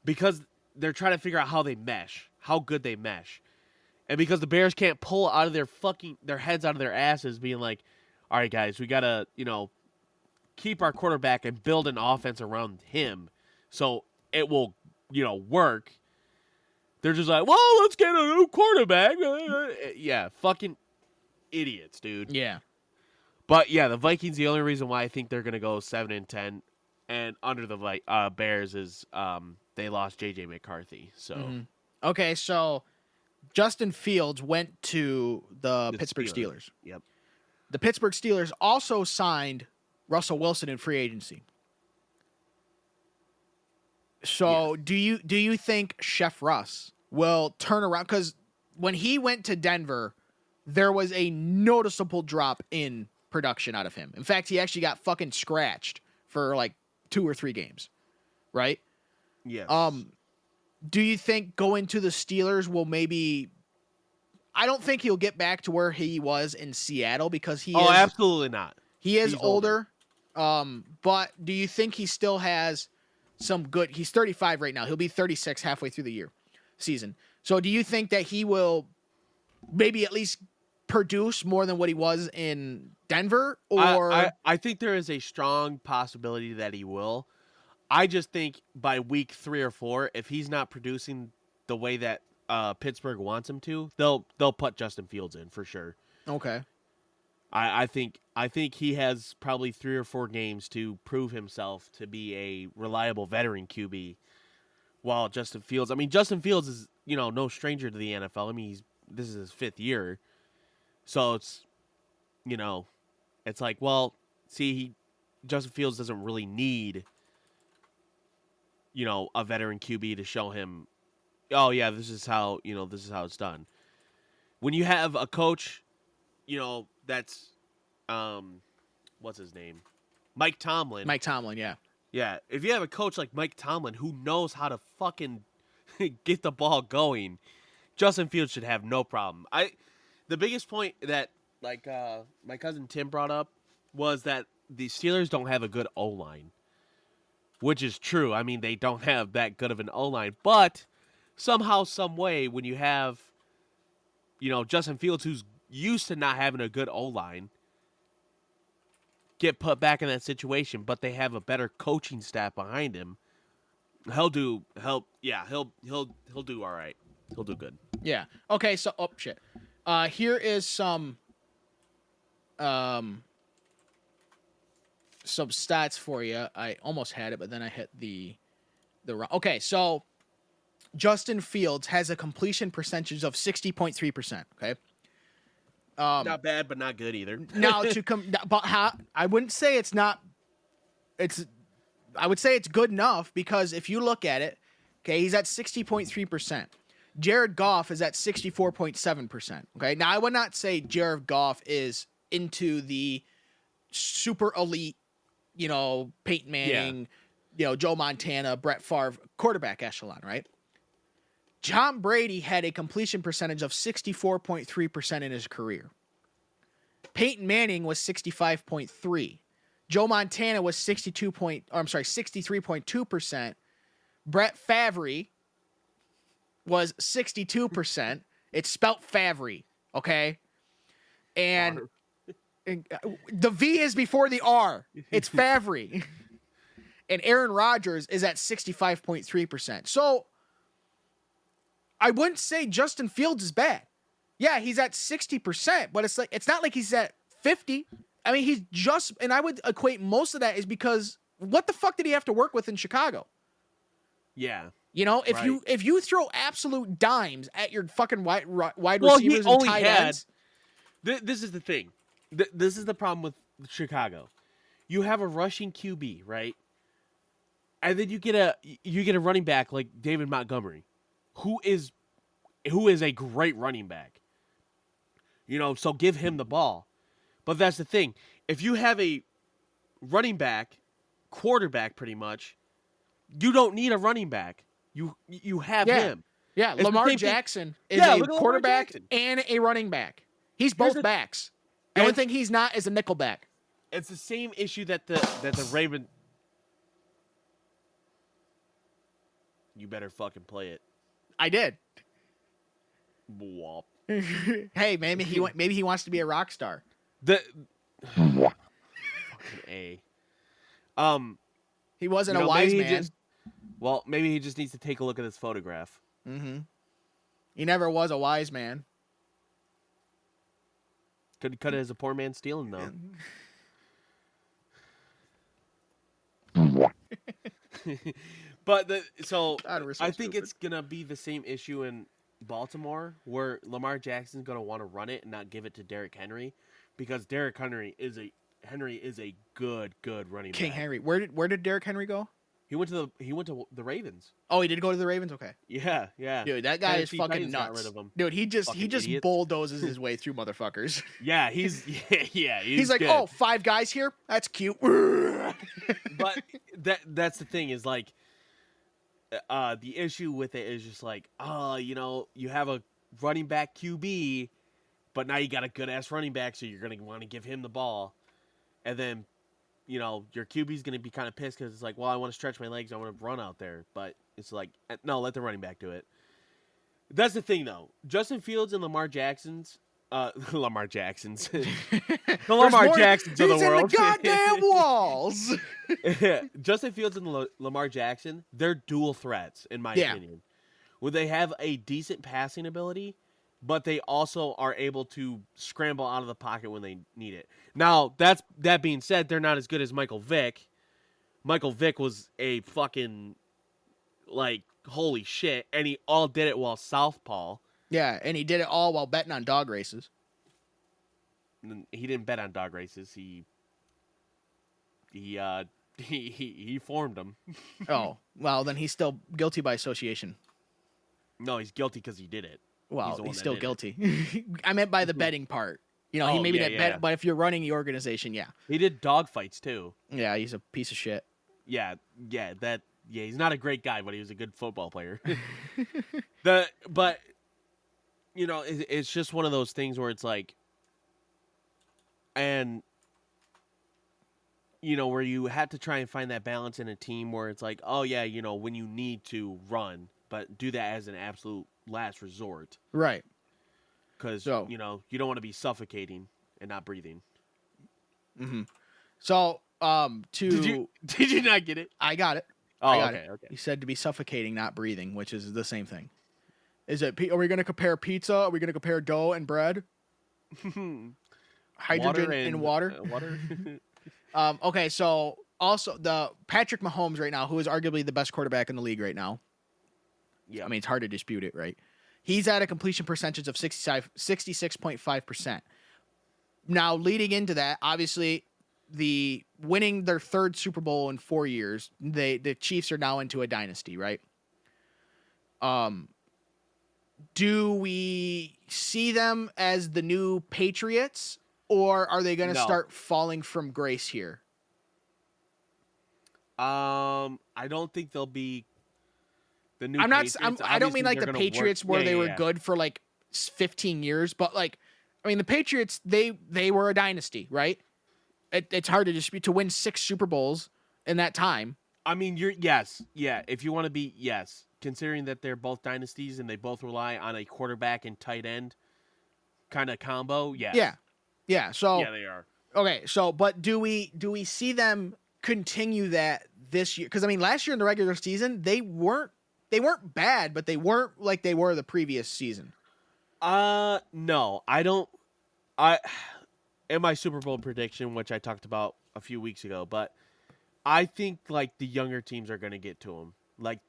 Speaker 2: Because they're trying to figure out how they mesh. How good they mesh. And because the Bears can't pull out of their heads out of their asses being like, all right, guys, we got to, keep our quarterback and build an offense around him so it will, work. They're just like, well, let's get a new quarterback. Yeah, fucking idiots, dude.
Speaker 1: Yeah.
Speaker 2: But, yeah, the Vikings, the only reason why I think they're going to go 7-10 and under the Bears is they lost J.J. McCarthy. So,
Speaker 1: Okay, so Justin Fields went to the Pittsburgh Steelers.
Speaker 2: Yep.
Speaker 1: The Pittsburgh Steelers also signed Russell Wilson in free agency. So do you think Chef Russ will turn around? Because when he went to Denver, there was a noticeable drop in production out of him. In fact, he actually got fucking scratched for like 2 or 3 games, right?
Speaker 2: Yes.
Speaker 1: Do you think going to the Steelers will maybe... I don't think he'll get back to where he was in Seattle because he is...
Speaker 2: absolutely not.
Speaker 1: He's older. But do you think he still has some good... He's 35 right now. He'll be 36 halfway through the season. So do you think that he will maybe at least produce more than what he was in Denver? Or
Speaker 2: I think there is a strong possibility that he will. I just think by week 3 or 4, if he's not producing the way that Pittsburgh wants him to, they'll put Justin Fields in for sure.
Speaker 1: Okay.
Speaker 2: I think he has probably 3 or 4 games to prove himself to be a reliable veteran QB. While Justin Fields is no stranger to the NFL. I mean this is his 5th year, so it's it's like, well, see, Justin Fields doesn't really need a veteran QB to show him, oh yeah, this is how it's done. When you have a coach, that's what's his name? Mike Tomlin.
Speaker 1: Mike Tomlin, yeah.
Speaker 2: Yeah, if you have a coach like Mike Tomlin who knows how to fucking get the ball going, Justin Fields should have no problem. The biggest point that my cousin Tim brought up was that the Steelers don't have a good O-line. Which is true. I mean, they don't have that good of an O-line. But somehow, some way, when you have, Justin Fields, who's used to not having a good O-line, get put back in that situation, but they have a better coaching staff behind him, he'll do all right. He'll do good.
Speaker 1: Yeah. Okay, so shit. Here is some stats for you. I almost had it, but then I hit the wrong. Okay, so Justin Fields has a completion percentage of 60.3%. Okay.
Speaker 2: Not bad, but not good either.
Speaker 1: Now I wouldn't say it's not. I would say it's good enough because if you look at it, okay, he's at 60.3%. Jared Goff is at 64.7%. Okay. Now I would not say Jared Goff is into the super elite, Peyton Manning, Joe Montana, Brett Favre quarterback echelon, right? Tom Brady had a completion percentage of 64.3% in his career. Peyton Manning was 65.3. Joe Montana was 63.2%. Brett Favre was 62%. It's spelt Favre, okay? And the V is before the R. It's Favre. And Aaron Rodgers is at 65.3%. So I wouldn't say Justin Fields is bad. Yeah, he's at 60%, but it's not like he's at 50. I mean, he's just, and I would equate most of that is because what the fuck did he have to work with in Chicago?
Speaker 2: Yeah.
Speaker 1: You know, if
Speaker 2: Right.
Speaker 1: you throw absolute dimes at your fucking wide
Speaker 2: Well, he
Speaker 1: receivers and
Speaker 2: only
Speaker 1: tight
Speaker 2: had.
Speaker 1: ends,
Speaker 2: This is the thing. This is the problem with Chicago. You have a rushing QB, right? And then you get a running back like David Montgomery, who is a great running back. You know, so give him the ball. But that's the thing. If you have a running back, quarterback pretty much, you don't need a running back. You have
Speaker 1: Yeah.
Speaker 2: him.
Speaker 1: yeah,
Speaker 2: It's the
Speaker 1: Lamar
Speaker 2: same thing-
Speaker 1: Jackson is
Speaker 2: Yeah,
Speaker 1: a
Speaker 2: look at Lamar
Speaker 1: quarterback
Speaker 2: Jackson.
Speaker 1: and a running back. He's
Speaker 2: Here's
Speaker 1: both
Speaker 2: the-
Speaker 1: backs. The only
Speaker 2: And-
Speaker 1: thing he's not is a nickel back.
Speaker 2: It's the same issue that the Raven. You better fucking play it.
Speaker 1: I did.
Speaker 2: Womp.
Speaker 1: Hey, maybe he wants to be a rock star.
Speaker 2: The fucking A.
Speaker 1: He wasn't
Speaker 2: You
Speaker 1: a
Speaker 2: know,
Speaker 1: wise
Speaker 2: maybe he
Speaker 1: man.
Speaker 2: maybe he just needs to take a look at this photograph.
Speaker 1: Mm-hmm. He never was a wise man.
Speaker 2: Could cut it as a poor man stealing though. But
Speaker 1: God, we're so
Speaker 2: I think
Speaker 1: stupid.
Speaker 2: it's gonna be the same issue in Baltimore where Lamar Jackson's gonna want to run it and not give it to Derrick Henry, because Derrick Henry is a good running
Speaker 1: King
Speaker 2: back.
Speaker 1: Henry. Where did Derrick Henry go?
Speaker 2: He went to the Ravens.
Speaker 1: Oh, he did go to the Ravens. Okay,
Speaker 2: Yeah.
Speaker 1: dude, that guy is
Speaker 2: Tennessee
Speaker 1: fucking
Speaker 2: Titans got
Speaker 1: nuts.
Speaker 2: rid of him.
Speaker 1: Dude, he just
Speaker 2: Fucking idiots.
Speaker 1: bulldozes his way through motherfuckers.
Speaker 2: Yeah, he's
Speaker 1: He's like,
Speaker 2: good.
Speaker 1: oh, 5 guys here. That's cute.
Speaker 2: But that's the thing is like, the issue with it is just like, you know, you have a running back QB, but now you got a good ass running back, so you're gonna want to give him the ball, and then, you know, your QB's gonna be kind of pissed because it's like, well, I want to stretch my legs, I want to run out there, but it's like, no, let the running back do it. That's the thing though. Justin Fields and Lamar Jackson's. Lamar Jackson's. The Lamar
Speaker 1: more-
Speaker 2: Jacksons of the
Speaker 1: He's
Speaker 2: world.
Speaker 1: in the goddamn walls.
Speaker 2: Justin Fields and Lamar Jackson, they're dual threats, in my
Speaker 1: Yeah.
Speaker 2: opinion. Where they have a decent passing ability, but they also are able to scramble out of the pocket when they need it. Now, that being said, they're not as good as Michael Vick. Michael Vick was a fucking, like, holy shit, and he all did it while southpaw.
Speaker 1: Yeah, and he did it all while betting on dog races.
Speaker 2: And he didn't bet on dog races. He formed them.
Speaker 1: Oh, well, then he's still guilty by association.
Speaker 2: No, he's guilty because he did it.
Speaker 1: Well,
Speaker 2: the one
Speaker 1: he's
Speaker 2: that
Speaker 1: still
Speaker 2: did it.
Speaker 1: guilty. I meant by the betting part. You know, he
Speaker 2: Oh,
Speaker 1: maybe
Speaker 2: yeah,
Speaker 1: didn't
Speaker 2: yeah.
Speaker 1: bet, but if you're running the organization, yeah.
Speaker 2: He did dog fights too.
Speaker 1: Yeah, he's a piece of shit.
Speaker 2: Yeah, he's not a great guy, but he was a good football player. But you know, it's just one of those things where it's like, and you know, where you have to try and find that balance in a team where it's like, oh yeah, you know, when you need to run, but do that as an absolute last resort,
Speaker 1: Right.
Speaker 2: because
Speaker 1: So-
Speaker 2: you know you don't want to be suffocating and not breathing.
Speaker 1: Mm-hmm. So,
Speaker 2: Did you not get it?
Speaker 1: I got it.
Speaker 2: Oh,
Speaker 1: I got
Speaker 2: okay,
Speaker 1: it. He said to be suffocating, not breathing, which is the same thing. Are we going to compare pizza? Are we going to compare dough and bread? Hydrogen and water?
Speaker 2: Water.
Speaker 1: Okay, so also the Patrick Mahomes right now, who is arguably the best quarterback in the league right now.
Speaker 2: Yeah.
Speaker 1: I mean, it's hard to dispute it, right? He's at a completion percentage of 66.5%. Now, leading into that, obviously, the winning their third Super Bowl in 4 years, the Chiefs are now into a dynasty, right? Do we see them as the new Patriots, or are they going to
Speaker 2: No.
Speaker 1: start falling from grace here?
Speaker 2: I don't think they'll be the new.
Speaker 1: I
Speaker 2: Patriots.
Speaker 1: don't mean
Speaker 2: Obviously,
Speaker 1: like
Speaker 2: they're
Speaker 1: the
Speaker 2: gonna
Speaker 1: Patriots
Speaker 2: work.
Speaker 1: where
Speaker 2: Yeah,
Speaker 1: they
Speaker 2: yeah,
Speaker 1: were
Speaker 2: yeah.
Speaker 1: good for like 15 years, but like, I mean, the Patriots, they were a dynasty, right? It's hard to dispute to win 6 Super Bowls in that time.
Speaker 2: I mean, if you want to be, yes, considering that they're both dynasties and they both rely on a quarterback and tight end kind of combo, yes.
Speaker 1: Yeah. So
Speaker 2: Yeah, they are.
Speaker 1: okay, so but do we see them continue that this year? Because I mean, last year in the regular season, they weren't bad, but they weren't like they were the previous season.
Speaker 2: No, I don't. in my Super Bowl prediction, which I talked about a few weeks ago, but I think like the younger teams are going to get to them. Like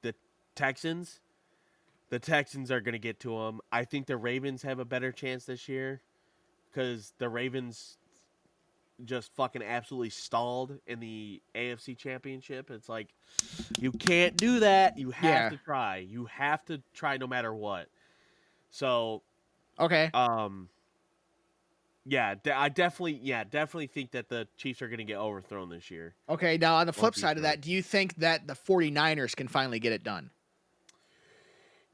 Speaker 2: Texans, the Texans are going to get to them. I think the Ravens have a better chance this year because the Ravens just fucking absolutely stalled in the AFC Championship. It's like you can't do that. You have to try. You have to try no matter what. So,
Speaker 1: Okay.
Speaker 2: yeah, I definitely think that the Chiefs are going to get overthrown this year.
Speaker 1: Okay, now on the flip side of that, do you think that the 49ers can finally get it done?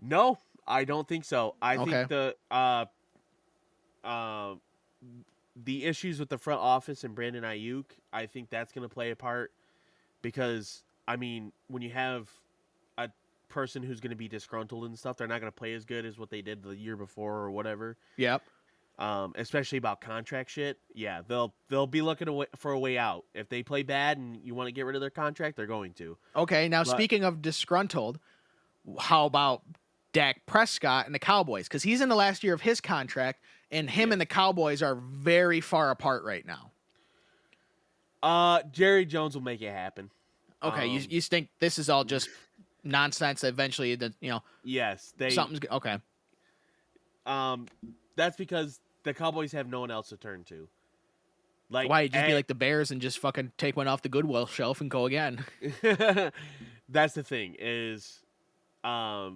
Speaker 2: No, I don't think so. I think the issues with the front office and Brandon Ayuk, I think that's going to play a part because, I mean, when you have a person who's going to be disgruntled and stuff, they're not going to play as good as what they did the year before or whatever.
Speaker 1: Yep.
Speaker 2: Especially about contract shit. Yeah, they'll be looking for a way out. If they play bad and you want to get rid of their contract, they're going to.
Speaker 1: Okay, now speaking of disgruntled, how about Dak Prescott and the Cowboys? Because he's in the last year of his contract, and him and the Cowboys are very far apart right now.
Speaker 2: Jerry Jones will make it happen.
Speaker 1: Okay, you think this is all just nonsense? Eventually,
Speaker 2: Yes,
Speaker 1: something's okay.
Speaker 2: That's because the Cowboys have no one else to turn to. Like,
Speaker 1: why just be like the Bears and just fucking take one off the Goodwill shelf and go again?
Speaker 2: That's the thing is, I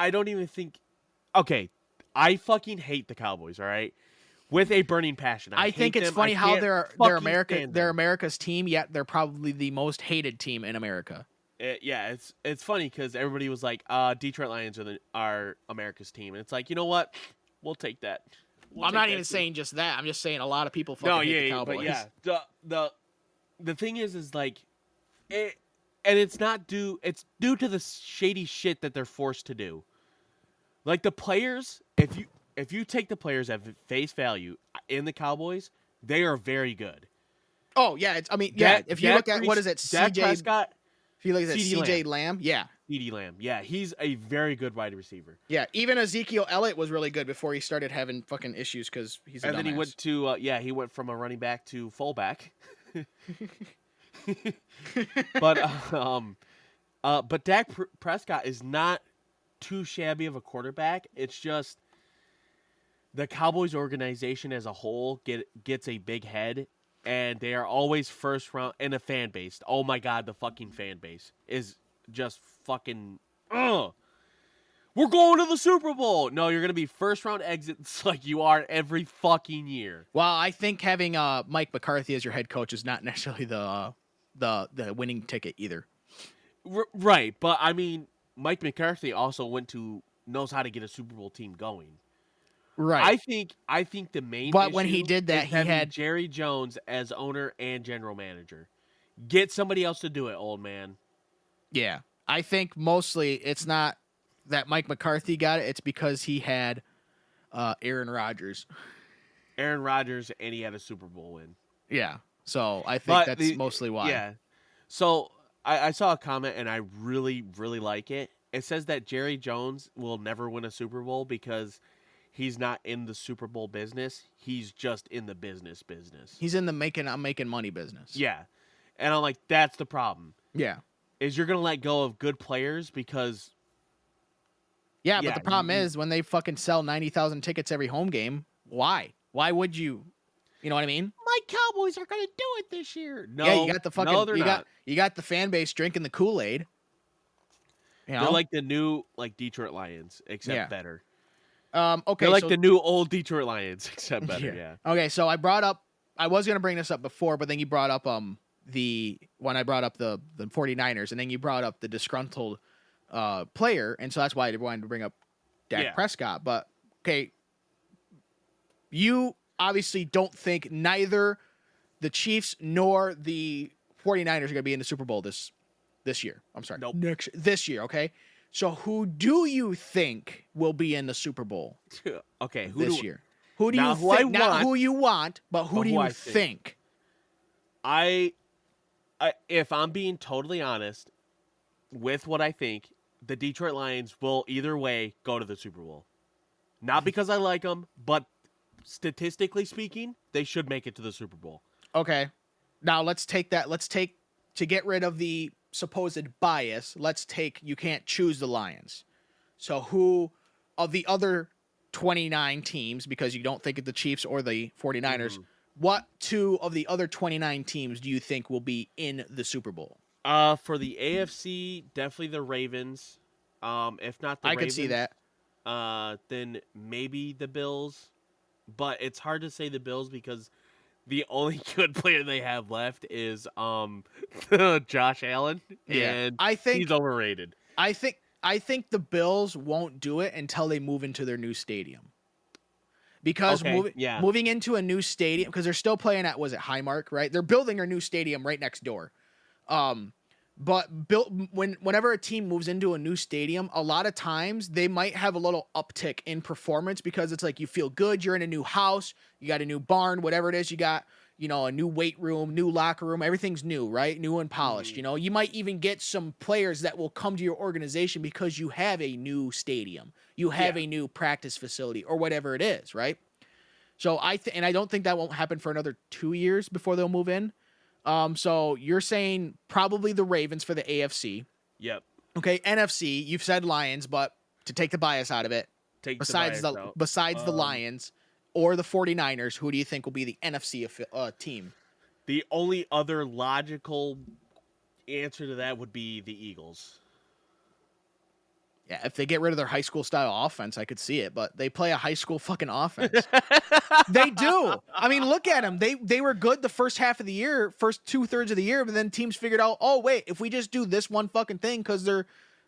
Speaker 2: don't even think. Okay, I fucking hate the Cowboys. All right, with a burning passion.
Speaker 1: I think it's funny how they're America's team, yet they're probably the most hated team in America.
Speaker 2: Yeah, it's funny because everybody was like, Detroit Lions are America's team, and it's like, you know what, we'll take that.
Speaker 1: I'm not even saying just that. I'm just saying a lot of people fucking hate the Cowboys.
Speaker 2: But yeah, the thing is like, and it's not due. It's due to the shady shit that they're forced to do. Like the players, if you take the players at face value in the Cowboys, they are very good.
Speaker 1: Oh yeah, if you look at what is it,
Speaker 2: Dak Prescott.
Speaker 1: If you look at CJ Lamb, yeah.
Speaker 2: CeeDee Lamb, yeah, he's a very good wide receiver.
Speaker 1: Yeah, even Ezekiel Elliott was really good before he started having fucking issues because he's a dumbass.
Speaker 2: Then he went to he went from a running back to fullback. But Dak Prescott is not too shabby of a quarterback. It's just the Cowboys organization as a whole gets a big head. And they are always first round in a fan base. Oh my god, the fucking fan base is just fucking. We're going to the Super Bowl. No, you're gonna be first round exits like you are every fucking year.
Speaker 1: Well, I think having Mike McCarthy as your head coach is not necessarily the winning ticket either.
Speaker 2: Right, but I mean, Mike McCarthy also knows how to get a Super Bowl team going.
Speaker 1: Right.
Speaker 2: I think the main
Speaker 1: But when he did that, he had
Speaker 2: Jerry Jones as owner and general manager. Get somebody else to do it, old man.
Speaker 1: Yeah. I think mostly it's not that Mike McCarthy got it, it's because he had Aaron Rodgers.
Speaker 2: Aaron Rodgers and he had a Super Bowl win.
Speaker 1: Yeah. So I think that's mostly why.
Speaker 2: Yeah. So I saw a comment and I really, really like it. It says that Jerry Jones will never win a Super Bowl because he's not in the Super Bowl business. He's just in the business.
Speaker 1: He's in the I'm making money business.
Speaker 2: Yeah. And I'm like, that's the problem.
Speaker 1: Yeah.
Speaker 2: Is you're going to let go of good players because...
Speaker 1: Yeah, but the problem is when they fucking sell 90,000 tickets every home game, why? Why would you? You know what I mean?
Speaker 2: My Cowboys are going to do it this year. No,
Speaker 1: yeah, you got the fucking...
Speaker 2: No, they're not.
Speaker 1: You got the fan base drinking the Kool-Aid. You know?
Speaker 2: They're like the new Detroit Lions, except better.
Speaker 1: Okay,
Speaker 2: they're like the new old Detroit Lions, except better. Yeah.
Speaker 1: Okay, so I was gonna bring this up before, but then you brought up when I brought up the 49ers, and then you brought up the disgruntled player, and so that's why I wanted to bring up Dak Prescott. But okay, obviously don't think neither the Chiefs nor the 49ers are going to be in the Super Bowl this year. I'm sorry.
Speaker 2: Nope.
Speaker 1: This year, okay? So who do you think will be in the Super Bowl?
Speaker 2: Okay,
Speaker 1: this year. Who do you think? Not who you want, but who do you think?
Speaker 2: I if I'm being totally honest with what I think, the Detroit Lions will either way go to the Super Bowl. Not because I like them, but statistically speaking, they should make it to the Super Bowl.
Speaker 1: Okay. Now let's take to get rid of the supposed bias. Let's take you can't choose the Lions. So who of the other 29 teams, because you don't think of the Chiefs or the 49ers, what two of the other 29 teams do you think will be in the Super Bowl?
Speaker 2: For the AFC, definitely the Ravens. If not the Ravens,
Speaker 1: I could see that.
Speaker 2: Then maybe the Bills. But it's hard to say the Bills because the only good player they have left is Josh Allen, and
Speaker 1: I think
Speaker 2: he's overrated.
Speaker 1: I think the Bills won't do it until they move into their new stadium. Because moving into a new stadium, because they're still playing at, was it Highmark, right? They're building a new stadium right next door. But whenever a team moves into a new stadium, a lot of times they might have a little uptick in performance because it's like you feel good, you're in a new house, you got a new barn, whatever it is, you got, a new weight room, new locker room, everything's new, right? New and polished. You might even get some players that will come to your organization because you have a new stadium, you have a new practice facility or whatever it is, right? So and I don't think that won't happen for another 2 years before they'll move in. So you're saying probably the Ravens for the AFC.
Speaker 2: Yep.
Speaker 1: Okay, NFC, you've said Lions, but to take the bias out of it, besides the Lions or the 49ers, who do you think will be the NFC team?
Speaker 2: The only other logical answer to that would be the Eagles.
Speaker 1: Yeah, if they get rid of their high school style offense, I could see it, but they play a high school fucking offense. They do. I mean, look at them. They were good the first half of the year, first 2/3 of the year, but then teams figured out, oh wait, if we just do this one fucking thing, because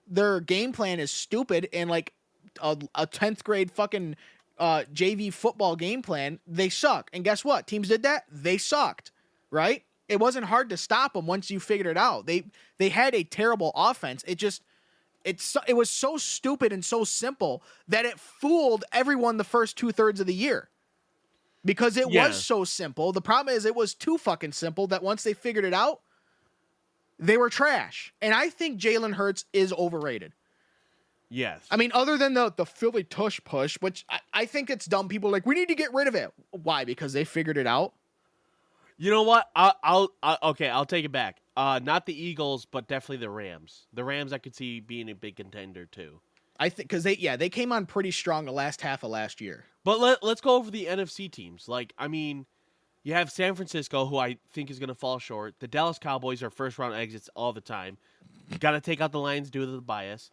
Speaker 1: their game plan is stupid and like a 10th grade fucking JV football game plan, they suck. And guess what? Teams did that. They sucked, right? It wasn't hard to stop them once you figured it out. They had a terrible offense. It was so stupid and so simple that it fooled everyone the first 2/3 of the year. Because it was so simple. The problem is it was too fucking simple that once they figured it out, they were trash. And I think Jalen Hurts is overrated.
Speaker 2: Yes.
Speaker 1: I mean, other than the Philly tush push, which I think it's dumb. People are like, we need to get rid of it. Why? Because they figured it out?
Speaker 2: You know what? I'll take it back. Not the Eagles, but definitely the Rams. The Rams I could see being a big contender too.
Speaker 1: I think because they came on pretty strong the last half of last year.
Speaker 2: But let's go over the NFC teams. Like, I mean, you have San Francisco, who I think is going to fall short. The Dallas Cowboys are first-round exits all the time. Got to take out the Lions due to the bias.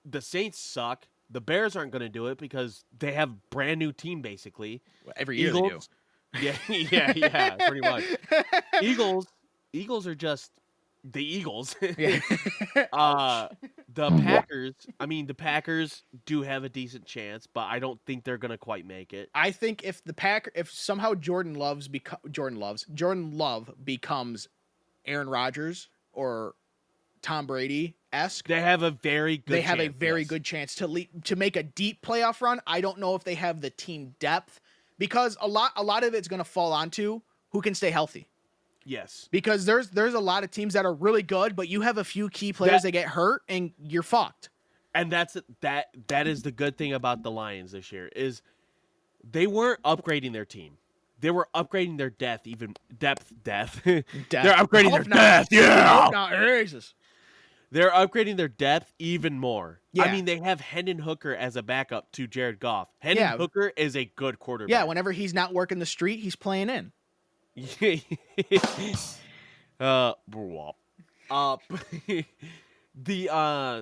Speaker 2: The Saints suck. The Bears aren't going to do it because they have a brand new team, basically.
Speaker 1: Every year they do.
Speaker 2: Yeah, pretty much. Eagles are just the Eagles. The Packers do have a decent chance, but I don't think they're gonna quite make it.
Speaker 1: I think if somehow Jordan Love becomes Aaron Rodgers or Tom Brady-esque,
Speaker 2: they have a very
Speaker 1: good chance to make a deep playoff run. I don't know if they have the team depth because a lot of it's gonna fall onto who can stay healthy.
Speaker 2: Yes.
Speaker 1: Because there's a lot of teams that are really good, but you have a few key players that get hurt and you're fucked.
Speaker 2: And that is the good thing about the Lions this year is they weren't upgrading their team. They were upgrading their depth. They're upgrading their depth. Yeah. They're upgrading their depth even more. Yeah. I mean, they have Hendon Hooker as a backup to Jared Goff. Hendon Hooker is a good quarterback.
Speaker 1: Yeah, whenever he's not working the street, he's playing in.
Speaker 2: The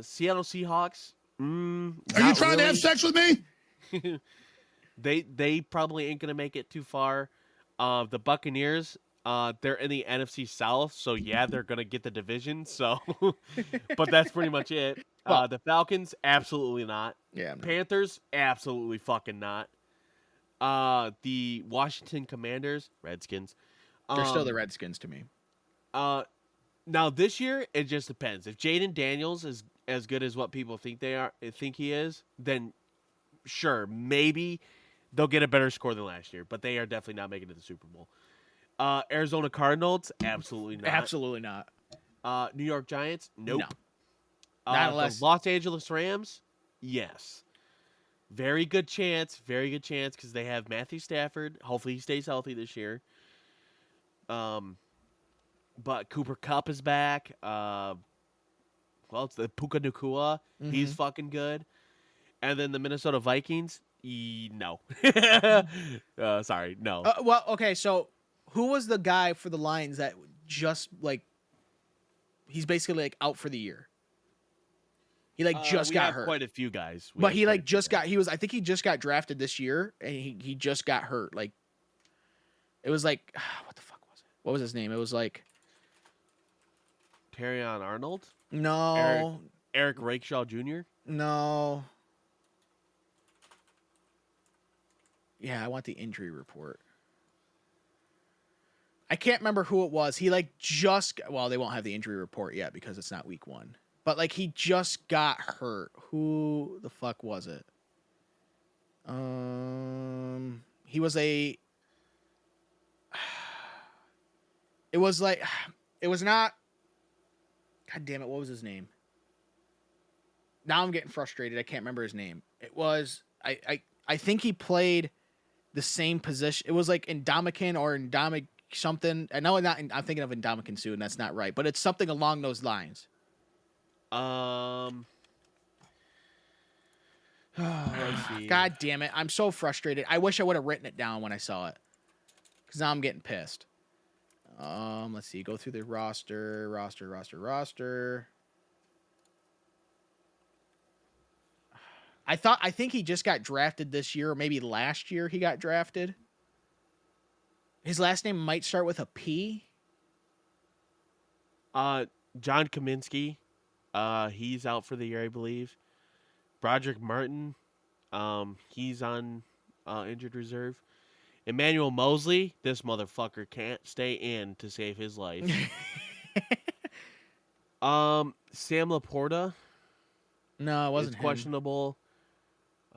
Speaker 2: Seattle Seahawks.
Speaker 3: Are you trying to have sex with me?
Speaker 2: They probably ain't gonna make it too far. The Buccaneers. They're in the NFC South, so yeah, they're gonna get the division. So, but that's pretty much it. The Falcons, absolutely not.
Speaker 1: Yeah.
Speaker 2: Panthers, absolutely fucking not. The Washington Commanders, Redskins.
Speaker 1: They're still the Redskins to me.
Speaker 2: Now this year it just depends. If Jaden Daniels is as good as what people think he is, then sure, maybe they'll get a better score than last year. But they are definitely not making it to the Super Bowl. Arizona Cardinals, absolutely not.
Speaker 1: Absolutely not.
Speaker 2: New York Giants, nope.
Speaker 1: No. Not unless
Speaker 2: the Los Angeles Rams, yes. Very good chance because they have Matthew Stafford. Hopefully he stays healthy this year. But Cooper Kupp is back. Well, it's the Puka Nacua. He's fucking good. And then the Minnesota Vikings. No. Sorry, no.
Speaker 1: Well, okay, so who was the guy for the Lions that just like he's basically like out for the year? He like just
Speaker 2: we
Speaker 1: got
Speaker 2: have
Speaker 1: hurt.
Speaker 2: quite a few guys.
Speaker 1: But he like just got I think he just got drafted this year and he just got hurt. Like it was like what the fuck was it? What was his name? It was like
Speaker 2: Terrion Arnold?
Speaker 1: no.
Speaker 2: Eric Rakeshaw Jr.?
Speaker 1: No. Yeah, I want the injury report. I can't remember who it was. He like just well, they won't have the injury report yet because it's not week 1. But like he just got hurt. Who the fuck was it? He was a It was like it was not God damn it, what was his name? Now I'm getting frustrated. I can't remember his name. It was I think he played the same position. It was like Indomitian or Indomic something. I know I'm thinking of Indomitian Sue, and that's not right, but it's something along those lines.
Speaker 2: Let's see.
Speaker 1: God damn it. I'm so frustrated. I wish I would have written it down when I saw it. Because now I'm getting pissed. Let's see. Go through the roster. I think he just got drafted this year, or maybe last year he got drafted. His last name might start with a P.
Speaker 2: John Kaminsky. He's out for the year, I believe. Broderick Martin. He's on injured reserve. Emmanuel Mosley. This motherfucker can't stay in to save his life. Sam Laporta.
Speaker 1: No, it wasn't him.
Speaker 2: Questionable.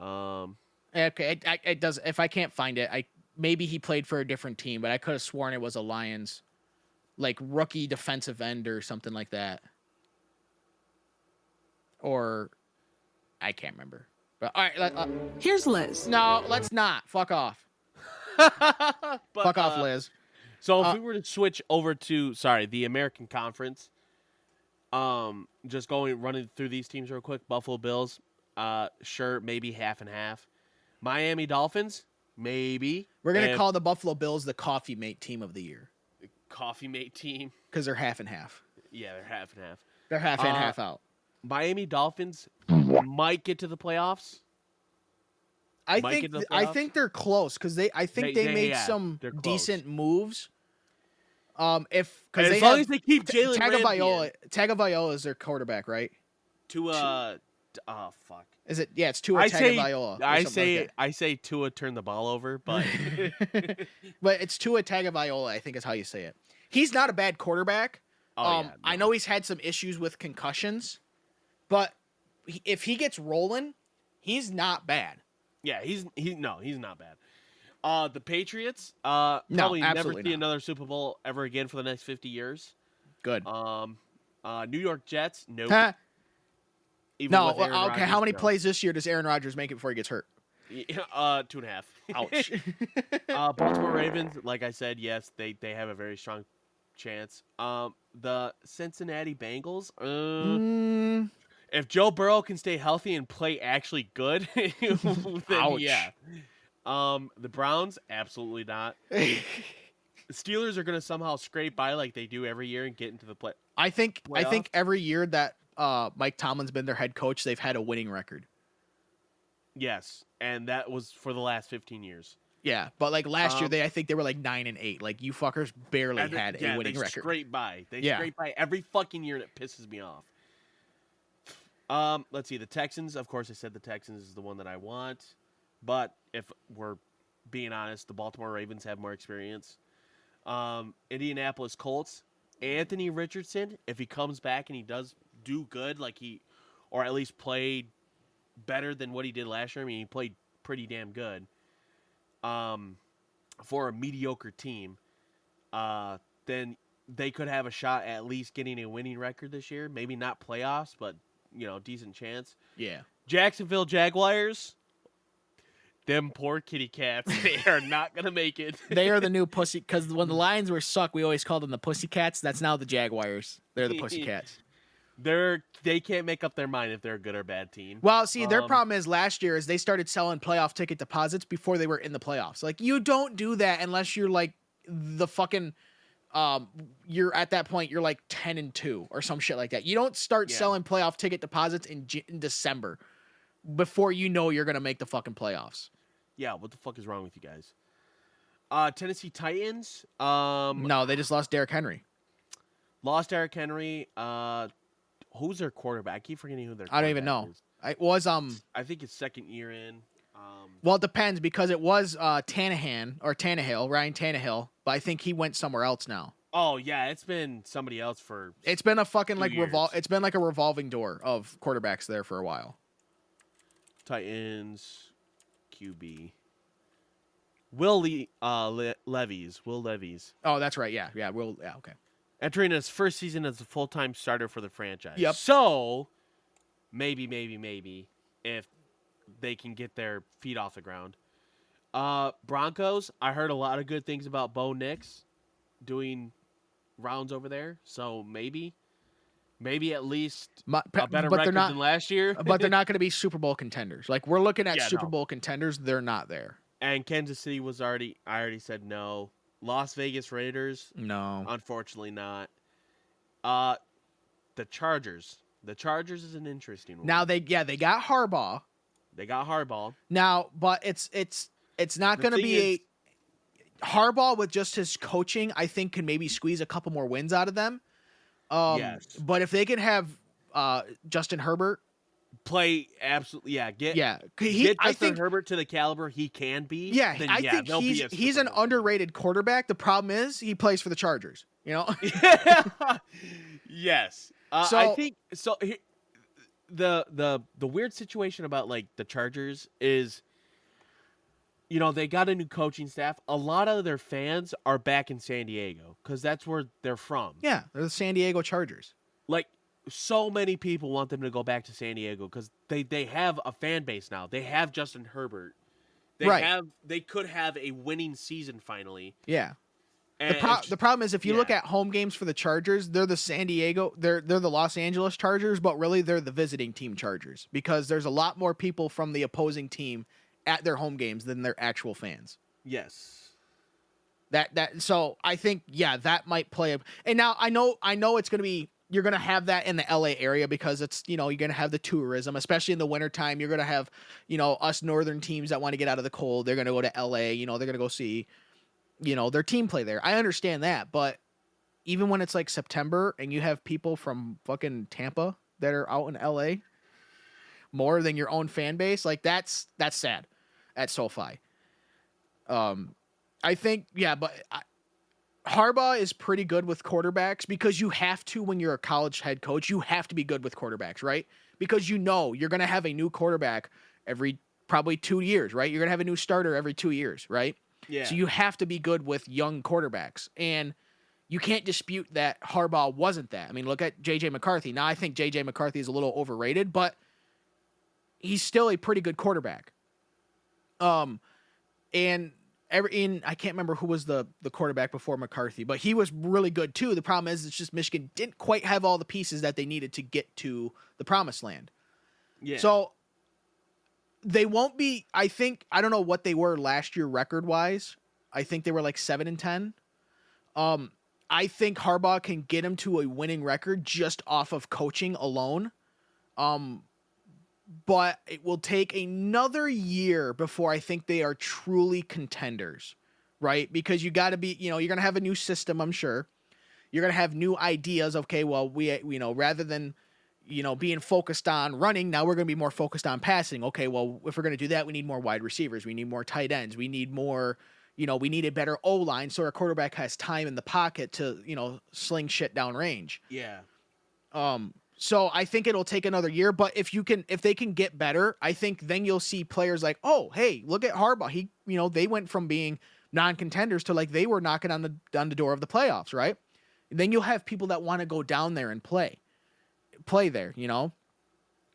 Speaker 1: Okay, it does. If I can't find it, maybe he played for a different team, but I could have sworn it was a Lions, like rookie defensive end or something like that. Or I can't remember. But all right,
Speaker 4: here's Liz.
Speaker 1: No, let's not. Fuck off. Fuck off, Liz.
Speaker 2: So if we were to switch over to the American Conference, just running through these teams real quick. Buffalo Bills. Sure, maybe half and half. Miami Dolphins, maybe.
Speaker 1: We're gonna call the Buffalo Bills the Coffee Mate Team of the Year.
Speaker 2: Coffee Mate team.
Speaker 1: Because they're half and half.
Speaker 2: Yeah, they're half and half.
Speaker 1: They're half in, half out.
Speaker 2: Miami Dolphins might get to the playoffs.
Speaker 1: I think they're close because they made some decent moves. As
Speaker 2: long as they keep Jalen
Speaker 1: Tagovailoa is their quarterback, right?
Speaker 2: Fuck.
Speaker 1: Is it? Yeah, it's Tua Tagovailoa.
Speaker 2: I say Tua turn the ball over, but
Speaker 1: but it's Tua Tagovailoa. I think is how you say it. He's not a bad quarterback. I know he's had some issues with concussions, but if he gets rolling, he's not bad.
Speaker 2: Yeah, he's not bad. The Patriots probably never see another Super Bowl ever again for the next 50 years.
Speaker 1: Good.
Speaker 2: New York Jets, nope.
Speaker 1: Okay. How many plays this year does Aaron Rodgers make it before he gets hurt?
Speaker 2: 2.5.
Speaker 1: Ouch.
Speaker 2: Baltimore Ravens, like I said, yes, they have a very strong chance. The Cincinnati Bengals, if Joe Burrow can stay healthy and play actually good, then
Speaker 1: ouch.
Speaker 2: Yeah. The Browns, absolutely not. The Steelers are going to somehow scrape by like they do every year and get into the play.
Speaker 1: I think every year that Mike Tomlin's been their head coach, they've had a winning record.
Speaker 2: Yes, and that was for the last 15 years.
Speaker 1: Yeah, but like last year, I think they were like 9-8. Like you fuckers barely had a winning record.
Speaker 2: Scrape by. They scrape by every fucking year, and it pisses me off. Let's see. The Texans, of course, I said the Texans is the one that I want. But if we're being honest, the Baltimore Ravens have more experience. Indianapolis Colts, Anthony Richardson, if he comes back and he does do good, or at least play better than what he did last year. I mean, he played pretty damn good. For a mediocre team, then they could have a shot at least getting a winning record this year. Maybe not playoffs, but decent chance.
Speaker 1: Yeah.
Speaker 2: Jacksonville Jaguars, Them poor kitty cats. They are not gonna make it.
Speaker 1: They are the new pussy, because when the Lions were suck, we always called them the Pussycats. That's now the Jaguars. They're the Pussycats.
Speaker 2: They can't make up their mind if they're a good or bad team.
Speaker 1: Well, see, their problem is last year is they started selling playoff ticket deposits before they were in the playoffs. Like, you don't do that unless you're like the fucking you're at that point you're like 10-2 or some shit like that. You don't start selling playoff ticket deposits in December before you know you're gonna make the fucking playoffs.
Speaker 2: Yeah, what the fuck is wrong with you guys? Tennessee Titans.
Speaker 1: No, they just lost Derrick Henry.
Speaker 2: Lost Derrick Henry. Who's their quarterback? I keep forgetting who their quarterback
Speaker 1: I don't even know.
Speaker 2: is.
Speaker 1: It was
Speaker 2: I think it's second year in.
Speaker 1: Well, it depends, because it was Tannehill, Ryan Tannehill, but I think he went somewhere else now.
Speaker 2: Oh yeah, it's been somebody else for.
Speaker 1: It's been a fucking like
Speaker 2: years.
Speaker 1: It's been like a revolving door of quarterbacks there for a while.
Speaker 2: Titans QB. Will Levis.
Speaker 1: Oh, that's right. Yeah. Okay.
Speaker 2: Entering his first season as a full-time starter for the franchise.
Speaker 1: Yep.
Speaker 2: So, maybe, if they can get their feet off the ground. Broncos, I heard a lot of good things about Bo Nix doing rounds over there. So, maybe at least a better record than last year.
Speaker 1: But they're not going to be Super Bowl contenders. Like, we're looking at Super
Speaker 2: no.
Speaker 1: Bowl contenders. They're not there.
Speaker 2: And Kansas City I already said no. Las Vegas Raiders,
Speaker 1: No.
Speaker 2: unfortunately not. The Chargers. The Chargers is an interesting one.
Speaker 1: Now they got Harbaugh.
Speaker 2: They got Harbaugh.
Speaker 1: Now, but it's not going to be Harbaugh with just his coaching. I think can maybe squeeze a couple more wins out of them.
Speaker 2: Yes.
Speaker 1: But if they can have Justin Herbert
Speaker 2: play absolutely, get Justin Herbert to the caliber he can be.
Speaker 1: Yeah, I think he's an underrated quarterback. The problem is he plays for the Chargers. You know.
Speaker 2: Yes. I think so. The weird situation about like the Chargers is, they got a new coaching staff. A lot of their fans are back in San Diego because that's where they're from.
Speaker 1: Yeah, they're the San Diego Chargers.
Speaker 2: Like, so many people want them to go back to San Diego because they have a fan base now. They have Justin Herbert. They could have a winning season finally.
Speaker 1: Yeah. The problem is if you look at home games for the Chargers, they're the Los Angeles Chargers, but really they're the visiting team Chargers because there's a lot more people from the opposing team at their home games than their actual fans.
Speaker 2: Yes.
Speaker 1: So I think that might play and now I know it's going to be, you're going to have that in the LA area because it's, you're going to have the tourism, especially in the wintertime. You're going to have, us northern teams that want to get out of the cold. They're going to go to LA, they're going to go see, their team play there. I understand that, but even when it's like September and you have people from fucking Tampa that are out in LA more than your own fan base, like that's sad at SoFi. I think, but Harbaugh is pretty good with quarterbacks because you have to, when you're a college head coach, you have to be good with quarterbacks, right? Because you're going to have a new quarterback every probably 2 years, right? You're going to have a new starter every 2 years, right?
Speaker 2: Yeah.
Speaker 1: So you have to be good with young quarterbacks. And you can't dispute that Harbaugh wasn't that. I mean, look at J.J. McCarthy. Now, I think J.J. McCarthy is a little overrated, but he's still a pretty good quarterback. And I can't remember who was the quarterback before McCarthy, but he was really good too. The problem is it's just Michigan didn't quite have all the pieces that they needed to get to the promised land.
Speaker 2: Yeah.
Speaker 1: So they won't be, I don't know what they were last year record wise. I think they were like 7-10. I think Harbaugh can get him to a winning record just off of coaching alone. But it will take another year before I think they are truly contenders, right? Because you got to be, you're going to have a new system, I'm sure. You're going to have new ideas. Okay, well, we rather than, being focused on running, now we're going to be more focused on passing. Okay, well, if we're going to do that, we need more wide receivers. We need more tight ends. We need more, we need a better O-line so our quarterback has time in the pocket to, sling shit downrange.
Speaker 2: Yeah.
Speaker 1: So I think it'll take another year, but if they can get better, I think then you'll see players like, oh, hey, look at Harbaugh. They went from being non-contenders to like they were knocking on the door of the playoffs, right? And then you'll have people that want to go down there and play there,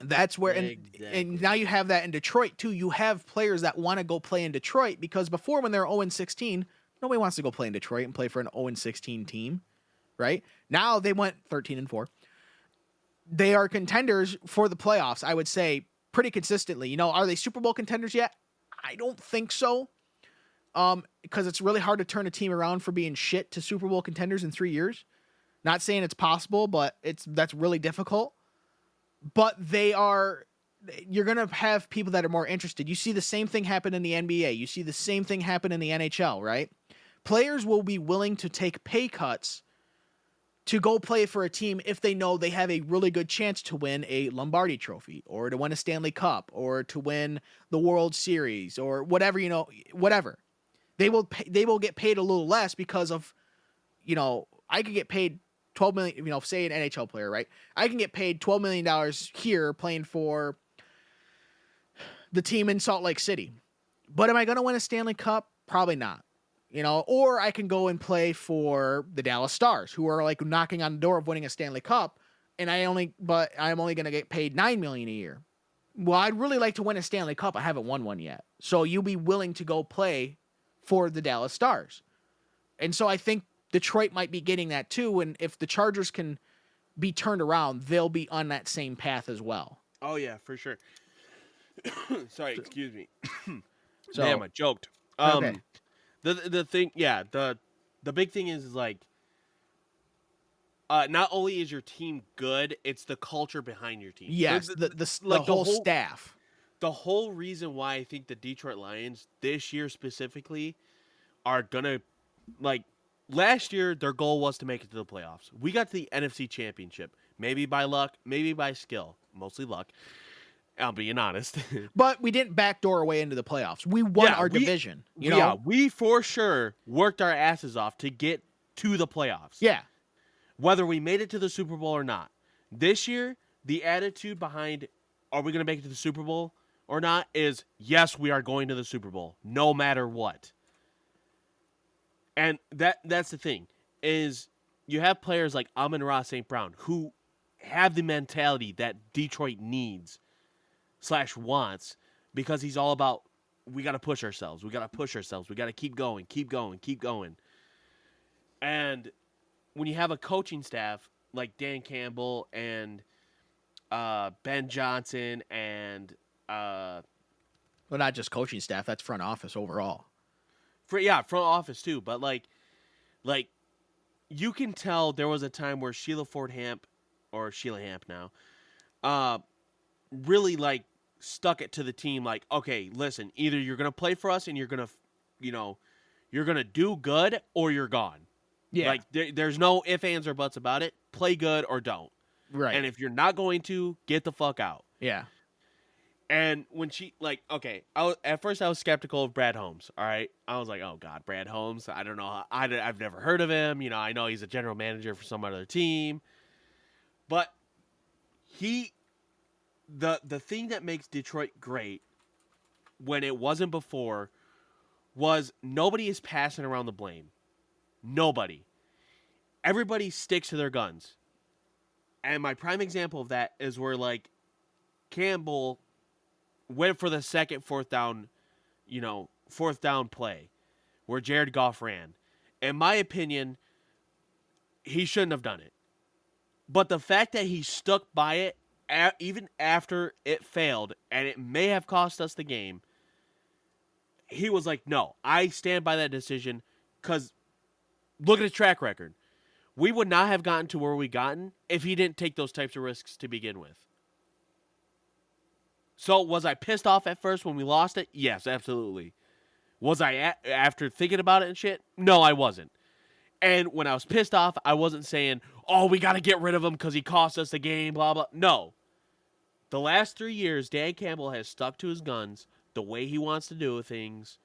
Speaker 1: That's where, and
Speaker 2: Exactly.
Speaker 1: now you have that in Detroit too. You have players that want to go play in Detroit because before, when they're 0-16, nobody wants to go play in Detroit and play for an 0-16 team, right? Now they went 13-4. They are contenders for the playoffs, I would say, pretty consistently. You know, are they Super Bowl contenders yet? I don't think so. Because it's really hard to turn a team around for being shit to Super Bowl contenders in 3 years. Not saying it's possible, but that's really difficult. But you're going to have people that are more interested. You see the same thing happen in the NBA. You see the same thing happen in the NHL, right? Players will be willing to take pay cuts to go play for a team if they know they have a really good chance to win a Lombardi Trophy or to win a Stanley Cup or to win the World Series or whatever, whatever. They will get paid a little less because of, I could get paid $12 million, say an NHL player, right? I can get paid $12 million here playing for the team in Salt Lake City. But am I going to win a Stanley Cup? Probably not. Or I can go and play for the Dallas Stars, who are like knocking on the door of winning a Stanley Cup, and I'm only going to get paid $9 million a year. Well, I'd really like to win a Stanley Cup. I haven't won one yet. So you'll be willing to go play for the Dallas Stars. And so I think Detroit might be getting that too. And if the Chargers can be turned around, they'll be on that same path as well.
Speaker 2: Oh yeah, for sure. Sorry, excuse me.
Speaker 1: So,
Speaker 2: Damn, I joked.
Speaker 1: Okay.
Speaker 2: The thing, yeah, the big thing is like, not only is your team good, it's the culture behind your team.
Speaker 1: Yes, the whole staff.
Speaker 2: The whole reason why I think the Detroit Lions this year specifically are gonna, like, last year their goal was to make it to the playoffs. We got to the NFC Championship, maybe by luck, maybe by skill, mostly luck. I'm being honest.
Speaker 1: But we didn't backdoor our way into the playoffs. We won our division.
Speaker 2: Yeah, we for sure worked our asses off to get to the playoffs.
Speaker 1: Yeah.
Speaker 2: Whether we made it to the Super Bowl or not. This year, the attitude behind are we going to make it to the Super Bowl or not is yes, we are going to the Super Bowl, no matter what. And that's the thing, is you have players like Amon-Ra St. Brown who have the mentality that Detroit needs / wants, because he's all about, we got to push ourselves. We got to keep going. And when you have a coaching staff like Dan Campbell and Ben Johnson and
Speaker 1: well, not just coaching staff, that's front office overall.
Speaker 2: Front office too, but like you can tell there was a time where Sheila Hamp now, really like stuck it to the team, like, okay, listen, either you're gonna play for us and you're gonna do good or you're gone.
Speaker 1: Yeah.
Speaker 2: Like there's no ifs, ands, or buts about it. Play good or don't.
Speaker 1: Right.
Speaker 2: And if you're not going to, get the fuck out.
Speaker 1: Yeah.
Speaker 2: And when she, like, okay, at first I was skeptical of Brad Holmes, all right? I was like, oh, God, Brad Holmes, I don't know. I've never heard of him. I know he's a general manager for some other team. But the thing that makes Detroit great when it wasn't before was nobody is passing around the blame. Nobody. Everybody sticks to their guns. And my prime example of that is where, like, Campbell went for the second fourth down play where Jared Goff ran. In my opinion, he shouldn't have done it. But the fact that he stuck by it even after it failed, and it may have cost us the game, he was like, no, I stand by that decision, because look at his track record. We would not have gotten to where we gotten if he didn't take those types of risks to begin with. So was I pissed off at first when we lost it? Yes, absolutely. Was I after thinking about it and shit? No, I wasn't. And when I was pissed off, I wasn't saying, oh, we got to get rid of him because he cost us the game, blah, blah. No. The last 3 years, Dan Campbell has stuck to his guns, the way he wants to do things,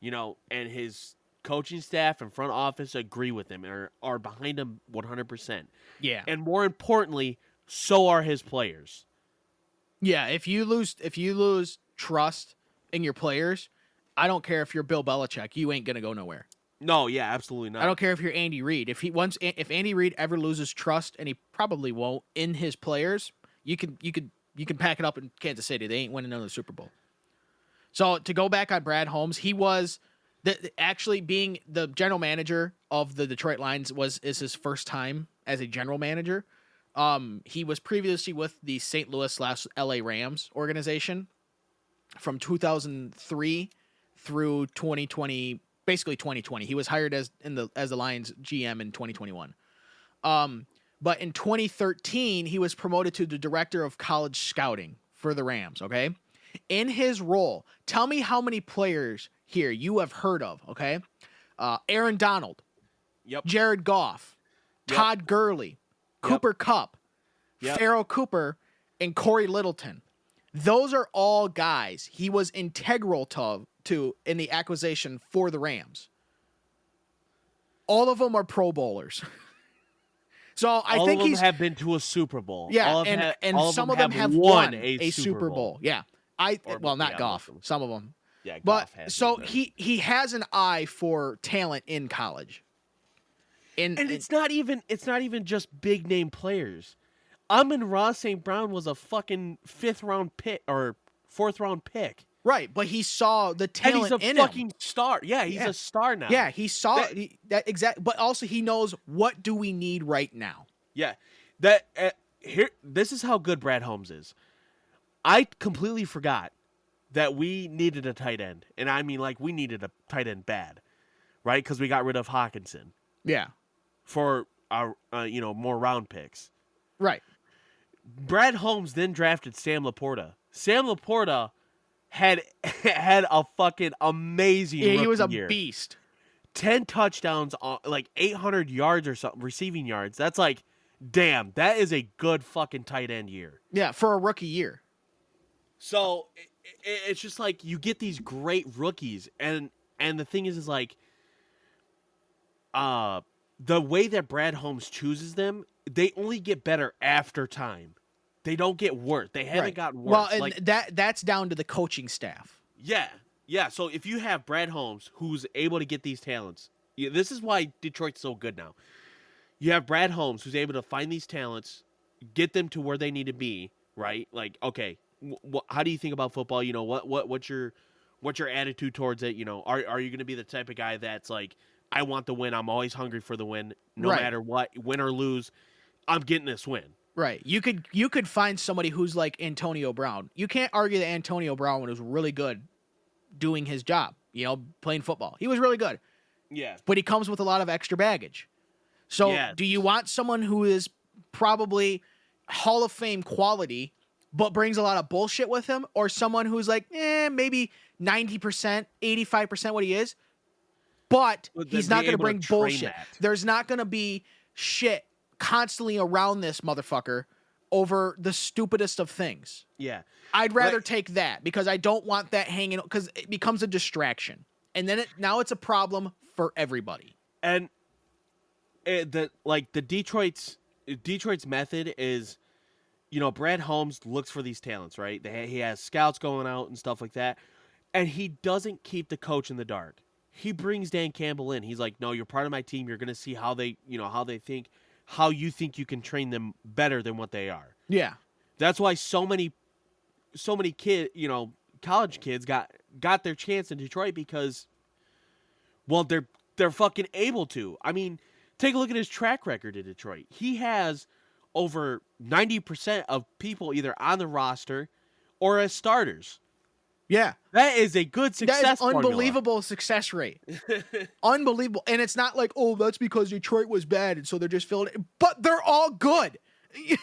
Speaker 2: and his coaching staff and front office agree with him and are behind him 100%.
Speaker 1: Yeah.
Speaker 2: And more importantly, so are his players.
Speaker 1: Yeah, if you lose trust in your players, I don't care if you're Bill Belichick, you ain't gonna go nowhere.
Speaker 2: No, yeah, absolutely not.
Speaker 1: I don't care if you're Andy Reid. If Andy Reid ever loses trust, and he probably won't, in his players, you could you can pack it up in Kansas City. They ain't winning another Super Bowl. So to go back on Brad Holmes, he was actually being the general manager of the Detroit Lions is his first time as a general manager. He was previously with the St. Louis/LA Rams organization from 2003 through 2020, basically 2020. He was hired as the Lions GM in 2021. But in 2013, he was promoted to the director of college scouting for the Rams. Okay. In his role, tell me how many players here you have heard of, okay? Aaron Donald,
Speaker 2: Yep.
Speaker 1: Jared Goff,
Speaker 2: Yep.
Speaker 1: Todd Gurley, Cooper Kupp,
Speaker 2: Yep.
Speaker 1: Pharaoh Cooper, and Corey Littleton. Those are all guys he was integral to in the acquisition for the Rams. All of them are Pro Bowlers. So I
Speaker 2: all
Speaker 1: think
Speaker 2: of them
Speaker 1: he's
Speaker 2: have been to a Super Bowl.
Speaker 1: yeah,
Speaker 2: all
Speaker 1: and
Speaker 2: all
Speaker 1: some of them have won a Super Bowl. Yeah.
Speaker 2: Or-
Speaker 1: Not
Speaker 2: yeah,
Speaker 1: Goff.
Speaker 2: most of them.
Speaker 1: Some of them.
Speaker 2: Yeah,
Speaker 1: But
Speaker 2: Goff has
Speaker 1: so
Speaker 2: been.
Speaker 1: he has an eye for talent in college.
Speaker 2: And it's not even just big name players. Amon-Ra St. Brown was a fucking 5th round pick or 4th round pick.
Speaker 1: right, but he saw the
Speaker 2: And
Speaker 1: talent
Speaker 2: he's a
Speaker 1: in
Speaker 2: fucking
Speaker 1: him.
Speaker 2: star. Yeah, he's
Speaker 1: Yeah.
Speaker 2: a star now.
Speaker 1: Yeah, he saw
Speaker 2: That-
Speaker 1: that exact. But also he knows what do we need right now.
Speaker 2: Yeah. That here this is how good Brad Holmes is. I completely forgot that we needed a tight end. And I mean like we needed a tight end bad. Right? Cuz we got rid of Hawkinson
Speaker 1: Yeah,
Speaker 2: for our more round picks.
Speaker 1: right.
Speaker 2: Brad Holmes then drafted Sam Laporta. Sam Laporta had a fucking amazing
Speaker 1: Yeah, he was a
Speaker 2: rookie year.
Speaker 1: beast.
Speaker 2: 10 touchdowns on like 800 yards or something receiving yards. That's like damn, that is a good fucking tight end year.
Speaker 1: Yeah, for a rookie year.
Speaker 2: So it's just like you get these great rookies and the thing is like the way that Brad Holmes chooses them, they only get better after time. They don't get worse. They haven't
Speaker 1: Right.
Speaker 2: gotten worse.
Speaker 1: Well, and
Speaker 2: like,
Speaker 1: that's down to the coaching staff.
Speaker 2: yeah. Yeah. So if you have Brad Holmes who's able to get these talents, this is why Detroit's so good now. You have Brad Holmes who's able to find these talents, get them to where they need to be, right? Like, okay, how do you think about football? You know, what's your attitude towards it? You know, are you going to be the type of guy that's like, I want the win. I'm always hungry for the win, no
Speaker 1: Right.
Speaker 2: matter what, win or lose. I'm getting this win.
Speaker 1: Right. You could find somebody who's like Antonio Brown. You can't argue that Antonio Brown was really good doing his job, playing football. He was really good,
Speaker 2: Yeah.
Speaker 1: but he comes with a lot of extra baggage. So
Speaker 2: Yes.
Speaker 1: do you want someone who is probably Hall of Fame quality, but brings a lot of bullshit with him, or someone who's like, maybe 90%, 85% what he is, but
Speaker 2: But
Speaker 1: he's
Speaker 2: be
Speaker 1: not going to
Speaker 2: able to
Speaker 1: bring
Speaker 2: train
Speaker 1: bullshit.
Speaker 2: that.
Speaker 1: There's not going to be shit constantly around this motherfucker over the stupidest of things.
Speaker 2: Yeah.
Speaker 1: I'd rather
Speaker 2: Like-
Speaker 1: take that because I don't want that hanging because it becomes a distraction. And then now it's a problem for everybody.
Speaker 2: And the Detroit's method is, Brad Holmes looks for these talents, right? He has scouts going out and stuff like that, and he doesn't keep the coach in the dark. He brings Dan Campbell in. He's like, "No, you're part of my team. You're going to see how they think, how you think you can train them better than what they are."
Speaker 1: Yeah.
Speaker 2: That's why so many kids, college kids got their chance in Detroit because, well, they're fucking able to. I mean, take a look at his track record in Detroit. He has over 90% of people either on the roster or as starters.
Speaker 1: Yeah.
Speaker 2: That is a good success
Speaker 1: That is
Speaker 2: formula.
Speaker 1: unbelievable success rate. Unbelievable. And it's not like, oh, that's because Detroit was bad and so they're just filling it. But they're all good.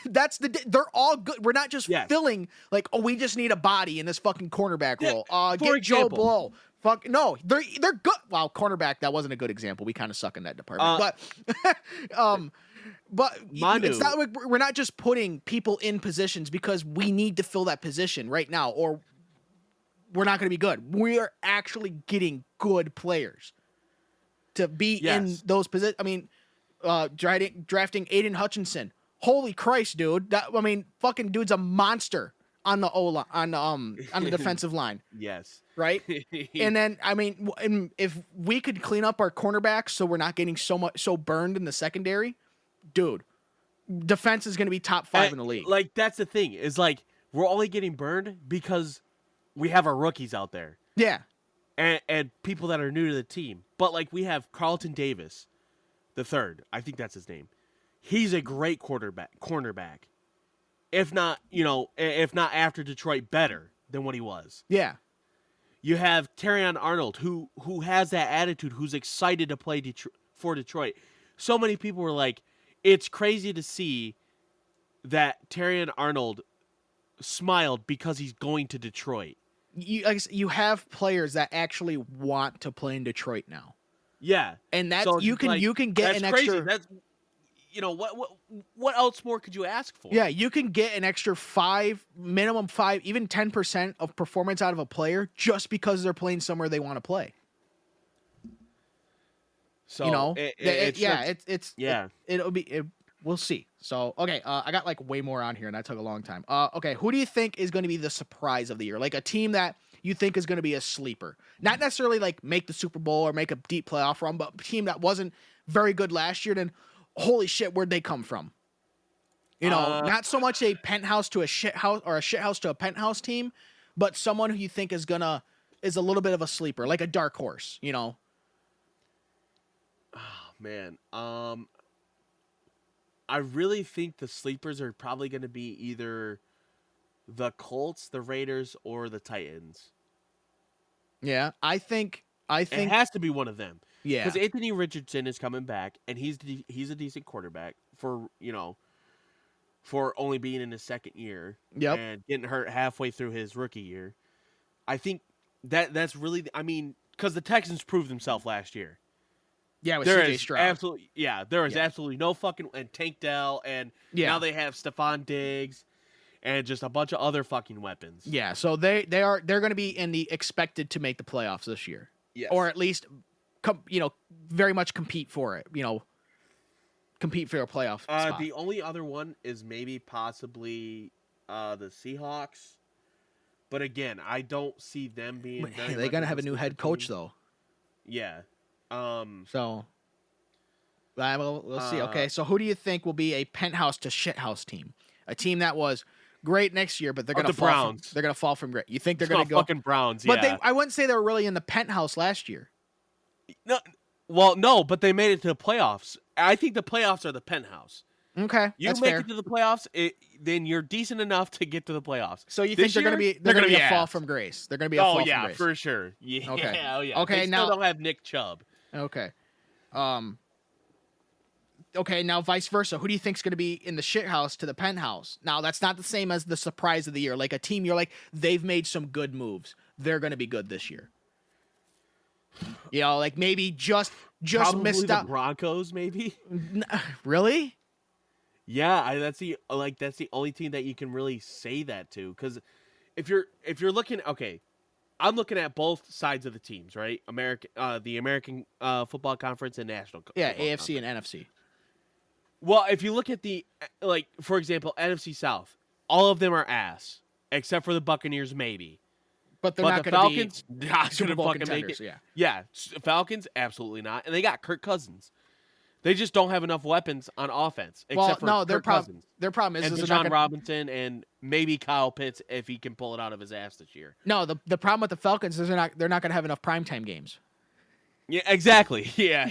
Speaker 1: They're all good. We're not just
Speaker 2: Yes.
Speaker 1: filling like, oh, we just need a body in this fucking cornerback
Speaker 2: Yeah,
Speaker 1: role.
Speaker 2: for
Speaker 1: Get Joe
Speaker 2: example.
Speaker 1: Blow. Fuck no, they're good. Wow, cornerback, that wasn't a good example. We kind of suck in that department. But
Speaker 2: Manu.
Speaker 1: it's not like we're not just putting people in positions because we need to fill that position right now, or we're not going to be good. We are actually getting good players to be in
Speaker 2: Yes.
Speaker 1: those positions. I mean, drafting Aiden Hutchinson. Holy Christ, dude! Fucking dude's a monster on the on the defensive line,
Speaker 2: Yes.
Speaker 1: right? And then if we could clean up our cornerbacks so we're not getting so burned in the secondary, dude, defense is going to be top 5 in the league.
Speaker 2: Like, that's the thing, is like we're only getting burned because we have our rookies out there
Speaker 1: Yeah.
Speaker 2: and people that are new to the team. But like we have Carlton Davis, the third. I think that's his name. He's a great cornerback. If not after Detroit, better than what he was.
Speaker 1: Yeah.
Speaker 2: You have Terrion Arnold, who has that attitude, who's excited to play for Detroit. So many people were like, it's crazy to see that Terrion Arnold smiled because he's going to Detroit.
Speaker 1: You have players that actually want to play in Detroit now.
Speaker 2: Yeah,
Speaker 1: and that's
Speaker 2: so
Speaker 1: you can get
Speaker 2: that's
Speaker 1: an
Speaker 2: crazy.
Speaker 1: extra.
Speaker 2: That's what else more could you ask for?
Speaker 1: Yeah, you can get an extra 5, minimum 5, even 10% of performance out of a player just because they're playing somewhere they want to play.
Speaker 2: So
Speaker 1: we'll see. So okay, I got like way more on here, and that took a long time. Okay, who do you think is going to be the surprise of the year? Like a team that you think is going to be a sleeper, not necessarily like make the Super Bowl or make a deep playoff run, but a team that wasn't very good last year. Then, holy shit, where'd they come from? Not so much a penthouse to a shit house or a shit house to a penthouse team, but someone who you think is a little bit of a sleeper, like a dark horse.
Speaker 2: Oh man, I really think the sleepers are probably going to be either the Colts, the Raiders, or the Titans.
Speaker 1: Yeah, I think
Speaker 2: it has to be one of them.
Speaker 1: Yeah,
Speaker 2: because Anthony Richardson is coming back, and he's a decent quarterback for only being in his second year.
Speaker 1: Yep.
Speaker 2: And getting hurt halfway through his rookie year. I think that's really. I mean, because the Texans proved themselves last year.
Speaker 1: Yeah, with CJ Stroud.
Speaker 2: There is absolutely no fucking and Tank Dell, and now they have Stephon Diggs, and just a bunch of other fucking weapons.
Speaker 1: Yeah, so they're going to be in the expected to make the playoffs this year.
Speaker 2: Yes.
Speaker 1: Or at least, very much compete for it. Compete for a playoff spot.
Speaker 2: The only other one is maybe possibly the Seahawks, but again, I don't see them being.
Speaker 1: They're going to have a new head coach though.
Speaker 2: Yeah.
Speaker 1: So we'll see. Okay, so who do you think will be a penthouse to shithouse team? A team that was great next year, but they're going to fall.
Speaker 2: Browns.
Speaker 1: They're going to fall from great. You think they're going to go
Speaker 2: fucking Browns?
Speaker 1: But
Speaker 2: yeah.
Speaker 1: I wouldn't say they were really in the penthouse last year.
Speaker 2: No, but they made it to the playoffs. I think the playoffs are the penthouse.
Speaker 1: Okay,
Speaker 2: you
Speaker 1: that's
Speaker 2: make
Speaker 1: fair.
Speaker 2: it to the playoffs, then you're decent enough to get to the playoffs.
Speaker 1: So you think they're going to be a fall from grace? They're going to be a fall from grace.
Speaker 2: Oh yeah, for sure. Yeah.
Speaker 1: Okay.
Speaker 2: Oh yeah.
Speaker 1: Okay.
Speaker 2: They
Speaker 1: now
Speaker 2: still don't have Nick Chubb.
Speaker 1: Okay. Okay, now vice versa. Who do you think is going to be in the shit house to the penthouse? Now, that's not the same as the surprise of the year. Like a team, you're like, they've made some good moves. They're going to be good this year. Like maybe just
Speaker 2: Probably
Speaker 1: missed
Speaker 2: the
Speaker 1: out.
Speaker 2: Broncos, maybe.
Speaker 1: Really?
Speaker 2: Yeah, that's the only team that you can really say that to. Because if you're looking, okay, I'm looking at both sides of the teams, right? The American Football Conference and National.
Speaker 1: Yeah,
Speaker 2: Football
Speaker 1: AFC
Speaker 2: Conference.
Speaker 1: and NFC.
Speaker 2: Well, if you look at for example, NFC South, all of them are ass except for the Buccaneers, maybe.
Speaker 1: But they're not
Speaker 2: the
Speaker 1: going to
Speaker 2: Falcons
Speaker 1: be
Speaker 2: not
Speaker 1: Super
Speaker 2: going to
Speaker 1: Bowl
Speaker 2: fucking make
Speaker 1: contenders.
Speaker 2: it.
Speaker 1: Yeah.
Speaker 2: Yeah, Falcons absolutely not, and they got Kirk Cousins. They just don't have enough weapons on offense. Except for
Speaker 1: their
Speaker 2: Kirk Cousins.
Speaker 1: Their problem is
Speaker 2: and
Speaker 1: they're
Speaker 2: Deshaun
Speaker 1: not
Speaker 2: Robinson and maybe Kyle Pitts if he can pull it out of his ass this year.
Speaker 1: No, the problem with the Falcons is they're not going to have enough primetime games.
Speaker 2: Yeah, exactly. Yeah.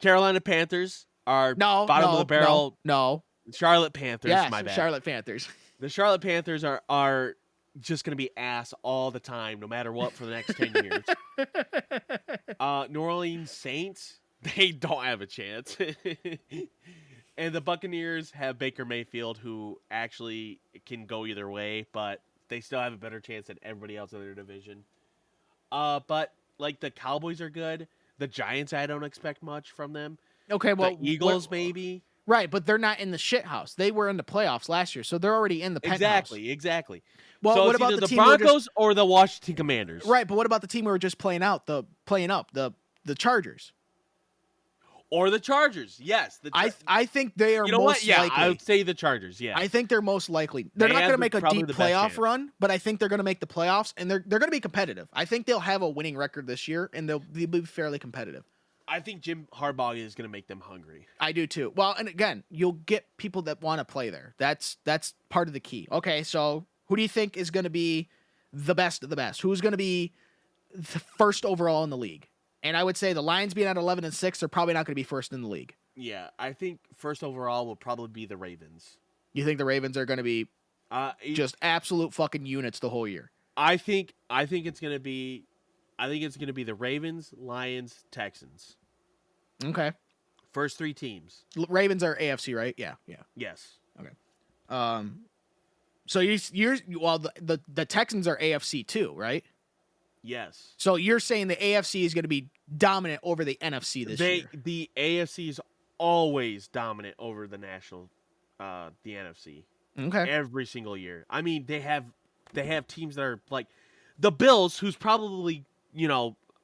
Speaker 2: Carolina Panthers are bottom of the barrel.
Speaker 1: No.
Speaker 2: Charlotte Panthers,
Speaker 1: Yes,
Speaker 2: my bad.
Speaker 1: Charlotte Panthers.
Speaker 2: The Charlotte Panthers are just going to be ass all the time, no matter what, for the next 10 years. New Orleans Saints, they don't have a chance. And the Buccaneers have Baker Mayfield, who actually can go either way, but they still have a better chance than everybody else in their division. But the Cowboys are good. The Giants, I don't expect much from them.
Speaker 1: Okay, well,
Speaker 2: the Eagles maybe.
Speaker 1: Right, but they're not in the shit house. They were in the playoffs last year, so they're already in the penthouse.
Speaker 2: Exactly.
Speaker 1: Well,
Speaker 2: so
Speaker 1: what
Speaker 2: it's
Speaker 1: about
Speaker 2: either
Speaker 1: the
Speaker 2: the
Speaker 1: team
Speaker 2: Broncos or the Washington Commanders?
Speaker 1: Right, but what about the team we were just playing up, the Chargers?
Speaker 2: Or the Chargers? Yes.
Speaker 1: I think they are.
Speaker 2: You know
Speaker 1: most
Speaker 2: what? Yeah,
Speaker 1: likely.
Speaker 2: I would say the Chargers. Yeah,
Speaker 1: I think they're most likely. They're not going to make a deep playoff run, but I think they're going to make the playoffs, and they're going to be competitive. I think they'll have a winning record this year, and they'll be fairly competitive.
Speaker 2: I think Jim Harbaugh is going to make them hungry.
Speaker 1: I do too. Well, and again, you'll get people that want to play there. That's part of the key. Okay, so who do you think is going to be the best of the best? Who's going to be the first overall in the league? And I would say the Lions being at 11-6, they're probably not going to be first in the league.
Speaker 2: Yeah, I think first overall will probably be the Ravens.
Speaker 1: You think the Ravens are going to be
Speaker 2: Just
Speaker 1: absolute fucking units the whole year?
Speaker 2: I think it's going to be the Ravens, Lions, Texans.
Speaker 1: Okay.
Speaker 2: First 3 teams.
Speaker 1: Ravens are AFC, right? Yeah.
Speaker 2: Yes.
Speaker 1: So the Texans are AFC too, right?
Speaker 2: Yes.
Speaker 1: So you're saying the AFC is going to be dominant over the NFC this year?
Speaker 2: The AFC is always dominant over the NFC.
Speaker 1: Okay.
Speaker 2: Every single year. I mean, they have teams that are like the Bills, who's probably,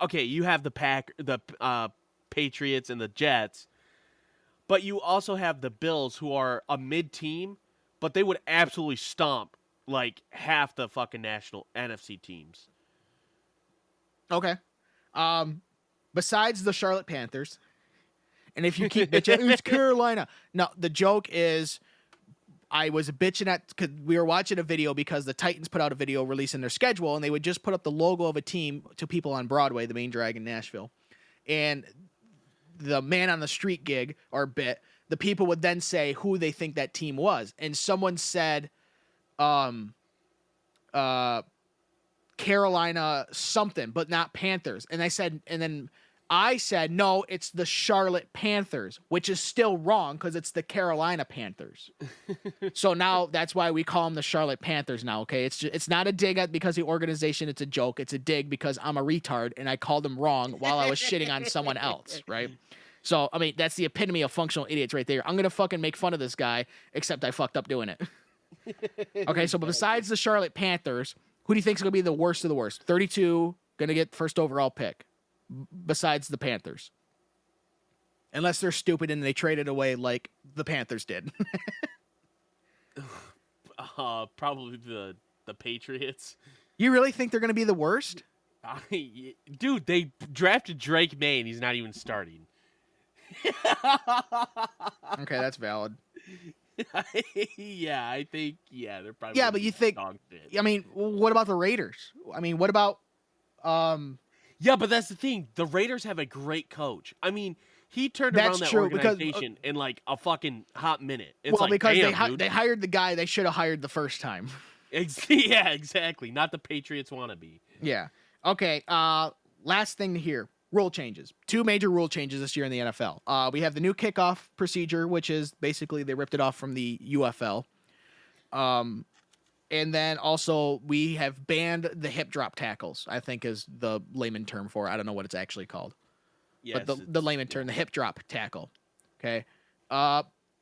Speaker 2: okay, you have the Patriots and the Jets, but you also have the Bills, who are a mid team, but they would absolutely stomp like half the fucking national NFC teams.
Speaker 1: Okay. Besides the Charlotte Panthers, and if you keep bitching, it's Carolina. No, the joke is, I was bitching because we were watching a video because the Titans put out a video releasing their schedule, and they would just put up the logo of a team to people on Broadway, the Main Drag in Nashville. And the man on the street gig or bit, the people would then say who they think that team was. And someone said, Carolina something, but not Panthers. And then I said, no, it's the Charlotte Panthers, which is still wrong because it's the Carolina Panthers. So now that's why we call them the Charlotte Panthers now. Okay. It's not a dig at because the organization, it's a joke. It's a dig because I'm a retard and I called them wrong while I was shitting on someone else. Right. So, I mean, that's the epitome of functional idiots right there. I'm going to fucking make fun of this guy, except I fucked up doing it. Okay. So, but besides the Charlotte Panthers, who do you think is going to be the worst of the worst? 32, going to get first overall pick, besides the Panthers. Unless they're stupid and they traded away like the Panthers did.
Speaker 2: Probably the Patriots.
Speaker 1: You really think they're going to be the worst?
Speaker 2: Dude, they drafted Drake May and he's not even starting.
Speaker 1: Okay, that's valid.
Speaker 2: Yeah, I think, they're probably.
Speaker 1: Yeah, but you think,
Speaker 2: dog shit.
Speaker 1: I mean, what about the Raiders? I mean, what about,
Speaker 2: Yeah, but that's the thing. The Raiders have a great coach. I mean, he turned
Speaker 1: That's
Speaker 2: around that
Speaker 1: true,
Speaker 2: organization in like a fucking hot minute. It's
Speaker 1: well,
Speaker 2: like,
Speaker 1: because
Speaker 2: damn,
Speaker 1: they hired the guy they should have hired the first time.
Speaker 2: Yeah, exactly. Not the Patriots wannabe.
Speaker 1: Yeah. Okay. Last thing to hear. Rule changes. 2 major rule changes this year in the NFL. We have the new kickoff procedure, which is basically they ripped it off from the UFL. And then also we have banned the hip drop tackles, I think is the layman term for it. I don't know what it's actually called.
Speaker 2: Yes,
Speaker 1: But the layman term, the hip drop tackle. Okay.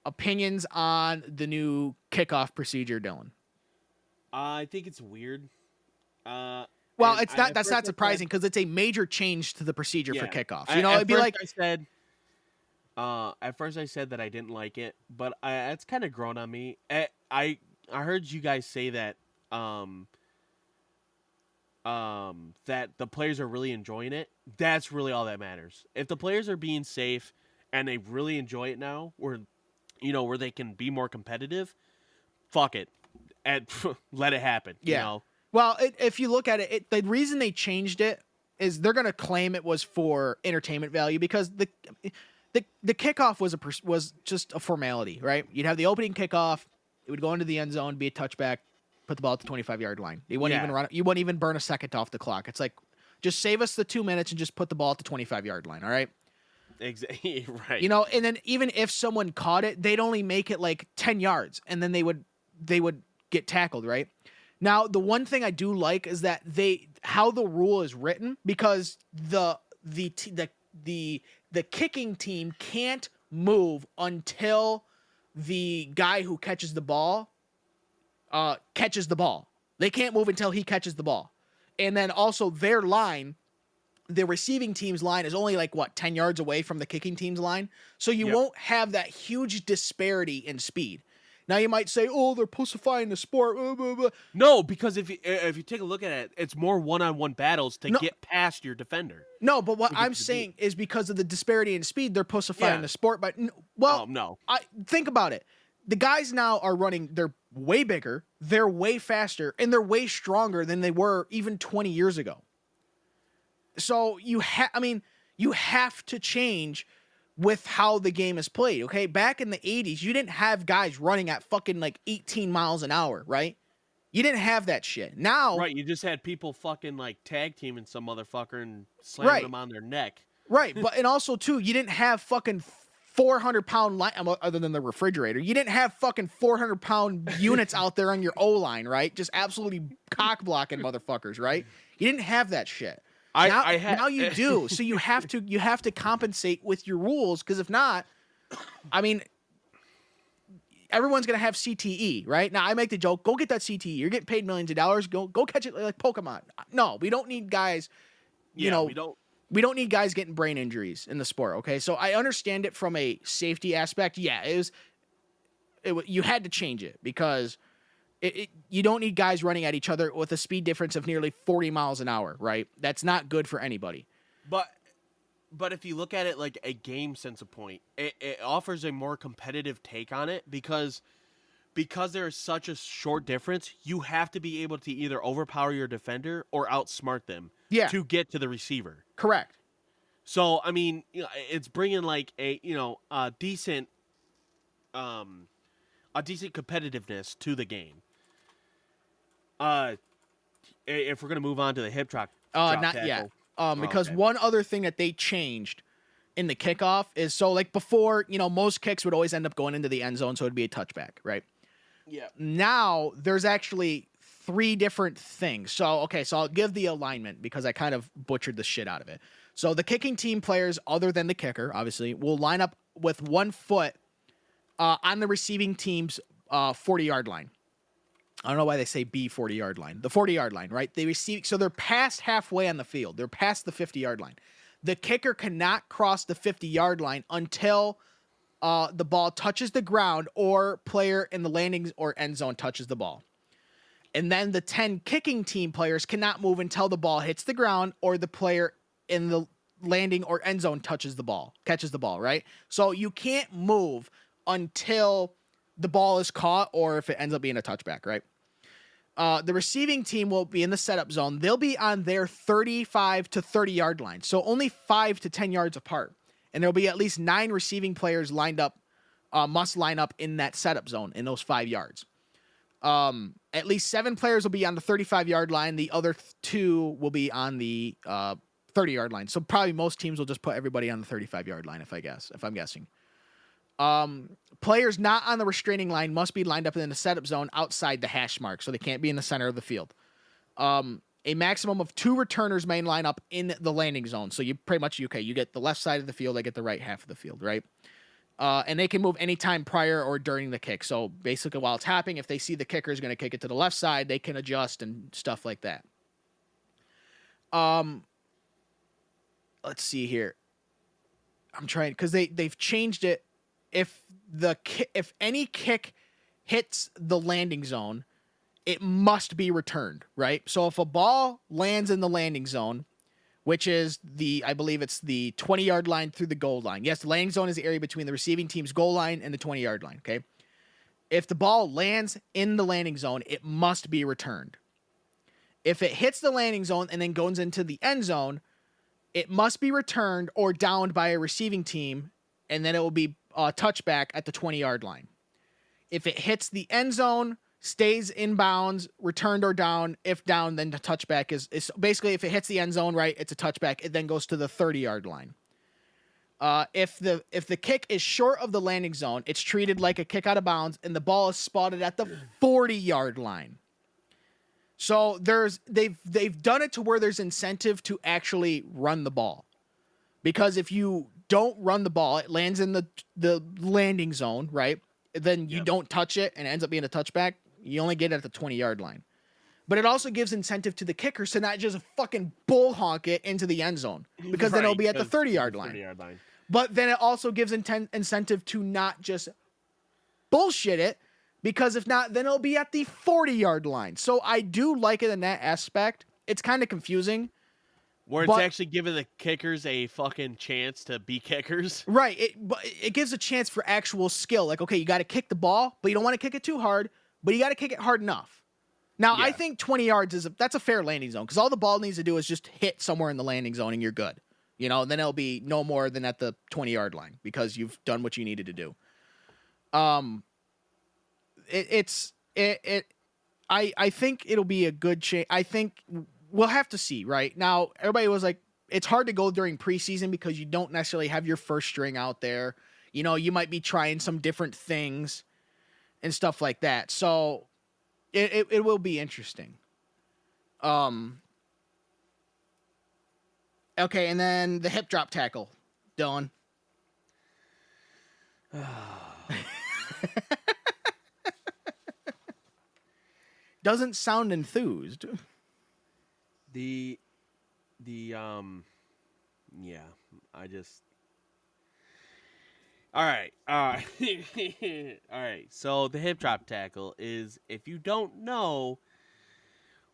Speaker 1: Opinions on the new kickoff procedure, Dylan?
Speaker 2: I think it's weird.
Speaker 1: Well, that's not surprising because it's a major change to the procedure for kickoffs. It'd be like
Speaker 2: I said. At first, I said that I didn't like it, but it's kind of grown on me. I heard you guys say that that the players are really enjoying it. That's really all that matters. If the players are being safe and they really enjoy it now, where they can be more competitive, fuck it, and let it happen.
Speaker 1: Yeah.
Speaker 2: You know?
Speaker 1: Well, if you look at it, the reason they changed it is they're going to claim it was for entertainment value because the kickoff was just a formality, right? You'd have the opening kickoff, it would go into the end zone, be a touchback, put the ball at the 25-yard line. You wouldn't even run. You wouldn't even burn a second off the clock. It's like, just save us the 2 minutes and just put the ball at the 25-yard line. All right.
Speaker 2: Exactly. Right.
Speaker 1: And then even if someone caught it, they'd only make it like 10 yards, and then they would get tackled, right? Now, the one thing I do like is that how the rule is written, because the kicking team can't move until the guy who catches the ball catches the ball. They can't move until he catches the ball. And then also their line, the receiving team's line is only like 10 yards away from the kicking team's line. So you won't have that huge disparity in speed. Now you might say, "Oh, they're pussifying the sport." Blah, blah, blah.
Speaker 2: No, because if you take a look at it, it's more one-on-one battles to
Speaker 1: No.
Speaker 2: get past your defender.
Speaker 1: No, but what
Speaker 2: to get
Speaker 1: I'm
Speaker 2: to the
Speaker 1: saying is because of the disparity in speed, they're pussifying
Speaker 2: Yeah.
Speaker 1: the sport. But well,
Speaker 2: No.
Speaker 1: think about it. The guys now are running. They're way bigger. They're way faster, and they're way stronger than they were even 20 years ago. So you have to change with how the game is played. Okay, back in the 80s, you didn't have guys running at fucking like 18 miles an hour, right? You didn't have that shit. Now,
Speaker 2: Right, you just had people fucking like tag teaming some motherfucker and slamming
Speaker 1: Right.
Speaker 2: them on their neck.
Speaker 1: right, but and also too, you didn't have fucking 400-pound line other than the refrigerator. You didn't have fucking 400-pound units out there on your O line, right? Just absolutely cock blocking motherfuckers, right? You didn't have that shit. Now you do. So you have to compensate with your rules, because if not, I mean, everyone's gonna have CTE, right? Now I make the joke, go get that CTE. You're getting paid millions of dollars. Go catch it like Pokemon. No, we don't need guys.
Speaker 2: We don't.
Speaker 1: We don't need guys getting brain injuries in the sport. Okay, so I understand it from a safety aspect. Yeah, you had to change it because you don't need guys running at each other with a speed difference of nearly 40 miles an hour, right? That's not good for anybody.
Speaker 2: But if you look at it like a game sense of point, it offers a more competitive take on it because there is such a short difference. You have to be able to either overpower your defender or outsmart them to get to the receiver.
Speaker 1: Correct.
Speaker 2: So I mean, it's bringing like a decent competitiveness to the game. If we're gonna move on to the hip drop
Speaker 1: Not
Speaker 2: tackle.
Speaker 1: yet. Because
Speaker 2: okay.
Speaker 1: one other thing that they changed in the kickoff is, so like before, most kicks would always end up going into the end zone, so it'd be a touchback, right?
Speaker 2: Yeah.
Speaker 1: Now there's actually 3 different things. So I'll give the alignment because I kind of butchered the shit out of it. So the kicking team players, other than the kicker, obviously, will line up with 1 foot on the receiving team's 40-yard line. I don't know why they say B 40-yard line. The 40-yard line, right? So they're past halfway on the field. They're past the 50-yard line. The kicker cannot cross the 50-yard line until the ball touches the ground or player in the landing or end zone touches the ball. And then the 10 kicking team players cannot move until the ball hits the ground or the player in the landing or end zone catches the ball, right? So you can't move until the ball is caught or if it ends up being a touchback, right? The receiving team will be in the setup zone. They'll be on their 35 to 30-yard line, so only 5 to 10 yards apart. And there'll be at least 9 receiving players lined up, must line up in that setup zone in those 5 yards. At least 7 players will be on the 35-yard line. The other 2 will be on the 30-yard line. So probably most teams will just put everybody on the 35-yard line, if I'm guessing. Players not on the restraining line must be lined up in the setup zone outside the hash mark, so they can't be in the center of the field. A maximum of 2 returners may line up in the landing zone. So you pretty much, you get the left side of the field, they get the right half of the field, right? And they can move anytime prior or during the kick. So basically while it's happening, if they see the kicker is going to kick it to the left side, they can adjust and stuff like that. Let's see here. I'm trying, because they've changed it. If any kick hits the landing zone, it must be returned, right? So if a ball lands in the landing zone, which is I believe it's the 20-yard line through the goal line. Yes, the landing zone is the area between the receiving team's goal line and the 20-yard line, okay? If the ball lands in the landing zone, it must be returned. If it hits the landing zone and then goes into the end zone, it must be returned or downed by a receiving team, and then it will be a touchback at the 20-yard line. If it hits the end zone, stays in bounds, returned or down. If down, then the touchback is basically, if it hits the end zone, right, it's a touchback. It then goes to the 30-yard line. If the kick is short of the landing zone, it's treated like a kick out of bounds, and the ball is spotted at the 40-yard line. So they've done it to where there's incentive to actually run the ball, because if you don't run the ball, it lands in the landing zone, right? Then you don't touch it and it ends up being a touchback. You only get it at the 20-yard line. But it also gives incentive to the kickers to not just fucking bull honk it into the end zone, because then it'll be at the 30-yard line. But then it also gives incentive to not just bullshit it, Because if not, then it'll be at the 40-yard line. So I do like it in that aspect. It's kind of confusing.
Speaker 2: Where it's actually giving the kickers a fucking chance to be kickers.
Speaker 1: Right. It gives a chance for actual skill. Like, okay, you got to kick the ball, but you don't want to kick it too hard, but you got to kick it hard enough. Now, I think 20 yards that's a fair landing zone because all the ball needs to do is just hit somewhere in the landing zone and you're good. You know, and then it'll be no more than at the 20-yard line because you've done what you needed to do. I think it'll be a good change. I think we'll have to see, right? Now, everybody was like, it's hard to go during preseason because you don't necessarily have your first string out there. You know, you might be trying some different things and stuff like that. So it will be interesting. Okay, and then the hip drop tackle, Dylan. Doesn't sound enthused.
Speaker 2: Yeah, I just. All right. All right. So the hip drop tackle is, if you don't know,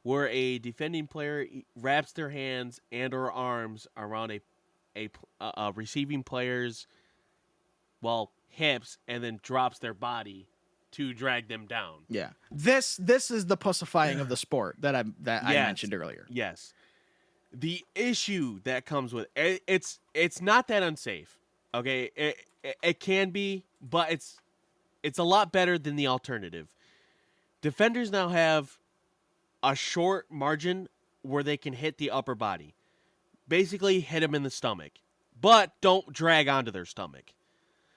Speaker 2: where a defending player wraps their hands and or arms around a receiving player's, hips and then drops their body to drag them down.
Speaker 1: Yeah. This is the pussifying of the sport that I mentioned earlier.
Speaker 2: Yes. The issue that comes with it's not that unsafe. Okay? It can be, but it's a lot better than the alternative. Defenders now have a short margin where they can hit the upper body. Basically hit them in the stomach. But don't drag onto their stomach.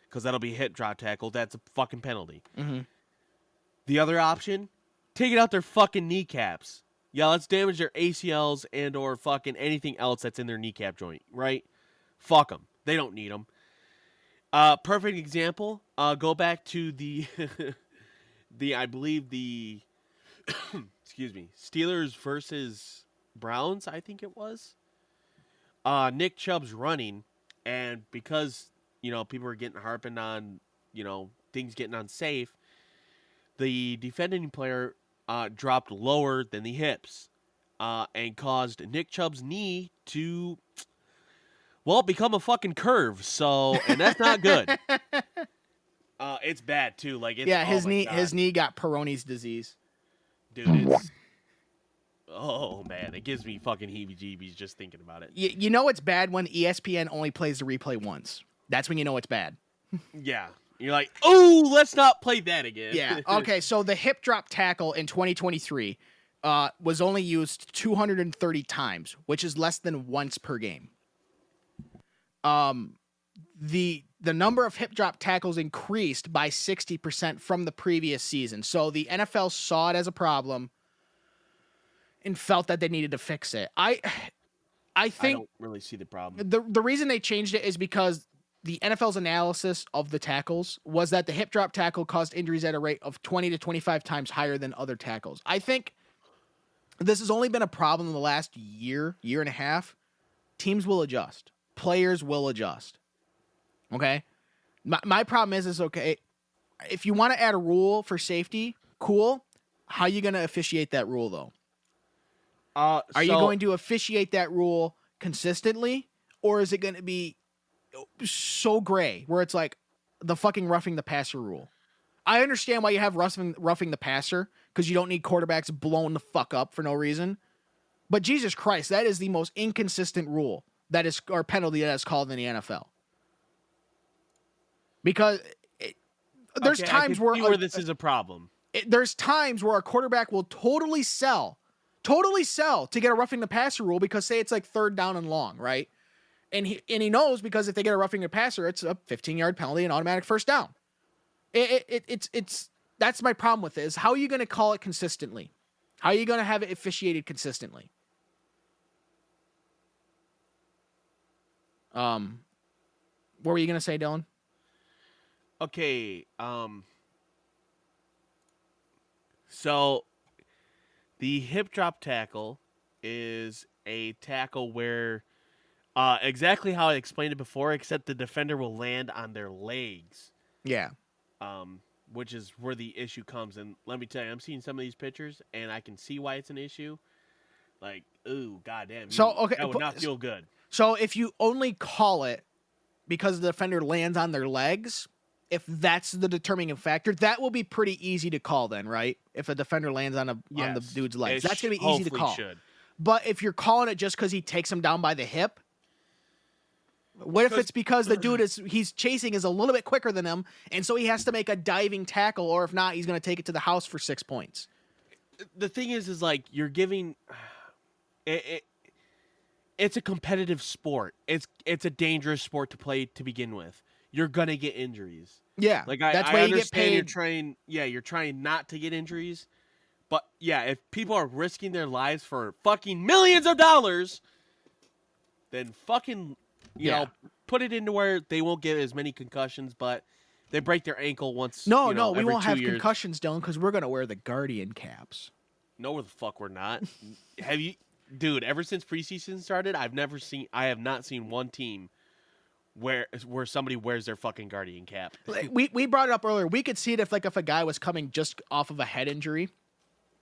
Speaker 2: Because that'll be hip drop tackle. That's a fucking penalty.
Speaker 1: Mm-hmm.
Speaker 2: The other option, take it out their fucking kneecaps. Yeah, let's damage their ACLs and or fucking anything else that's in their kneecap joint, right? Fuck them. They don't need them. Perfect example. Go back to the, I believe the, excuse me, Steelers versus Browns, I think it was. Nick Chubb's running, and because, people are getting harping on, things getting unsafe, the defending player dropped lower than the hips and caused Nick Chubb's knee to, become a fucking curve. So, and that's not good. It's bad too. Like, his
Speaker 1: knee got Peyronie's disease.
Speaker 2: Dude, it's oh man, it gives me fucking heebie-jeebies just thinking about it.
Speaker 1: You know it's bad when ESPN only plays the replay once. That's when you know it's bad.
Speaker 2: Yeah. You're like, oh, let's not play that again.
Speaker 1: Yeah. Okay, so the hip drop tackle in 2023 was only used 230 times, which is less than once per game. The number of hip drop tackles increased by 60% from the previous season. So the NFL saw it as a problem and felt that they needed to fix it. I think
Speaker 2: I don't really see the problem.
Speaker 1: The reason they changed it is because the NFL's analysis of the tackles was that the hip drop tackle caused injuries at a rate of 20 to 25 times higher than other tackles. I think this has only been a problem in the last year and a half. Teams will adjust. Players will adjust. Okay? My problem is okay, if you want to add a rule for safety, cool. How are you going to officiate that rule, though? Are you going to officiate that rule consistently, or is it going to be so gray where it's like the fucking roughing the passer rule? I understand why you have roughing the passer, because you don't need quarterbacks blown the fuck up for no reason. But Jesus Christ, that is the most inconsistent rule or penalty that is called in the NFL. Because there's times
Speaker 2: where this is a problem.
Speaker 1: There's times where a quarterback will totally sell to get a roughing the passer rule because say it's like third down and long, right? And he knows because if they get a roughing the passer, it's a 15-yard penalty and automatic first down. It's that's my problem with it, is how are you going to call it consistently? How are you going to have it officiated consistently? What were you going to say, Dylan?
Speaker 2: Okay, so the hip drop tackle is a tackle where exactly how I explained it before, except the defender will land on their legs.
Speaker 1: Yeah.
Speaker 2: which is where the issue comes. And let me tell you, I'm seeing some of these pictures, and I can see why it's an issue. Like, ooh, goddamn.
Speaker 1: So, okay,
Speaker 2: that would not feel good.
Speaker 1: So if you only call it because the defender lands on their legs, if that's the determining factor, that will be pretty easy to call then, right? If a defender lands on the dude's legs, that's going to be easy to call.
Speaker 2: Should.
Speaker 1: But if you're calling it just because he takes him down by the hip, what if it's because the dude he's chasing is a little bit quicker than him, and so he has to make a diving tackle, or if not, he's going to take it to the house for 6 points.
Speaker 2: The thing is like you're giving it's a competitive sport. It's a dangerous sport to play to begin with. You're gonna get injuries.
Speaker 1: Yeah,
Speaker 2: like
Speaker 1: that's
Speaker 2: I
Speaker 1: why
Speaker 2: understand
Speaker 1: you get paid.
Speaker 2: you're trying not to get injuries, but yeah, if people are risking their lives for fucking millions of dollars, then fucking you know put it into where they won't get as many concussions, but they break their ankle once.
Speaker 1: No, we
Speaker 2: every
Speaker 1: won't
Speaker 2: 2
Speaker 1: have
Speaker 2: years.
Speaker 1: concussions, Dylan, because we're gonna wear the Guardian caps.
Speaker 2: No, where the fuck we're not. Have you, dude? Ever since preseason started, I have not seen one team where somebody wears their fucking Guardian cap.
Speaker 1: We brought it up earlier. We could see it if a guy was coming just off of a head injury,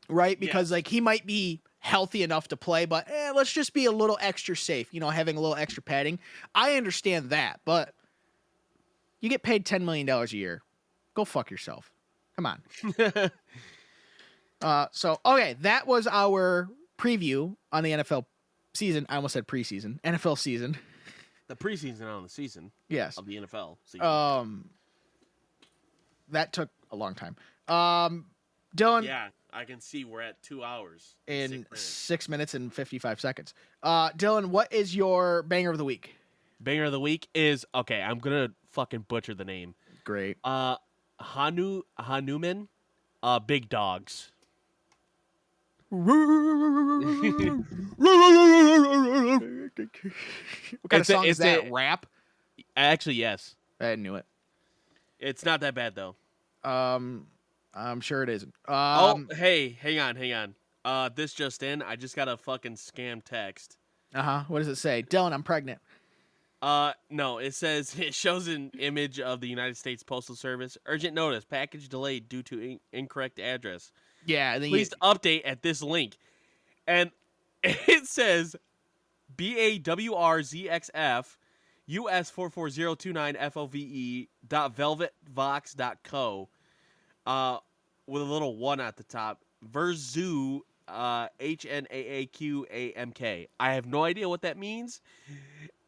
Speaker 1: right? Because he might be healthy enough to play, but let's just be a little extra safe. Having a little extra padding. I understand that, but you get paid $10 million a year. Go fuck yourself. Come on. So okay, that was our preview on the NFL season. I almost said preseason. NFL season.
Speaker 2: The preseason on the season.
Speaker 1: Yes.
Speaker 2: Of the NFL season.
Speaker 1: That took a long time. Dylan.
Speaker 2: Yeah, I can see we're at 2 hours.
Speaker 1: In 6 minutes and 55 seconds. Dylan, what is your banger of the week?
Speaker 2: Banger of the week is, okay, I'm going to fucking butcher the name.
Speaker 1: Great.
Speaker 2: Hanuman, Big Dogs.
Speaker 1: What kind of song is that? Rap?
Speaker 2: Actually, yes.
Speaker 1: I knew it.
Speaker 2: It's not that bad though.
Speaker 1: I'm sure it isn't.
Speaker 2: Hey, hang on. This just in. I just got a fucking scam text.
Speaker 1: What does it say? Dylan, I'm pregnant.
Speaker 2: No, it says it shows an image of the United States Postal Service. Urgent notice: package delayed due to incorrect address.
Speaker 1: Yeah, and then
Speaker 2: please update at this link. And it says BAWRZXF US 44029 FOVE.velvetvox.co with a little 1 at the top. Verzu HNAAQAMK. I have no idea what that means.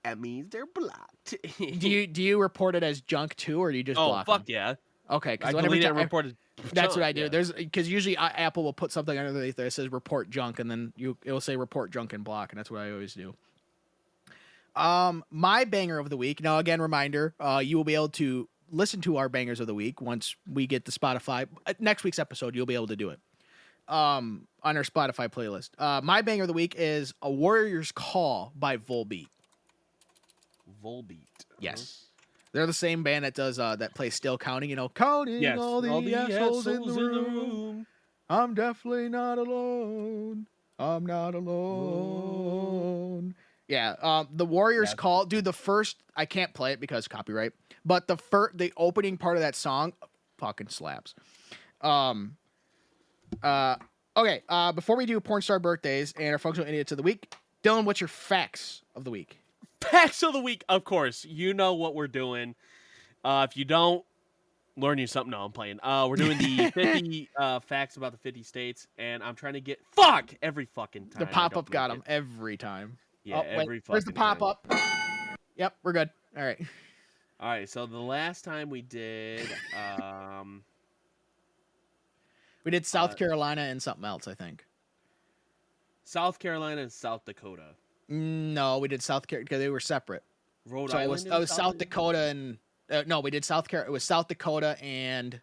Speaker 2: That means they're blocked.
Speaker 1: do you report it as junk too, or do you just block
Speaker 2: fuck
Speaker 1: them?
Speaker 2: Yeah.
Speaker 1: Okay,
Speaker 2: because whenever I reported.
Speaker 1: That's what I do. Yeah. There's because usually Apple will put something underneath there that says report junk, and then it will say report junk and block, and that's what I always do. My banger of the week. Now, again, reminder: you will be able to listen to our bangers of the week once we get the Spotify next week's episode. You'll be able to do it on our Spotify playlist. My banger of the week is "A Warrior's Call" by Volbeat.
Speaker 2: Volbeat.
Speaker 1: Yes. They're the same band that does that plays Still Counting, counting all the assholes in the room. I'm definitely not alone. I'm not alone. Yeah, the Warriors Call, dude. The first, I can't play it because copyright, but the opening part of that song fucking slaps. Okay. Before we do porn star birthdays and our functional idiots of the week, Dylan, what's your facts of the week?
Speaker 2: Facts of the week, of course. You know what we're doing. If you don't, learn you something. No, I'm playing. We're doing the 50 facts about the 50 states, and I'm trying to get every fucking time.
Speaker 1: The pop-up got them every time.
Speaker 2: Yeah, every fucking
Speaker 1: where's the pop-up? Yep, we're good. All right,
Speaker 2: so the last time we did...
Speaker 1: we did South Carolina and something else, I think.
Speaker 2: South Carolina and South Dakota.
Speaker 1: No, we did South Carolina because they were separate.
Speaker 2: Rhode
Speaker 1: so
Speaker 2: Island.
Speaker 1: It was South Dakota and no, we did South Carolina. It was South Dakota and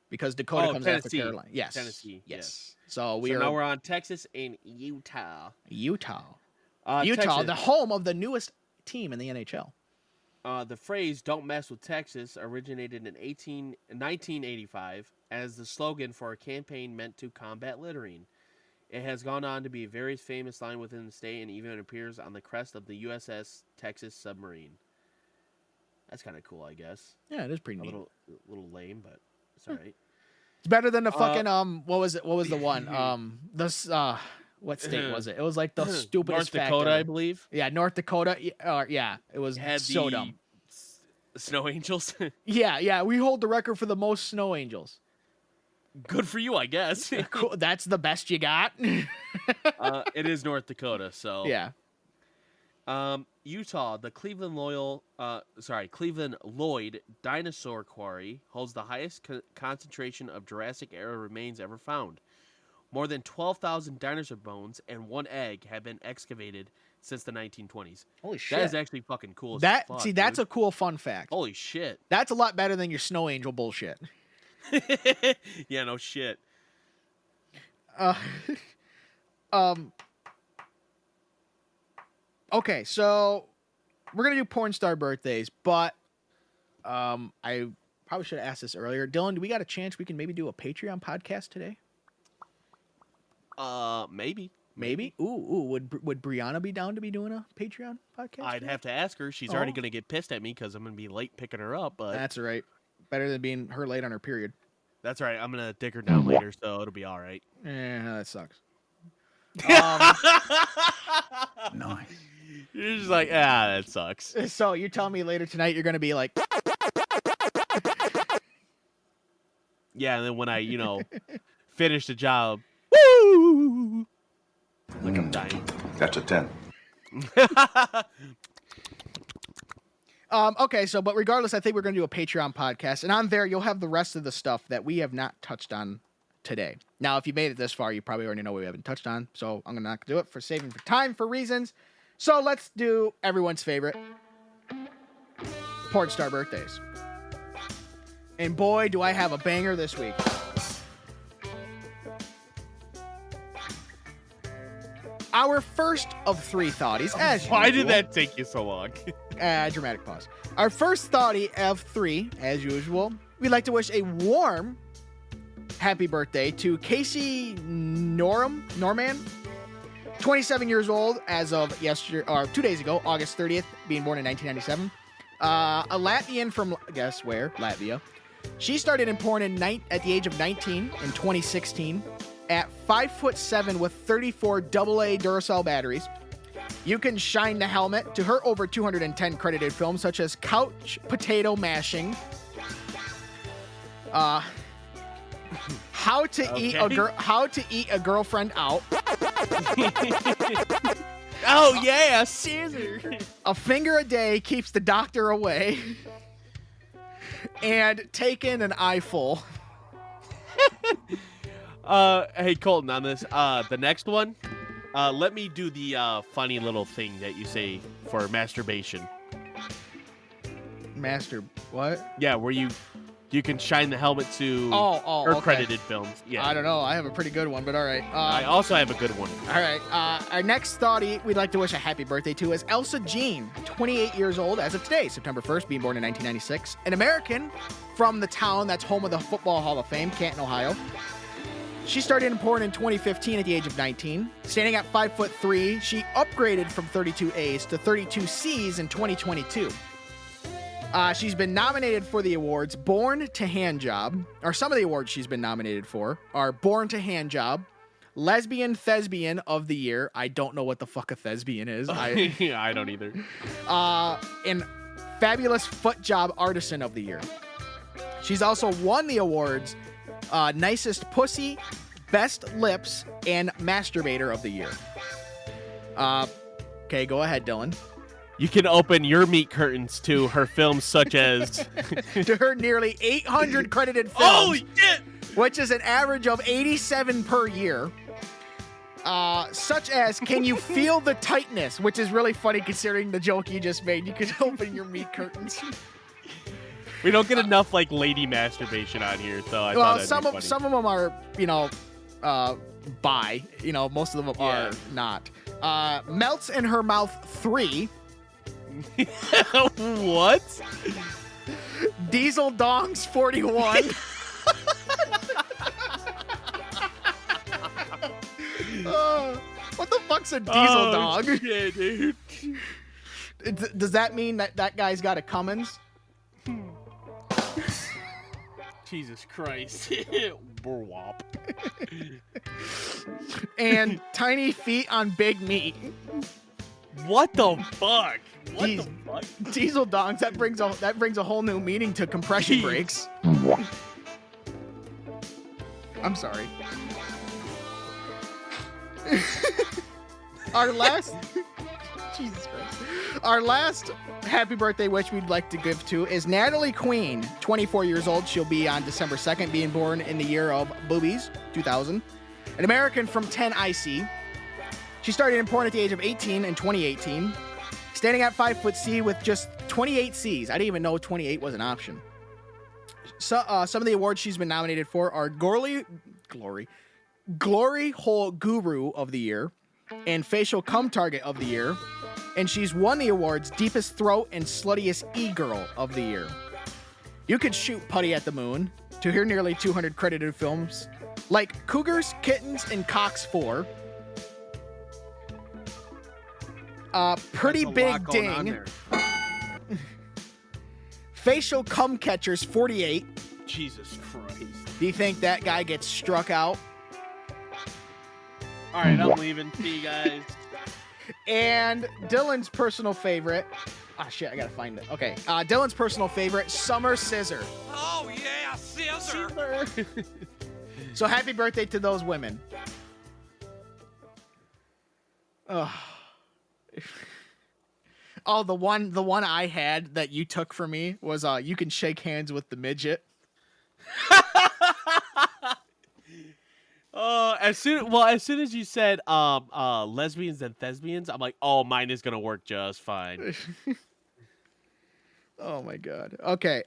Speaker 1: because Dakota comes
Speaker 2: Tennessee.
Speaker 1: after Carolina. Yes,
Speaker 2: Tennessee.
Speaker 1: Yes. So
Speaker 2: now we're on Texas and Utah.
Speaker 1: Utah,
Speaker 2: Texas.
Speaker 1: the home of the newest team in the NHL.
Speaker 2: The phrase "Don't mess with Texas" originated in 1985 as the slogan for a campaign meant to combat littering. It has gone on to be a very famous line within the state and even appears on the crest of the USS Texas submarine. That's kind of cool, I guess.
Speaker 1: Yeah, it is pretty neat.
Speaker 2: A little lame, but It's all right.
Speaker 1: It's better than the fucking what was it? What was the one? What state was it? It was like the stupidest
Speaker 2: North Dakota, I
Speaker 1: factory.
Speaker 2: believe.
Speaker 1: Yeah, North Dakota. Yeah, it was
Speaker 2: Had
Speaker 1: so
Speaker 2: the
Speaker 1: dumb.
Speaker 2: Snow Angels.
Speaker 1: Yeah, we hold the record for the most snow angels.
Speaker 2: Good for you, I guess.
Speaker 1: Cool. That's the best you got.
Speaker 2: It is North Dakota, so
Speaker 1: Yeah.
Speaker 2: Utah, the Cleveland Lloyd Dinosaur Quarry holds the highest concentration of Jurassic era remains ever found. More than 12,000 dinosaur bones and one egg have been excavated since the 1920s.
Speaker 1: Holy shit.
Speaker 2: That is actually fucking cool.
Speaker 1: That's
Speaker 2: dude.
Speaker 1: a cool fun fact.
Speaker 2: Holy shit.
Speaker 1: That's a lot better than your snow angel bullshit.
Speaker 2: Yeah, no shit.
Speaker 1: Okay, so we're gonna do porn star birthdays, but I probably should have asked this earlier. Dylan, do we got a chance we can maybe do a Patreon podcast today?
Speaker 2: Maybe.
Speaker 1: Maybe. Ooh. Would Brianna be down to be doing a Patreon podcast?
Speaker 2: I'd have to ask her. She's already gonna get pissed at me because I'm gonna be late picking her up. But
Speaker 1: That's all right. Better than being her late on her period.
Speaker 2: that's all right. I'm gonna dick her down later, so it'll be all right.
Speaker 1: That sucks.
Speaker 3: Nice.
Speaker 2: You're just like, that sucks.
Speaker 1: So you're telling me later tonight you're gonna be like,
Speaker 2: Yeah, and then when I, finish the job, woo! Like I'm dying.
Speaker 4: That's a 10.
Speaker 1: Okay, but regardless, I think we're gonna do a Patreon podcast, and on there you'll have the rest of the stuff that we have not touched on today. Now, if you made it this far, you probably already know what we haven't touched on, so I'm not gonna do it for saving for time for reasons. So let's do everyone's favorite porn star birthdays. And boy, do I have a banger this week. Our first of three thoughties, as
Speaker 2: Why
Speaker 1: usual.
Speaker 2: did that take you so long?
Speaker 1: Dramatic pause. Our first thoughtie of three, as usual, we'd like to wish a warm happy birthday to Casey Norman, 27 years old as of yesterday, or 2 days ago, August 30th, being born in 1997. A Latvian from, guess where? Latvia. She started in porn at the age of 19 in 2016 at 5'7" with 34 AA Duracell batteries. You can shine the helmet to her over 210 credited films such as Couch Potato Mashing, How to Eat a Girlfriend Out,
Speaker 2: Oh, yeah, scissor.
Speaker 1: A Finger a Day Keeps the Doctor Away, and Taken an Eyeful.
Speaker 2: Hey, Colton, on this, the next one, let me do the funny little thing that you say for masturbation.
Speaker 1: What?
Speaker 2: Yeah, where you can shine the helmet to her
Speaker 1: okay.
Speaker 2: credited films. Yeah.
Speaker 1: I don't know. I have a pretty good one, but all right.
Speaker 2: I also have a good one.
Speaker 1: All right. Our next thoughtie we'd like to wish a happy birthday to is Elsa Jean, 28 years old as of today, September 1st, being born in 1996. An American from the town that's home of the Football Hall of Fame, Canton, Ohio. She started in porn in 2015 at the age of 19. Standing at 5'3", she upgraded from 32 A's to 32 C's in 2022. She's been nominated for the awards Born to Handjob, or some of the awards she's been nominated for are Born to Handjob, Lesbian Thespian of the Year. I don't know what the fuck a thespian is.
Speaker 2: Yeah, I don't either.
Speaker 1: And Fabulous Foot Job Artisan of the Year. She's also won the awards Nicest Pussy, Best Lips, and Masturbator of the Year. Okay, go ahead, Dylan.
Speaker 2: You can open your meat curtains to her films such as...
Speaker 1: To her nearly 800 credited films.
Speaker 2: Holy shit!
Speaker 1: Which is an average of 87 per year. Such as Can You Feel the Tightness, which is really funny considering the joke you just made. You could open your meat curtains.
Speaker 2: We don't get enough lady masturbation on here, so I
Speaker 1: Well,
Speaker 2: thought that'd be funny.
Speaker 1: some of them are, bi. Most of them are not. Melts in Her Mouth 3.
Speaker 2: What?
Speaker 1: Diesel Dongs 41. What the fuck's a diesel dog?
Speaker 2: Shit, dude.
Speaker 1: Does that mean that guy's got a Cummins?
Speaker 2: Jesus Christ. Burwop.
Speaker 1: And tiny feet on big meat.
Speaker 2: What the fuck? What
Speaker 1: Jeez.
Speaker 2: the fuck?
Speaker 1: Diesel dongs, that brings a whole new meaning to compression
Speaker 2: Jeez.
Speaker 1: brakes. I'm sorry. Our last Jesus Christ. Our last happy birthday wish we'd like to give to is Natalie Queen, 24 years old. She'll be on December 2nd, being born in the year of boobies, 2000. An American from 10 IC. She started in porn at the age of 18 in 2018, standing at 5'C" with just 28 Cs. I didn't even know 28 was an option. So, some of the awards she's been nominated for are Glory Hole Guru of the Year and Facial Cum Target of the Year. And she's won the awards Deepest Throat and Sluttiest E-Girl of the Year. You could shoot putty at the moon to hear nearly 200 credited films like Cougars, Kittens, and Cocks 4. Pretty Big Ding. Facial Cum Catchers 48.
Speaker 2: Jesus Christ.
Speaker 1: Do you think that guy gets struck out?
Speaker 2: All right, I'm leaving. See you guys.
Speaker 1: And Dylan's personal favorite. Ah, shit, I gotta find it. Okay. Dylan's personal favorite, Summer Scissor.
Speaker 4: Oh, yeah, scissor.
Speaker 1: So happy birthday to those women. Oh. Oh, the one I had that you took from me was you can shake hands with the midget.
Speaker 2: As soon as you said lesbians and thespians, I'm like, oh, mine is gonna work just fine.
Speaker 1: Oh my god. Okay.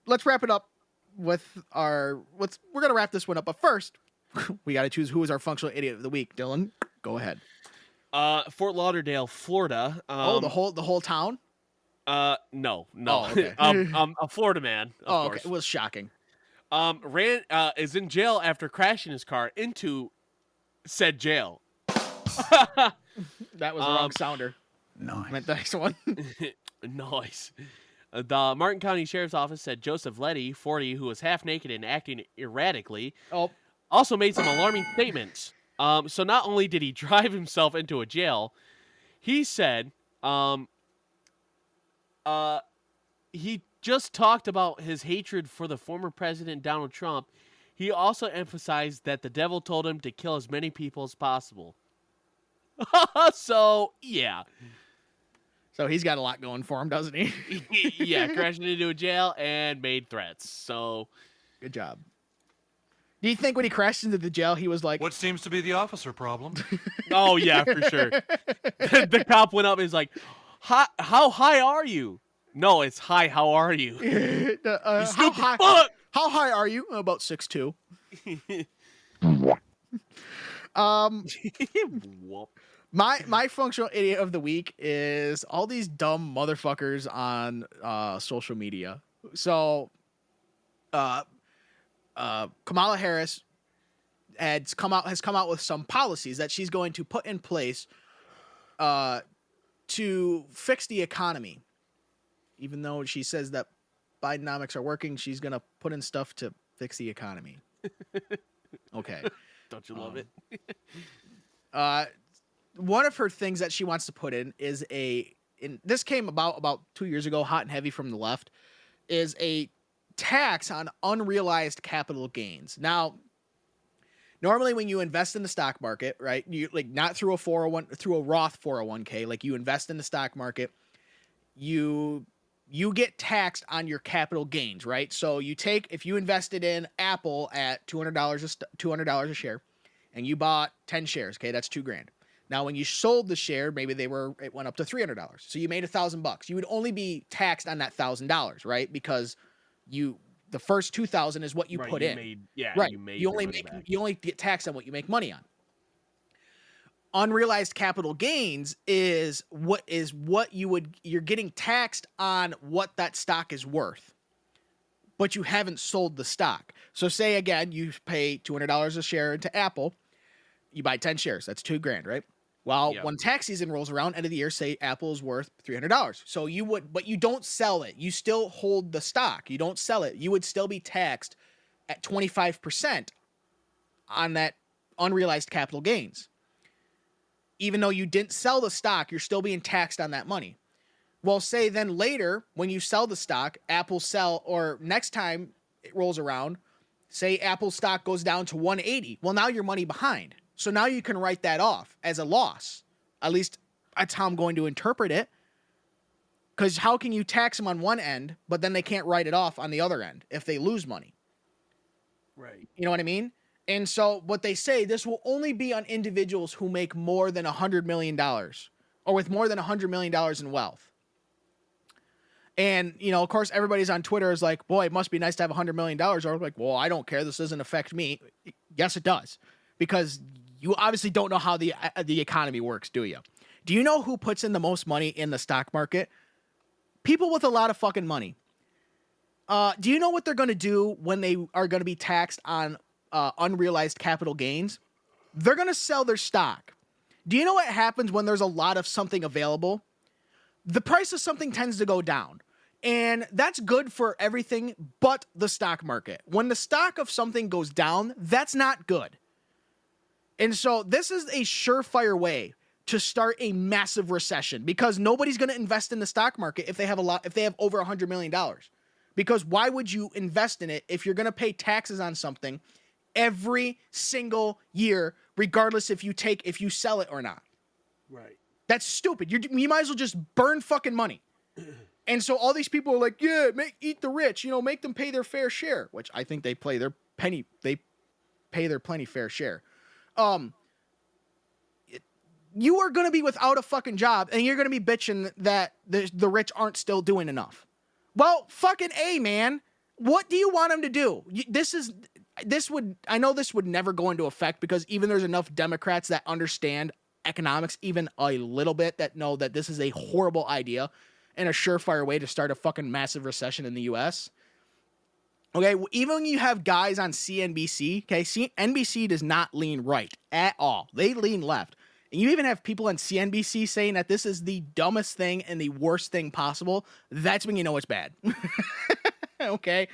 Speaker 1: Let's wrap it up with we're gonna wrap this one up, but first we gotta choose who is our functional idiot of the week. Dylan, go ahead.
Speaker 2: Fort Lauderdale, Florida.
Speaker 1: The whole town?
Speaker 2: No.
Speaker 1: Oh, okay.
Speaker 2: A Florida man, of course.
Speaker 1: Okay. It was shocking.
Speaker 2: Is in jail after crashing his car into said jail.
Speaker 1: That was the wrong sounder.
Speaker 3: Nice.
Speaker 1: I meant the next one.
Speaker 2: Nice. The Martin County Sheriff's Office said Joseph Letty, 40, who was half naked and acting erratically, also made some alarming statements. So not only did he drive himself into a jail, he said he just talked about his hatred for the former president Donald Trump. He also emphasized that the devil told him to kill as many people as possible. So, yeah.
Speaker 1: So he's got a lot going for him, doesn't he?
Speaker 2: Yeah, crashing into a jail and made threats. So,
Speaker 1: good job. Do you think when he crashed into the jail, he was like...
Speaker 4: What seems to be the officer problem?
Speaker 2: Oh, yeah, for sure. The cop went up and was like, how high are you? No, it's hi, how are you? You stupid fuck!
Speaker 1: How high are you? About 6'2". My functional idiot of the week is all these dumb motherfuckers on social media. So, Kamala Harris has come out with some policies that she's going to put in place to fix the economy. Even though she says that Bidenomics are working, she's going to put in stuff to fix the economy. Okay.
Speaker 2: Don't you love it?
Speaker 1: One of her things that she wants to put in is this came about 2 years ago, hot and heavy from the left, is a tax on unrealized capital gains. Now, normally when you invest in the stock market, right, you like not through through a Roth 401k, like you invest in the stock market, you get taxed on your capital gains, right? So if you invested in Apple at $200 a share, and you bought 10 shares, okay, that's $2,000. Now, when you sold the share, maybe it went up to $300. So you made $1,000. You would only be taxed on that $1,000, right? Because the first $2,000 is what you put in. Right. You only get taxed on what you make money on. Unrealized capital gains is you're getting taxed on what that stock is worth, but you haven't sold the stock. So say again, you pay $200 a share into Apple, you buy 10 shares, that's $2,000, right? Well,
Speaker 2: Yep.
Speaker 1: when tax season rolls around, end of the year, say Apple is worth $300. So you would, but you don't sell it. You still hold the stock. You don't sell it. You would still be taxed at 25% on that unrealized capital gains. Even though you didn't sell the stock, you're still being taxed on that money. Well, say then later, when you sell the stock, Apple sell, or next time it rolls around, say Apple stock goes down to 180. Well, now you're money behind. So now you can write that off as a loss. At least that's how I'm going to interpret it. Because how can you tax them on one end, but then they can't write it off on the other end if they lose money?
Speaker 2: Right.
Speaker 1: You know what I mean? And so what they say, this will only be on individuals who make more than $100 million or with more than $100 million in wealth. And, you know, of course, everybody's on Twitter is like, boy, it must be nice to have $100 million. Or like, well, I don't care. This doesn't affect me. Yes, it does. Because you obviously don't know how the economy works, do you? Do you know who puts in the most money in the stock market? People with a lot of fucking money. Do you know what they're going to do when they are going to be taxed on unrealized capital gains? They're going to sell their stock. Do you know what happens when there's a lot of something available? The price of something tends to go down. And that's good for everything but the stock market. When the stock of something goes down, that's not good. And so this is a surefire way to start a massive recession because nobody's going to invest in the stock market if they have over $100 million. Because why would you invest in it if you're going to pay taxes on something every single year, regardless if you sell it or not?
Speaker 2: Right.
Speaker 1: That's stupid. You might as well just burn fucking money. And so all these people are like, yeah, eat the rich, you know, make them pay their fair share, which I think they pay their plenty fair share. You are going to be without a fucking job and you're going to be bitching that the rich aren't still doing enough. Well, fucking A, man. What do you want them to do? I know this would never go into effect because even there's enough Democrats that understand economics even a little bit that know that this is a horrible idea and a surefire way to start a fucking massive recession in the US. Okay, even when you have guys on CNBC, okay, NBC does not lean right at all. They lean left. And you even have people on CNBC saying that this is the dumbest thing and the worst thing possible. That's when you know it's bad. Okay.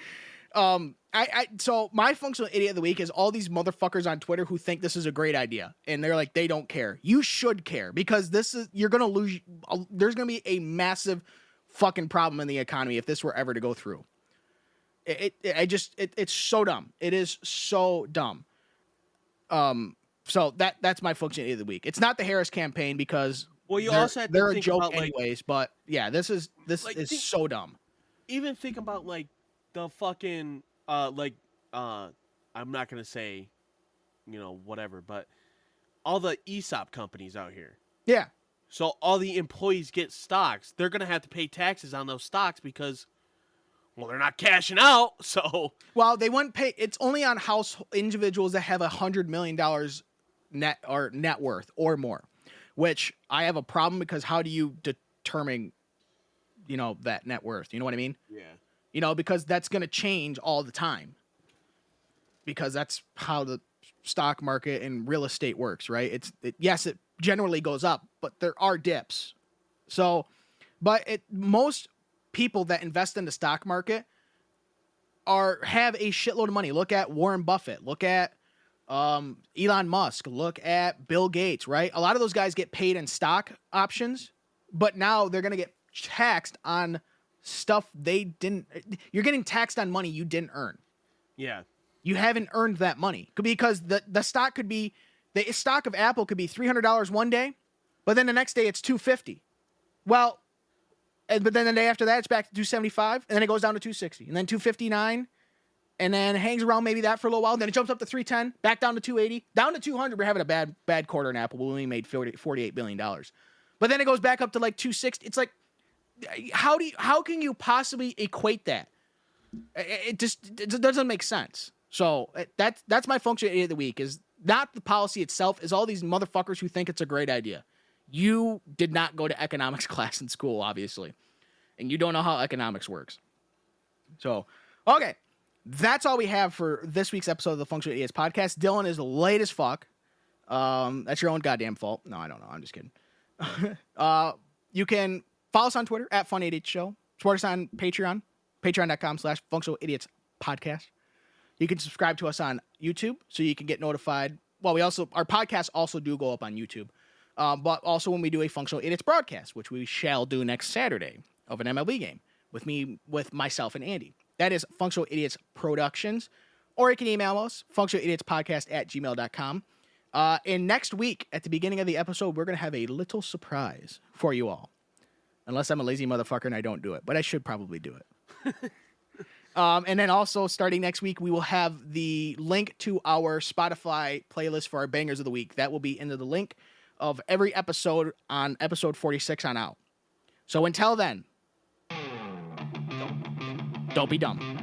Speaker 1: So my functional idiot of the week is all these motherfuckers on Twitter who think this is a great idea. And they're like, they don't care. You should care because you're going to lose. There's going to be a massive fucking problem in the economy if this were ever to go through. It's so dumb. It is so dumb. So that's my function idiot of the week. It's not the Harris campaign because
Speaker 2: also have to
Speaker 1: they're a
Speaker 2: think
Speaker 1: joke
Speaker 2: about,
Speaker 1: anyways. But yeah, this is so dumb.
Speaker 2: Even think about like the fucking I'm not gonna say, you know, whatever, but all the ESOP companies out here.
Speaker 1: Yeah.
Speaker 2: So all the employees get stocks. They're gonna have to pay taxes on those stocks because, well, they're not cashing out. So
Speaker 1: they wouldn't pay. It's only on individuals that have $100 million net worth or more, which I have a problem because how do you determine, you know, that net worth? You know what I mean?
Speaker 2: yeah.
Speaker 1: You know, because that's going to change all the time. Because that's how the stock market and real estate works, right? Yes, it generally goes up, but there are dips. So, most people that invest in the stock market have a shitload of money. Look at Warren Buffett. Look at Elon Musk. Look at Bill Gates, right? A lot of those guys get paid in stock options, but now they're going to get taxed on stuff they didn't. You're getting taxed on money you didn't earn.
Speaker 2: Yeah.
Speaker 1: You haven't earned that money because the stock could be, the stock of Apple could be $300 one day, but then the next day it's $250. Well, but then the day after that it's back to $275, and then it goes down to $260, and then $259, and then hangs around maybe that for a little while. Then it jumps up to $310, back down to $280, down to $200. We're having a bad quarter in Apple. We only made $48 billion, but then it goes back up to like $260. It's like, how can you possibly equate that? It doesn't make sense. So that's my function of the week is not the policy itself, is all these motherfuckers who think it's a great idea. You did not go to economics class in school, obviously, and you don't know how economics works. So, okay, that's all we have for this week's episode of the Functional Idiots podcast. Dylan is late as fuck. That's your own goddamn fault. No, I don't know. I'm just kidding. You can follow us on Twitter at Fun Idiots Show. Support us on Patreon, patreon.com/Functional Idiots Podcast. You can subscribe to us on YouTube so you can get notified. Well, our podcasts also do go up on YouTube. But also when we do a Functional Idiots broadcast, which we shall do next Saturday of an MLB game with myself and Andy. That is Functional Idiots Productions. Or you can email us, functionalidiotspodcast@gmail.com. And next week, at the beginning of the episode, we're going to have a little surprise for you all. Unless I'm a lazy motherfucker and I don't do it. But I should probably do it. And then also, starting next week, we will have the link to our Spotify playlist for our Bangers of the Week. That will be into the link of every episode on episode 46 on out. So until then, don't be dumb.